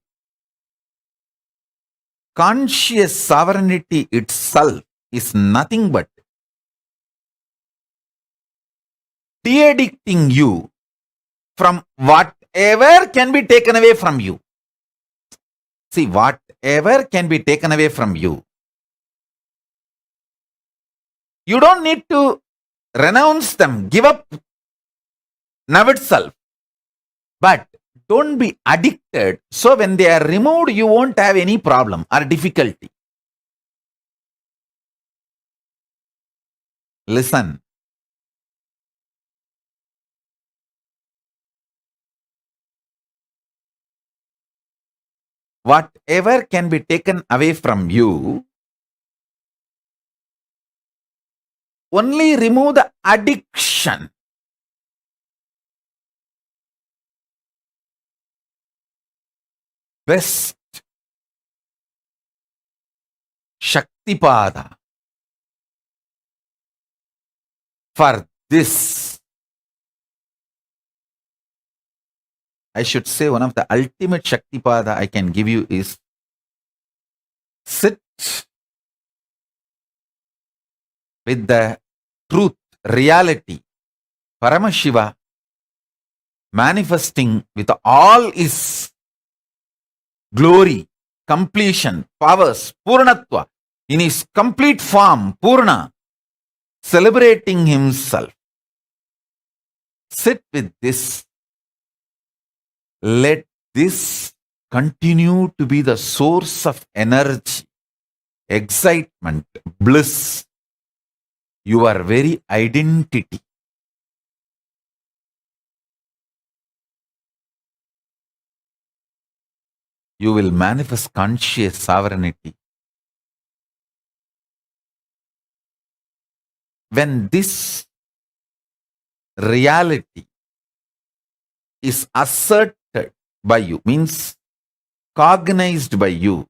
conscious sovereignty itself is nothing but de-addicting you from whatever can be taken away from you. See, whatever can be taken away from you, you don't need to renounce them, give up now itself. But don't be addicted, so when they are removed, you won't have any problem or difficulty. Listen. Whatever can be taken away from you, only remove the addiction. Best Shaktipada for this. I should say one of the ultimate Shaktipada I can give you is sit with the truth, reality, Paramashiva manifesting with all his glory, completion, powers, Purnatva, in his complete form, Purna, celebrating himself. Sit with this. Let this continue to be the source of energy, excitement, bliss, your very identity. You will manifest conscious sovereignty. When this reality is asserted by you, means cognized by you,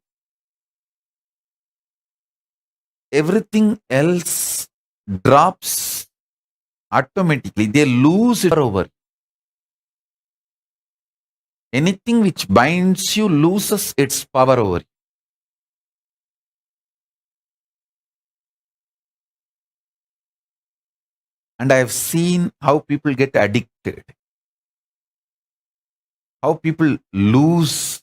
everything else drops automatically they lose it over. Anything which binds you loses its power over you. And I have seen how people get addicted, how people lose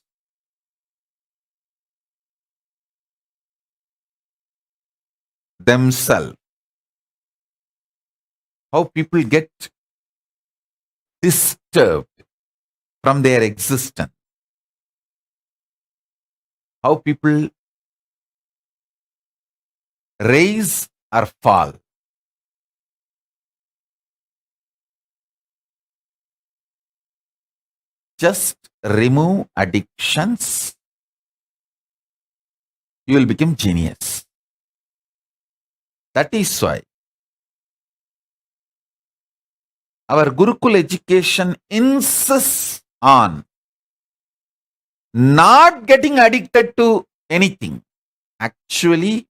themselves, how people get disturbed from their existence, how people rise or fall. Just remove addictions, you will become genius. That is why our Gurukul education insists on not getting addicted to anything. Actually,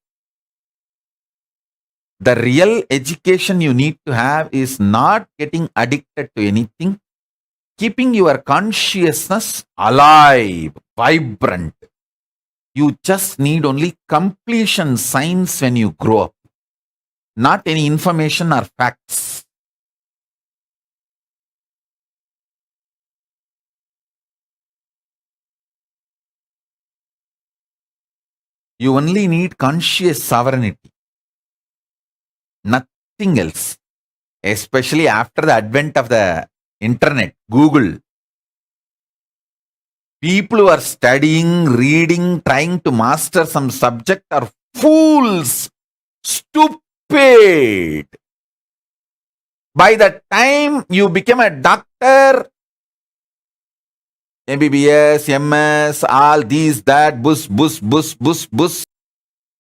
the real education you need to have is not getting addicted to anything, keeping your consciousness alive, vibrant. You just need only completion signs when you grow up, not any information or facts. You only need conscious sovereignty, nothing else. Especially after the advent of the internet, Google. People who are studying, reading, trying to master some subject are fools, stupid. By the time you become a doctor, MBBS, MS, all these, that, bus,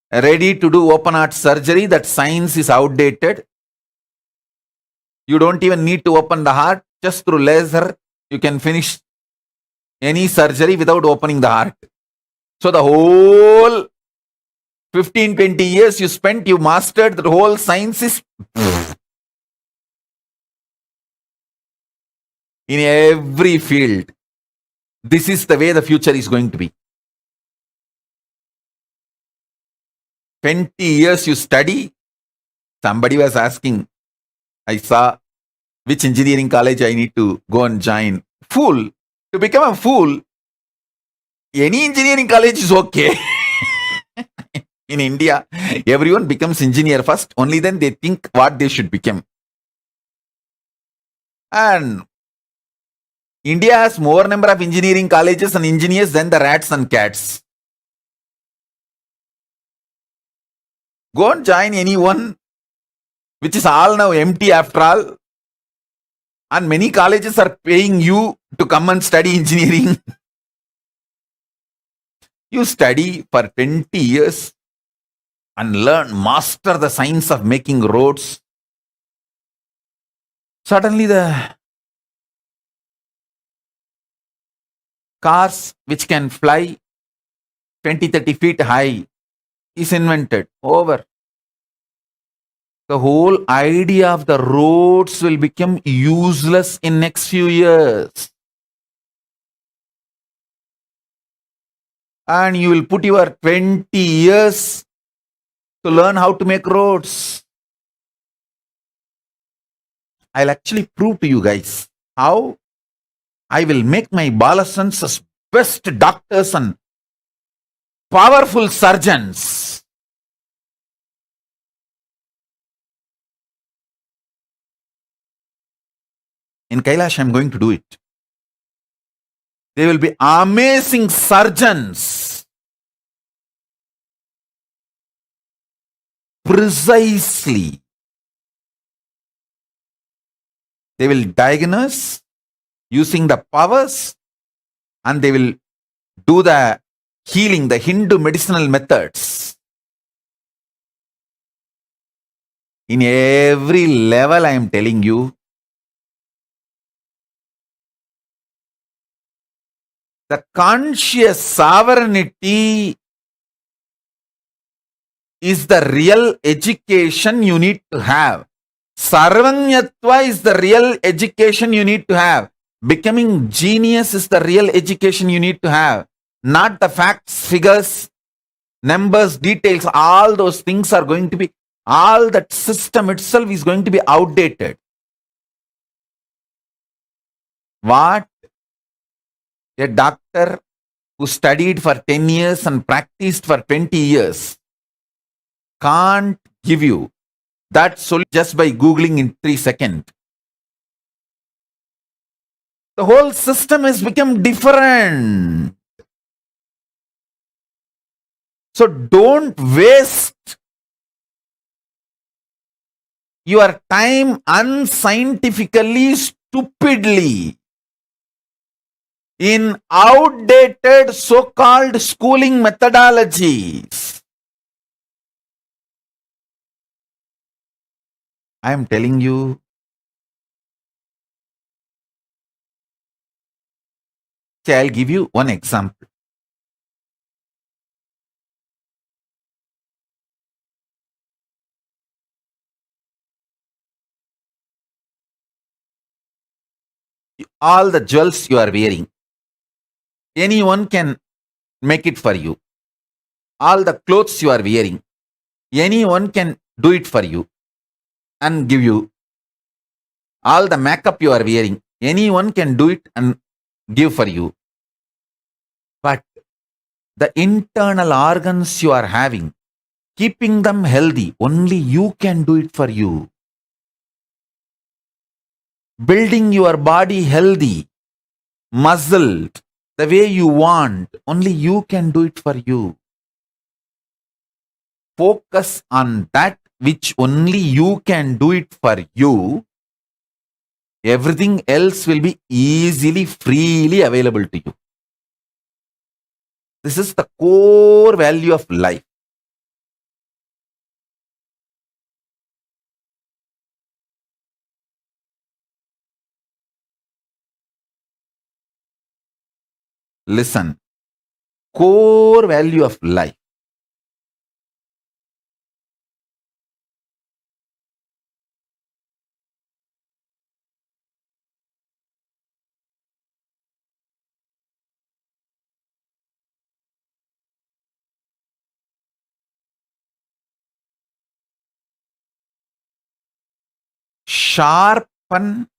ready to do open heart surgery, that science is outdated. You don't even need to open the heart. Just through laser, you can finish any surgery without opening the heart. So the whole 15-20 years you spent, you mastered the whole science is in every field. This is the way the future is going to be. 20 years you study. Somebody was asking, I saw which engineering college I need to go and join. Fool. To become a fool, any engineering college is okay. In India, everyone becomes engineer first, only then they think what they should become. And India has more number of engineering colleges and engineers than the rats and cats. Go and join anyone, which is all now empty after all. And many colleges are paying you to come and study engineering. You study for 20 years and learn, master the science of making roads. Suddenly the cars which can fly 20-30 feet high is invented. Over. The whole idea of the roads will become useless in next few years. And you will put your 20 years to learn how to make roads. I'll actually prove to you guys how I will make my Balasans as best doctors and powerful surgeons. In Kailash, I'm going to do it. They will be amazing surgeons. Precisely. They will diagnose using the powers and they will do the healing, the Hindu medicinal methods. In every level, I am telling you, the conscious sovereignty is the real education you need to have. Sarvanyatva is the real education you need to have. Becoming genius is the real education you need to have. Not the facts, figures, numbers, details. All those things are going to be, all that system itself is going to be outdated. What a doctor who studied for 10 years and practiced for 20 years can't give you that solution just by Googling in 3 seconds. The whole system has become different. So don't waste your time unscientifically, stupidly in outdated so-called schooling methodologies. I am telling you, I'll give you one example. All the jewels you are wearing, anyone can make it for you. All the clothes you are wearing, anyone can do it for you and give you. All the makeup you are wearing, anyone can do it and give for you. But the internal organs you are having, keeping them healthy, only you can do it for you. Building your body healthy, muscled, the way you want, only you can do it for you. Focus on that which only you can do it for you. Everything else will be easily, freely available to you. This is the core value of life. Listen, core value of life. Sharpen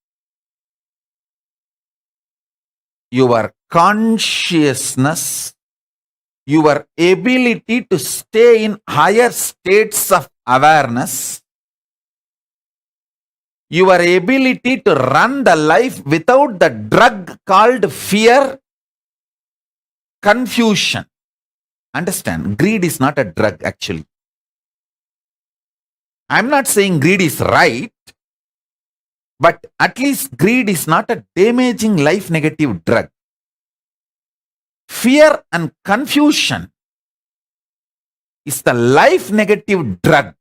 your consciousness, your ability to stay in higher states of awareness, your ability to run the life without the drug called fear, confusion. Understand, greed is not a drug actually. I'm not saying greed is right, but at least greed is not a damaging life negative drug. Fear and confusion is the life negative drug.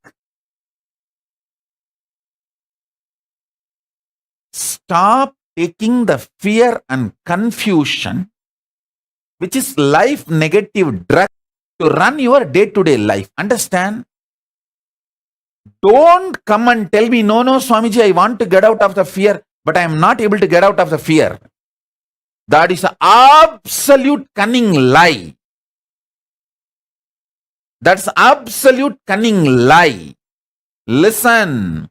Stop taking the fear and confusion, which is life negative drug, to run your day-to-day life. Understand? Don't come and tell me, no, Swamiji, I want to get out of the fear, but I am not able to get out of the fear. That is an absolute cunning lie. That's absolute cunning lie. Listen.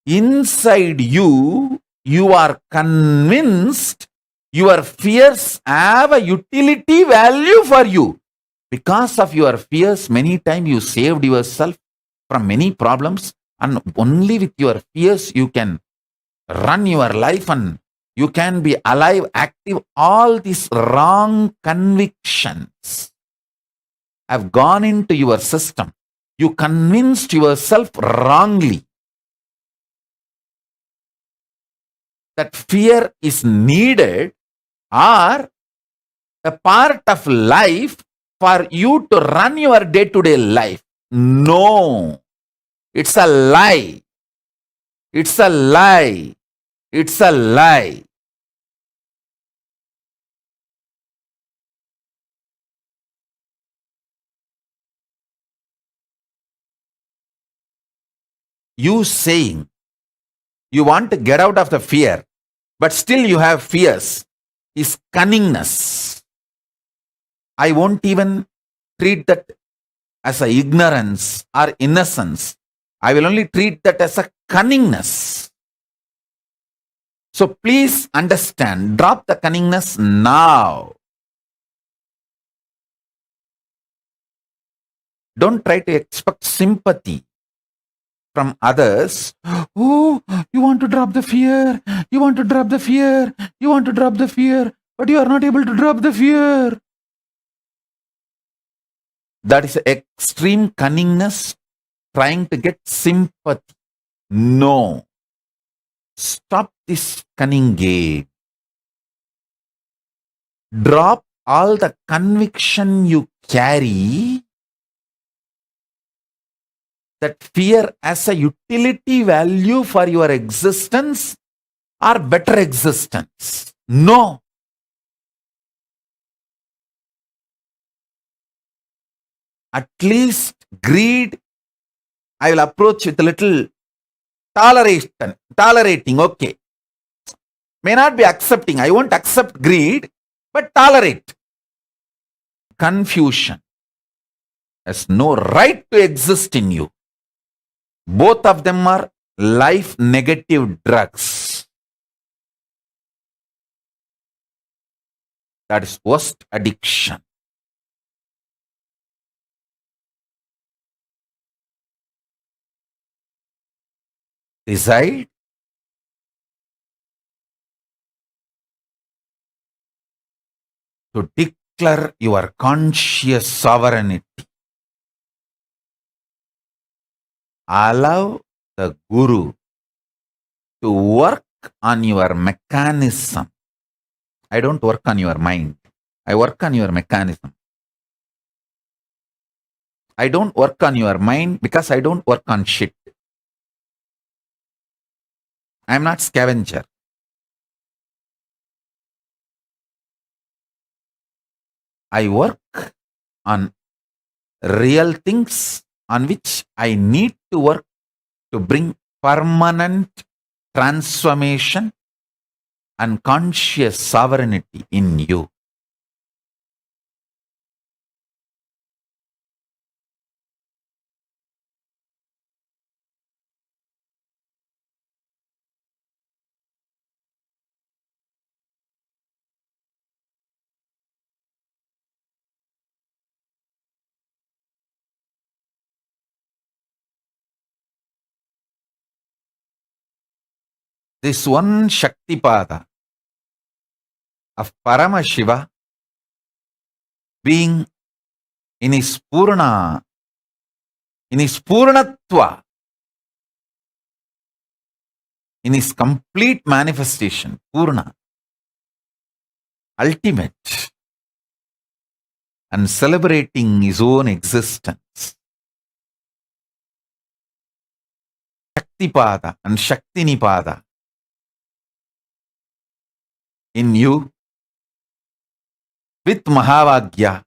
Inside you, you are convinced your fears have a utility value for you. Because of your fears, many times you saved yourself from many problems, and only with your fears you can run your life and you can be alive, active. All these wrong convictions have gone into your system. You convinced yourself wrongly that fear is needed or a part of life for you to run your day-to-day life. No, it's a lie. It's a lie. It's a lie. you saying you want to get out of the fear, but still you have fears, is cunningness. I won't even treat that as a ignorance or innocence. I will only treat that as a cunningness. So please understand, drop the cunningness now. Don't try to expect sympathy from others. Oh, you want to drop the fear. You want to drop the fear. You want to drop the fear. But you are not able to drop the fear. That is extreme cunningness, trying to get sympathy. No. Stop this cunning game. Drop all the conviction you carry that fear as a utility value for your existence or better existence. No. At least greed, I will approach with a little tolerating, okay. May not be accepting, I won't accept greed, but tolerate. Confusion has no right to exist in you. Both of them are life negative drugs. That is worst addiction. Decide to declare your conscious sovereignty. Allow the Guru to work on your mechanism. I don't work on your mind. I work on your mechanism. I don't work on your mind because I don't work on shit. I am not scavenger. I work on real things on which I need to work to bring permanent transformation and conscious sovereignty in you. This one Shaktipada of Paramashiva being in his Purnatva, in his complete manifestation, Purna, ultimate, and celebrating his own existence. Shaktipada and Shaktinipada in you, with Mahavagya,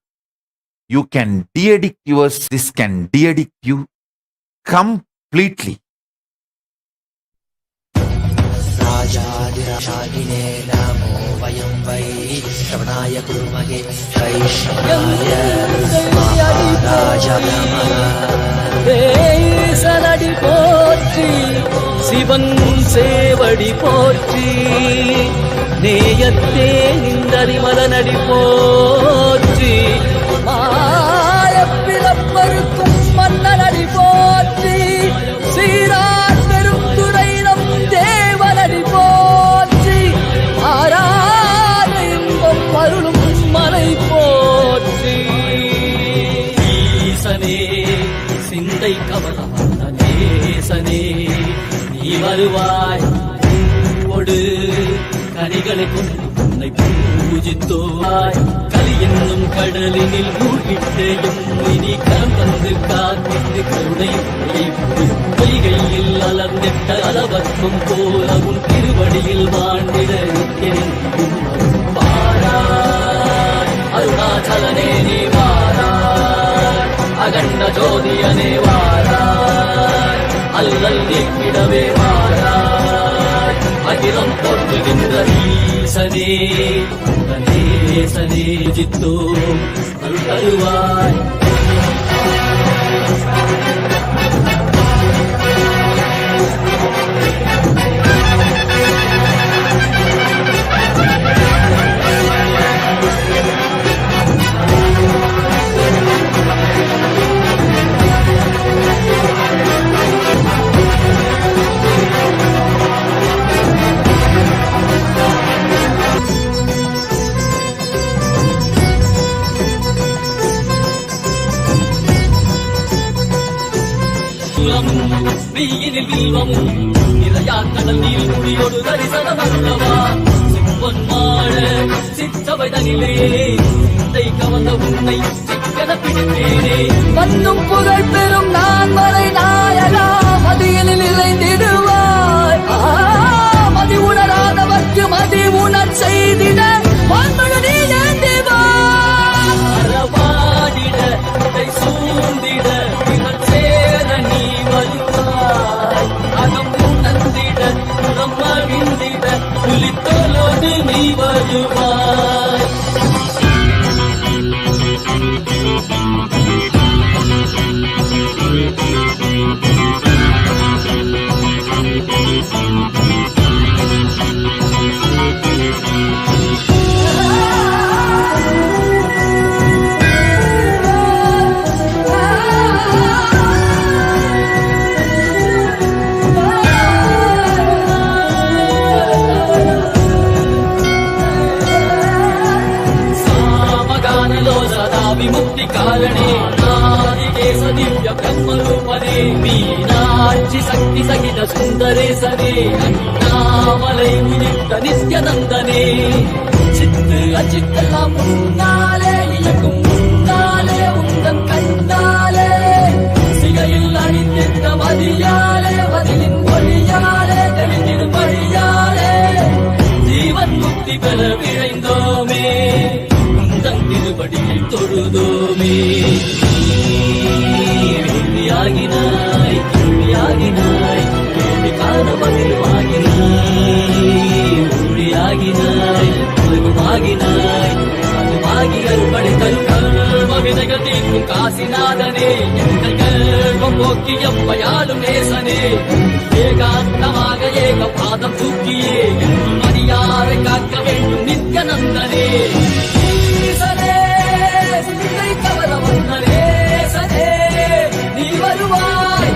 you can de-addict yours, this can de-addict you completely. Rajadirashadine namo vayam vai shravanaaya kurmage vaishnavaya maharaja saladi potri sivan sevadi potri நேயத்தே நின்றறிமலனடி போற்றி மாயப்பிறப்பருக்கும் மன்னனடி போற்றி சீரார் பெருந்துரை நம் தேவனடி போற்றி ஆராத இன்பம் அருளும் மலை போற்றி ஈசனே சிந்தை கவனமான நேசனே நீ வருவாய் பூவோடு கனிகளை கொண்டு உன்னை பூஜித்தோய் கலி என்னும் கடலினில் மூழ்கிட்டேயும் இனி கரம் தந்து காத்திட்டு கருணையும் பொய்கையில் அலர்ந்திட்ட அளவற்றும் போல உன் திருவடியில் வாழ்ந்திட வாராய் அருணாச்சலனே நீ வாராய் அகண்ட ஜோதியனே வாராய் அல்லல் நீ படைத்திடவே வாராய் அகிலம் போற்றுகின்ற ஈசனே கணேசனே ஜித்தோ அருள் தருவாய் நீயினில் வில்வமும் நிறையா கடல் நீர் குடியோடு தரிசனம் அல்லவா பொன்மாட சிற்றவை தனிலே சிந்தை கவர்ந்த உன்னை சிக்கன பிடித்தேனே வந்தும் புகழ் பெறும் நான் வரை நாயகா மதியனில் இறைந்திடுவாய் மதி உணராதவர்க்கு மதி உணர் செய்திட வான்மழு நீ ஏந்திவாடிட சூழ்ந்திட சேர நீ வருவாய் அகம் உணர்ந்திட புறம் மகிழ்ந்திட புலித்தோலோடு நீ வருவாய் विमुक्ति कारणे नादिकेश दिव्य ब्रह्मरूपने मीनाक्षि शक्ति सहित सुंदरे सने अन्नामलै उदित नित्यानंदने चित्त अचित्तला मुन्नाले इलक्कुम मुन्नाले उन्दन कण्णाले सिगैयिल अणित्त मदियाले वदिलिन वडियाले तेलिदिन वडियाले जीवन मुक्ति पेर विरैंदोमे திருப்படியில் தொழுதோமே வெள்ளியாகினாய் கேள்வியாகினாய் கேள்வி காண பதிலுமாகினாய் ஒளியாகினாய் உலகமாகினாய் அதுமாகி அருள்படை தரும் கர்ம விதைகள் தீர்க்கும் காசிநாதனே எங்கள் கர்மம் போக்கி எப்பயாலும் நேசனே ஏகாந்தமாக ஏக பாதம் தூக்கியே மணியாரை காக்க வேண்டும் நித்யானந்தனே நீ வருவாய்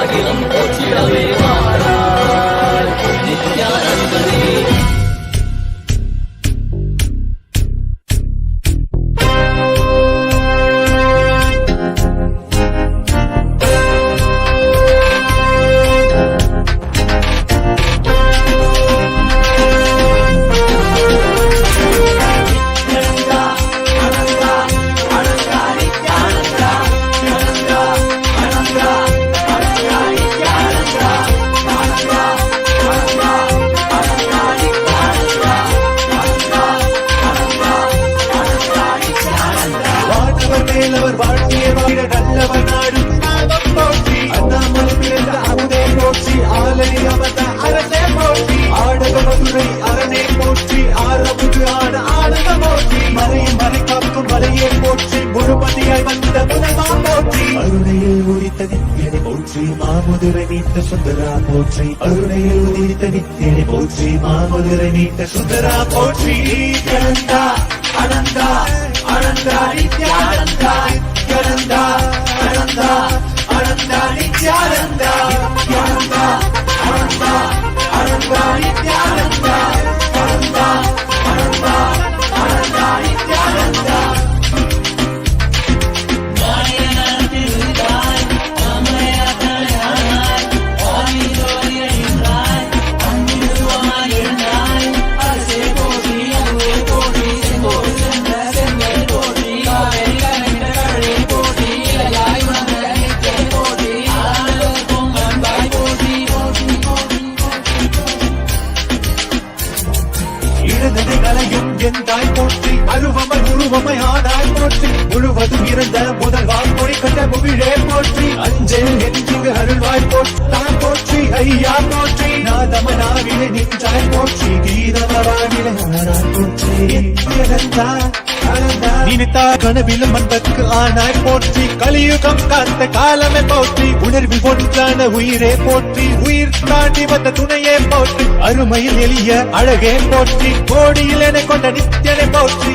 அகிலம் போற்றிடவே வாராய் நித்யானந்தனே அருணையில் உதித்த நித்தியனை போற்றி மாமதுரை மீட்ட சுந்தரா போற்றி அருணையில் உதித்த நித்தியனை போற்றி மாமதுரை மீட்ட சுந்தரா போற்றி நித்யானந்தா அனந்தா அனந்தா நித்யானந்தா நித்யானந்தா அனந்தா அனந்தா நித்யானந்தா நித்யானந்தா அனந்தா அனந்தா நித்யானந்தா அனந்தா அனந்தா அனந்தா நித்யானந்தா என் தாய் போற்றி அருவமை உருவமை ஆனாய் போற்றி முழுவதும் இருந்த முதல் வாய்மொழி கண்ட முகிழே போற்றி அஞ்சல் என்றிங்கு அருள்வாய் போற்றி நான் போற்றி ஐயா போற்றி நாதமனாவிலே நின்றாய் போற்றி கீதமராவிலே ஆனாய் போற்றி நினைத்தா கனவிலும் அன்பற்கு ஆனாய் போற்றி கலியுகம் காத்த காலமே போற்றி உணர்வில் ஒன்றான உயிரே போற்றி உயிர் தாண்டி வந்த துணையே போற்றி அருமையில் எளிய அழகே போற்றி கோடியில் என கொண்ட நித்தியனை போற்றி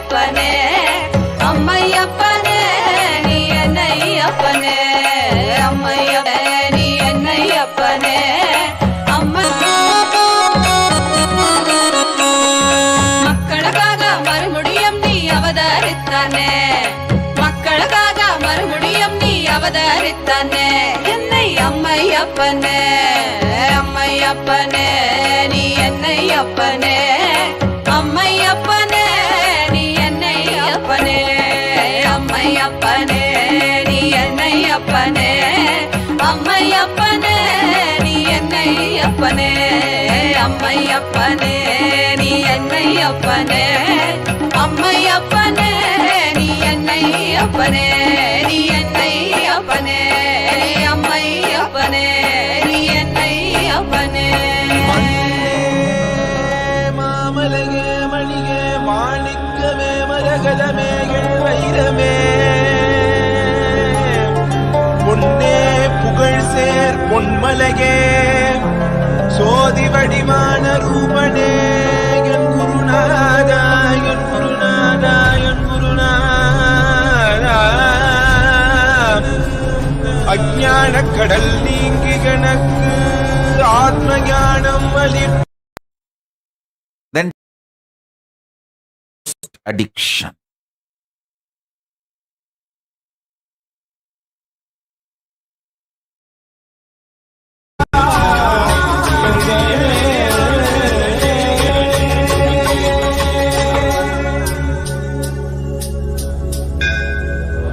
அப்பனே அம்மையப்பனே நீ என்னை அப்பனே அம்மையப்பனே நீ என்னை அப்பனே மக்களுக்காக மறுபடியும் நீ அவதரித்தானே மக்களுக்காக மறுபடியும் நீ அவதரித்தானே என்னை அம்மையப்பனே அம்மையப்பனே நீ என்னை அப்பனே அம்மையப்பனே நீ என்னை அப்பனே அம்மையப்பனே நீ என்னை அப்பனே அம்மையப்பனே நீ என்னை அப்பனே அம்மையப்பனே நீ என்னை அப்பனே அம்மையப்பனே நீ என்னை அப்பனே நீ என்னை அப்பனே அம்மையப்பனே நீ என்னை அப்பனே மாமலகே மணிகே மாணிக்கமே மரகதமே வைரமே பொன்னே புகழ் சேர் பொன்மலகே சோதி வடிவான ரூபனே என் குருநாதா என் குருநாதா என் குருநாதா அஞ்ஞான கடல் நீங்கி கணக்கு ஆத்ம ஞானம் வலி then addiction.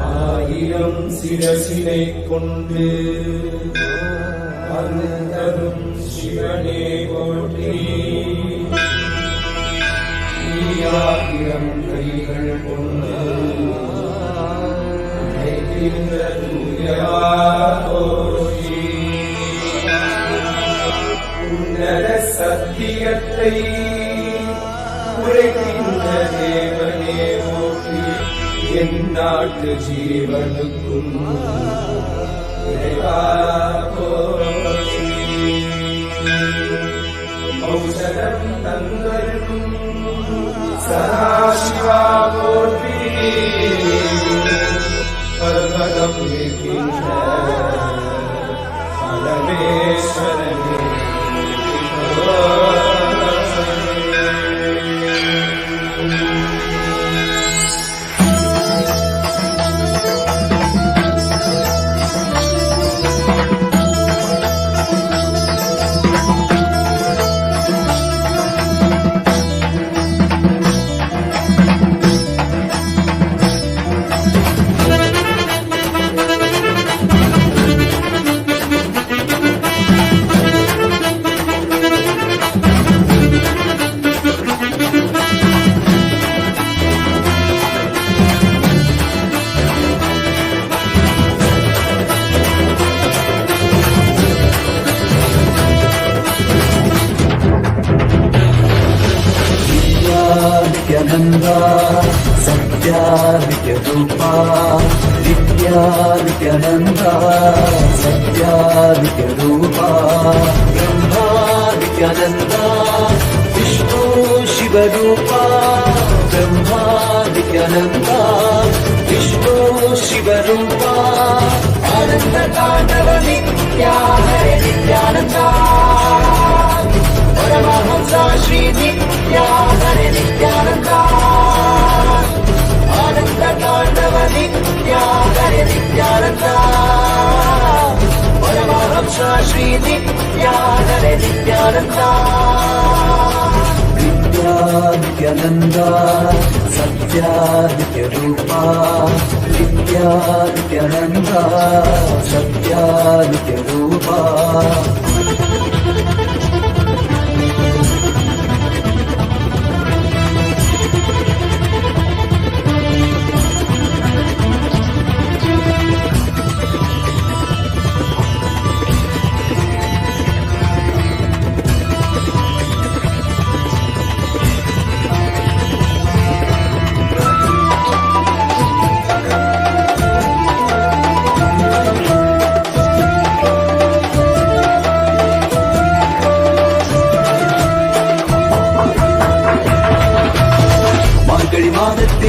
ஆயிரம் சிரசினை கொண்டு அருந்தரும் சிவனே போற்றி ஆயிரம் கைகள் கொண்டு உழைக்கின்ற தூயவா போற்றி உன்னத சத்தியத்தை உரைக்கின்ற தேவனே போற்றி என் நாட்டு ஜீவனுக்கும் இறைவா போற்றி ஔஷதம் தந்தருக்கும் சதாசிவா போற்றி பர்வதம் இருக்கின்ற பரமேஸ்வரனே नित्यानंदा सत्यादित्यरूपा नित्यादित्यानंदा सत्यादित्यरूपा ब्रह्मा नित्यानंदा विष्णु शिवरूपा ब्रह्मा नित्यानंदा विष्णु शिवरूपा आनंद तांडव नित्या हरे नित्यानंदा परमहंसा श्री नित्या हरे नित्यानंदा आनंद तांडव नित्या हरे नित्यानंदा परमहंसा श्री नित्या हरे नित्यानंदा नित्यानंदा सत्यादित्यरूपा नित्यानंदा सत्यादित्यरूपा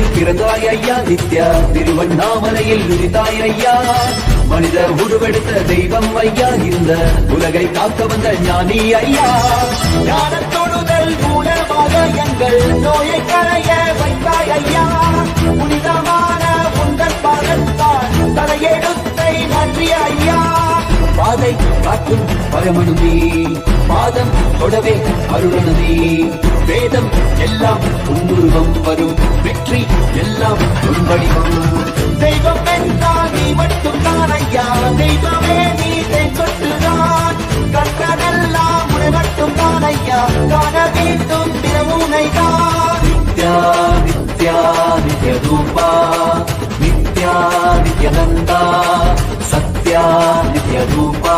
மண்ணில் பிறந்தாய் ஐயா நித்யா, திருவண்ணாமலையில் உதித்தாய் ஐயா, மனித உருவெடுத்த தெய்வம் ஐயா, இந்த உலகை காக்க வந்த ஞானி ஐயா. ஞான தொடுதல் மூலமாக எங்கள் நோயை கரைய வைத்தாய் ஐயா, புனிதமான உங்கள் பாதத்தால் தலையெடுத்தை மாற்றிய ஐயா. பாதை காட்டும் பரமனுமே, பாதம் தொடவே அருளனுமே, வேதம் எல்லாம் உன்னுருவம் வரும், வெற்றி எல்லாம் உன்வடிவம். தெய்வம் என்றால் நீ மட்டும் தான் ஐயா, தெய்வமே நீ தெய்வத்துதான், கற்றதெல்லாம் உன்னை மட்டும் தான் ஐயா, காண வேண்டும் தினமுனை தான். நித்யா நித்யா நித்ய ரூபா, நித்யா நித்யானந்தா, சத்யா நித்ய ரூபா.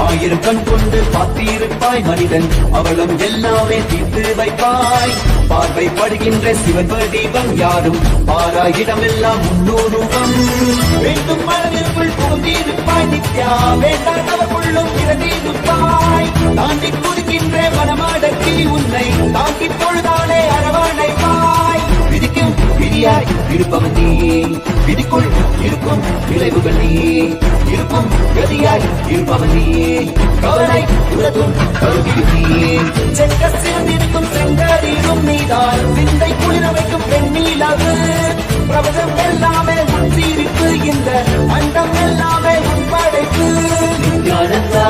ஆயிரம் கண் கொண்டு பார்த்திருப்பாய் மனிதன், அவளும் எல்லாமே தீர்த்து வைப்பாய். பார்வைப்படுகின்ற சிவன் வடிவம் யாரும் பாராயிடமெல்லாம் முன்னூறுவம். வேண்டும் மனதிற்குள் புகுந்திருப்பாய் நித்யா, வேண்டாதவர்களும் இறந்திருப்பாய். தாண்டி குதிக்கின்ற மனமாடக்கி உன்னை தாக்கி பொழுதாலே அரவணைப்பாய். விதிக்கும் விதியாய் இருப்பவன் நீ, விதிக்குள் இருக்கும் விளைவுகள் நீ, இருக்கும் கதியாய் இருப்பவன் நீ, கவலை உலகும் கருதியும் நீ. சென்ற சிறந்திருக்கும் செங்கதிரும் நீதான், சிந்தை குளிர வைக்கும் பெண்ணிலவு. பிரபஞ்சம் எல்லாமே உன் சீரிப்பு, இந்த அண்டம் எல்லாமே உன் படைப்பு. நித்யானந்தா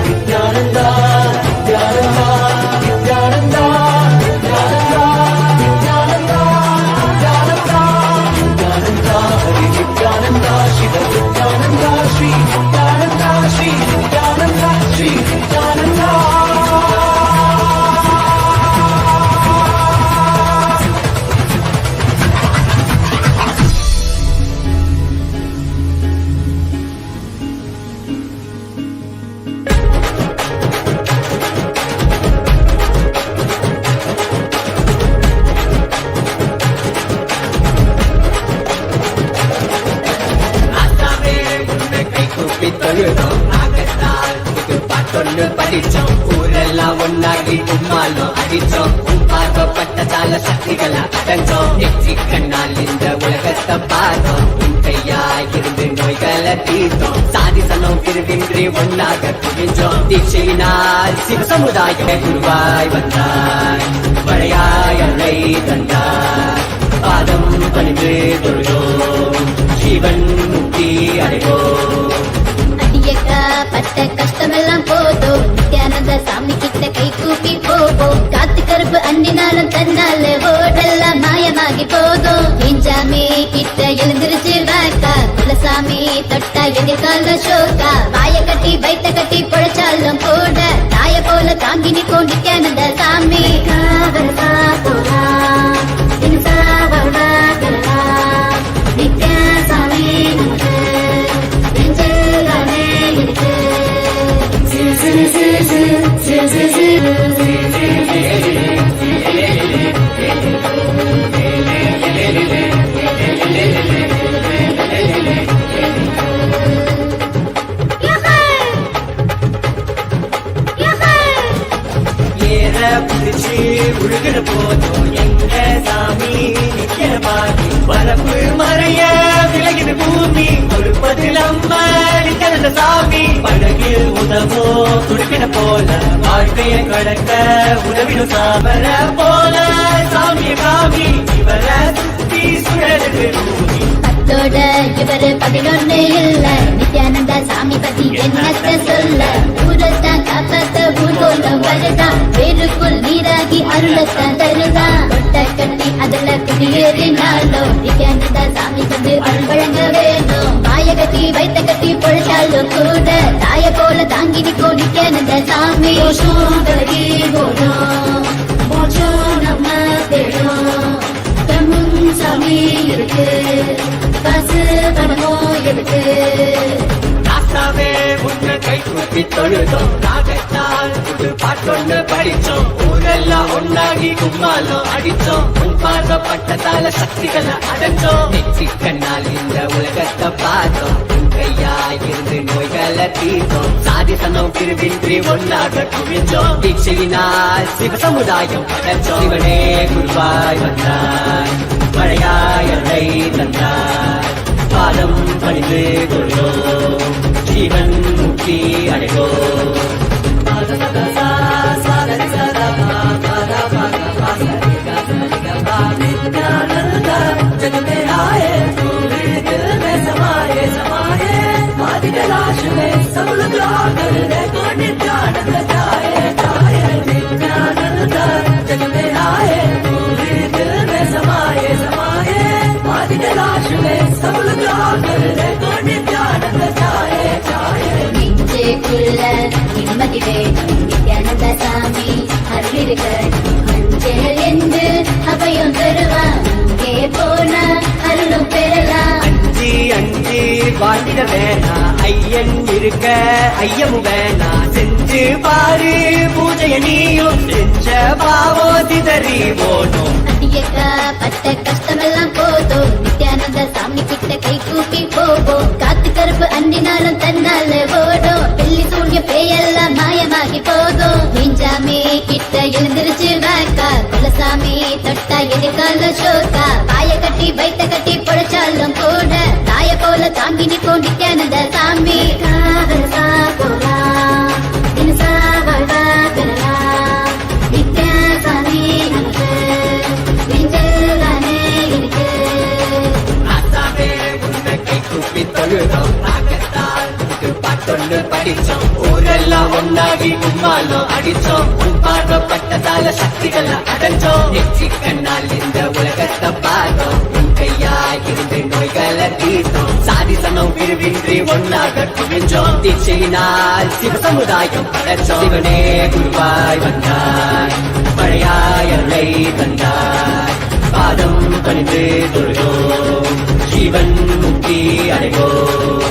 நித்யானந்தா நித்யானந்தா நித்யானந்தா நித்யானந்தா நித்யானந்தா நித்யானந்தா நித்யானந்தா ஹரி நித்யானந்தா சிவ நித்யானந்தா ஸ்ரீ நித்யானந்தா ஸ்ரீ நித்யானந்தா ஸ்ரீ நித்யானந்தா. படிச்சோம் ஊரெல்லாம் ஒன்னாகி உம்மாலும் அடிச்சோம், பார்க்கப்பட்ட சால சக்திகளை அடைஞ்சோம். நெற்றி கண்ணால் இந்த உலகத்தை பார்த்தோம், உன் கையாயிருந்து நோய்களை தீர்த்தோம். சாதிசனம் பிரிவின்றி ஒன்னாக குவிஞ்சோம், தீட்சையினால் சிவ சமுதாய குருவாய் வந்தாய், வளையாய் அலை தந்தாய். பாதம் பணிந்து தொழுதோம், ஜீவன் முக்தி அடைவோம். பட்ட கஷ்டமெல்லாம் போதும், நித்யானந்த சாமி கிட்ட கை கூப்பி போவோம். காத்து கருப்பு அண்டினாலும் தன்னால ஓடெல்லாம் மாயமாகி போதும். எஞ்சாமி கிட்ட எழுந்திருச்சு வாக்கா, குலசாமி தொட்டா எதிர்கால ஷோக்கா. வாய கட்டி வைத்த கட்டி பொழைச்சாலும் கூட தாய போல தாங்கி நிற்கும் நித்யானந்த சாமி. நித்யா சாமி பிடிச்சு உழுகிற போதும் எங்க சாமி நிக்கிற பாதி, வரப்பு மறைய விலகின பூமி, கொடுப்பதில் அம்மா நிக்கிற சாமி. படகில் உதவோ துடிக்கிற போல, வாழ்க்கைய கடக்க உதவிடும் சாமர போல, சாமிய காமி இவர சுத்தி சுழலுக்கு பூமி. பத்தோட இவரு 11 இல்ல, நித்யானந்தா சாமி பத்தி என்னத்த சொல்ல. ஊரத்தான் காப்பாத்த ஊர்கோலம் வருதான், வேருக்குள் நீராகி அருளத்தான் தருதான். பண்ணி அதுல குடியேறினாலும் நித்யானந்த சாமி வந்து அருள் வழங்க வேணும். மாய கட்டி வைத்த கட்டி பொழைச்சாலும் கூட தாய போல தாங்கி நிற்கும் நித்யானந்த சாமி. விலகி போடும் மோட்சம் நம்ம தேடும். கண்முன் சாமி இருக்கு, காசு பணமோ இருக்கு. ராசாவே உன்னை கை கூப்பி தொழுதோம், ராகத்தால் புது பாட்டொன்னு படிச்சோம். ஊரெல்லாம் ஒன்னாகி கும்மாலும் அடிச்சோம், உன் பார்வைப்பட்டதால சக்திகளை அடைஞ்சோம். நெற்றிக்கண்ணால் இந்த உலகத்தை பார்த்தோம், உன் கையாயிருந்து நோய்களை தீர்த்தோம். சாதிசனம் பிரிவின்றி ஒன்னாக குவிஞ்சோம், தீட்சையினால் சிவ சமுதாயம் படைச்சோம். சிவனே குருவாய் வந்தாய், மழையாய் அலை தந்தாய், பாதம் பணிந்து கொள்வோம், ஜீவன் முக்தி அடைவோம். जग में आए पूरे दिल में समाये समाये, आदि कैलाश में सब लोग करने को नित्यानंद जाए जाए। नित्यानंद जग में आए पूरे दिल में समाये समाये, आदि कैलाश में सब लोग करने को नित्यानंद जाए जाए। நெஞ்சுக்குள்ள நிம்மதி வேணும், நித்யானந்த சாமி அருளிருக்க அஞ்சல் என்று அபயம் தருவான். அங்கே போனா அருளும் பெறலாம். அஞ்சி அஞ்சி வாழ்ந்திட வேணா, ஐயன் இருக்க ஐயமும் வேணா. செஞ்சு பாரு பூஜைய நீயும், செஞ்ச பாவோ திதறி போனோம். அடியக்கா பட்ட கஷ்டமெல்லாம் போதும், நித்யானந்த சாமி கிட்ட கை கூப்பி போவோம். காத்து கருப்பு அண்டினாலும் தன்னால ஓடும், வெள்ளி சூழ்ய பேயெல்லாம் மாயமாகி போதும். நெஞ்சாமி கிட்ட எழுந்திருச்சு வாக்கா, குலசாமி தொட்டா எதிர்கால ஷோக்கா. பாய கட்டி வைத்த கட்டி பொழைச்சாலும் கூட தாய போல தாங்கி நிற்கும் நித்யானந்த சாமி. காவலசா போலாம், தினசா வாழ்வா பெறலாம். நித்யா சாமி நமக்கு நெஞ்சலானே இருக்கு. ராசாவே உன்னை கை கூப்பி தொழுதோம், ராகத்தால் புது பாட்டொன்னு படிச்சோம். ஊரெல்லாம் ஒன்னாகி கும்மாலும் அடிச்சோம், உன் பார்வைப்பட்டதால சக்திகளை அடைஞ்சோம். நெற்றிக்கண்ணால் இந்த உலகத்தை பார்த்தோம், உன் கையாயிருந்து நோய்களை தீர்த்தோம். சாதிசனம் பிரிவின்றி ஒன்னாக குவிஞ்சோம், தீட்சையினால் சிவ சமுதாயம் படைச்சோம். சிவனே குருவாய் வந்தாய், மழையாய் அலை தந்தாய், பாதம் பணிந்து தொழுதோம், ஜீவன் முக்தி அடைவோம்.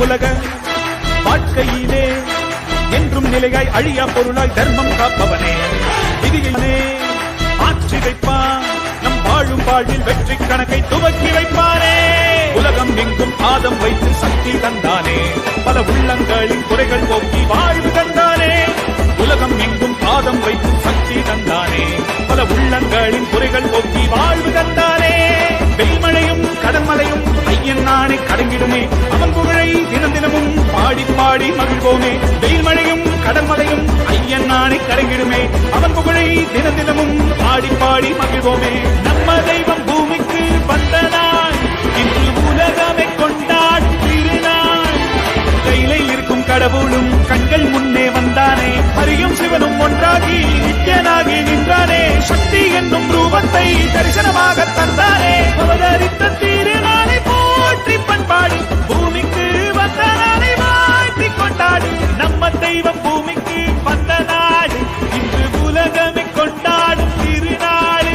உலக வாழ்க்கையிலே என்றும் நிலையாய் அழியா பொருளாய் தர்மம் காப்பவனே, விதியிலே ஆட்சி வைப்பான், நம் வாழும் வாழ்வில் வெற்றி கணக்கை துவக்கி வைப்பாரே. உலகம் உலகம் எங்கும் பாதம் வைத்து சக்தி தந்தானே, பல உள்ளங்களின் குறைகள் போக்கி வாழ்வு தந்தானே. உலகம் எங்கும் பாதம் வைத்து சக்தி தந்தானே, பல உள்ளங்களின் குறைகள் போக்கி வாழ்வு தந்தானே. வெயில்மழையும் கடன்மலையும் ஐயன் நானே கடங்கிடுமே, அவன் புகழை தினம் தினமும் பாடி பாடி மகிழ்வோமே. வெயில்மழையும் கடன்மலையும் ஐயன் நானே கடங்கிடுமே, அவன் புகழை தினம் தினமும் பாடி பாடி மகிழ்வோமே. நம்ம தெய்வம் பூமிக்கு வந்த நாள், இன்று உலகமே கொண்டாடும் திருநாள். கையிலே இருக்கும் கடவுளும் கண்கள் முன்னே வந்தானே, ஹரியும் சிவனும் ஒன்றாகி நித்யனாகி நின்றானே. சக்தி என்னும் ரூபத்தை தரிசனமாக தந்தானே, அவதரித்த திருநாளை போற்றி பண்பாடி பூமிக்கு வந்த நாளை வாழ்த்தி கொண்டாடி. நம்ம தெய்வம் பூமிக்கு வந்த நாடு, இன்று உலகமே கொண்டாடும் திருநாடு.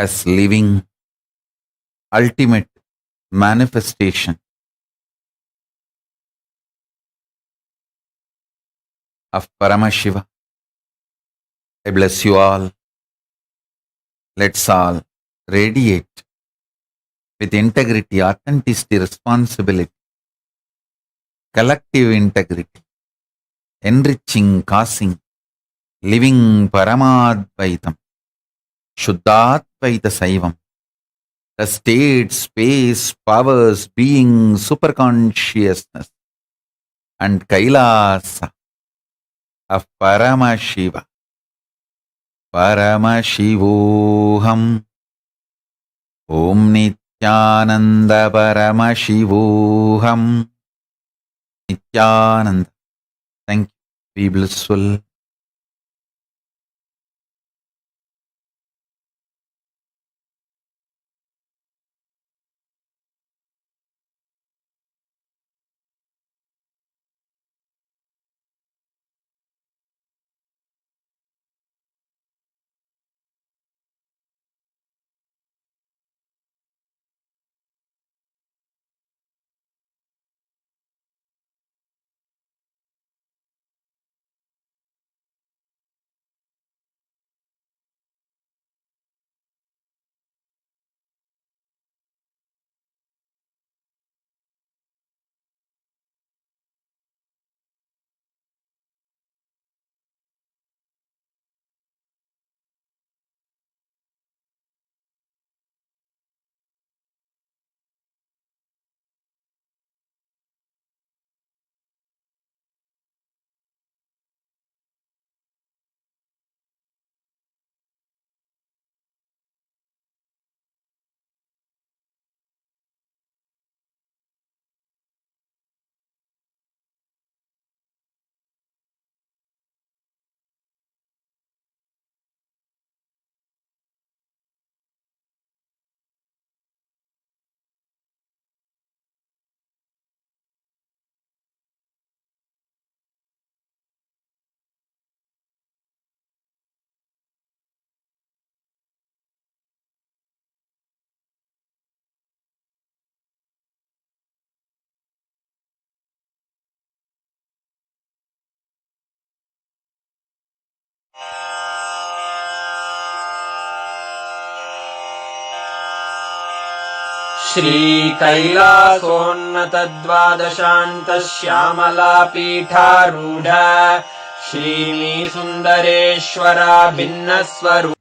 As living ultimate manifestation of Paramashiva, I bless you all. Let's all radiate with integrity, authenticity, responsibility, collective integrity, enriching, causing, living Paramadvaitam, Shuddhadvaita Saivam, the state, space, powers, being, superconsciousness, and Kailasa of Paramashiva. Paramashivoham. Om Nithyananda Paramashivoham. Nithyananda. Thank you. Be blissful. श्रीकैलासोन्नतद्वादशान्तश्यामलापीठारूढ श्रीमीसुन्दरेश्वरा भिन्नस्वरूप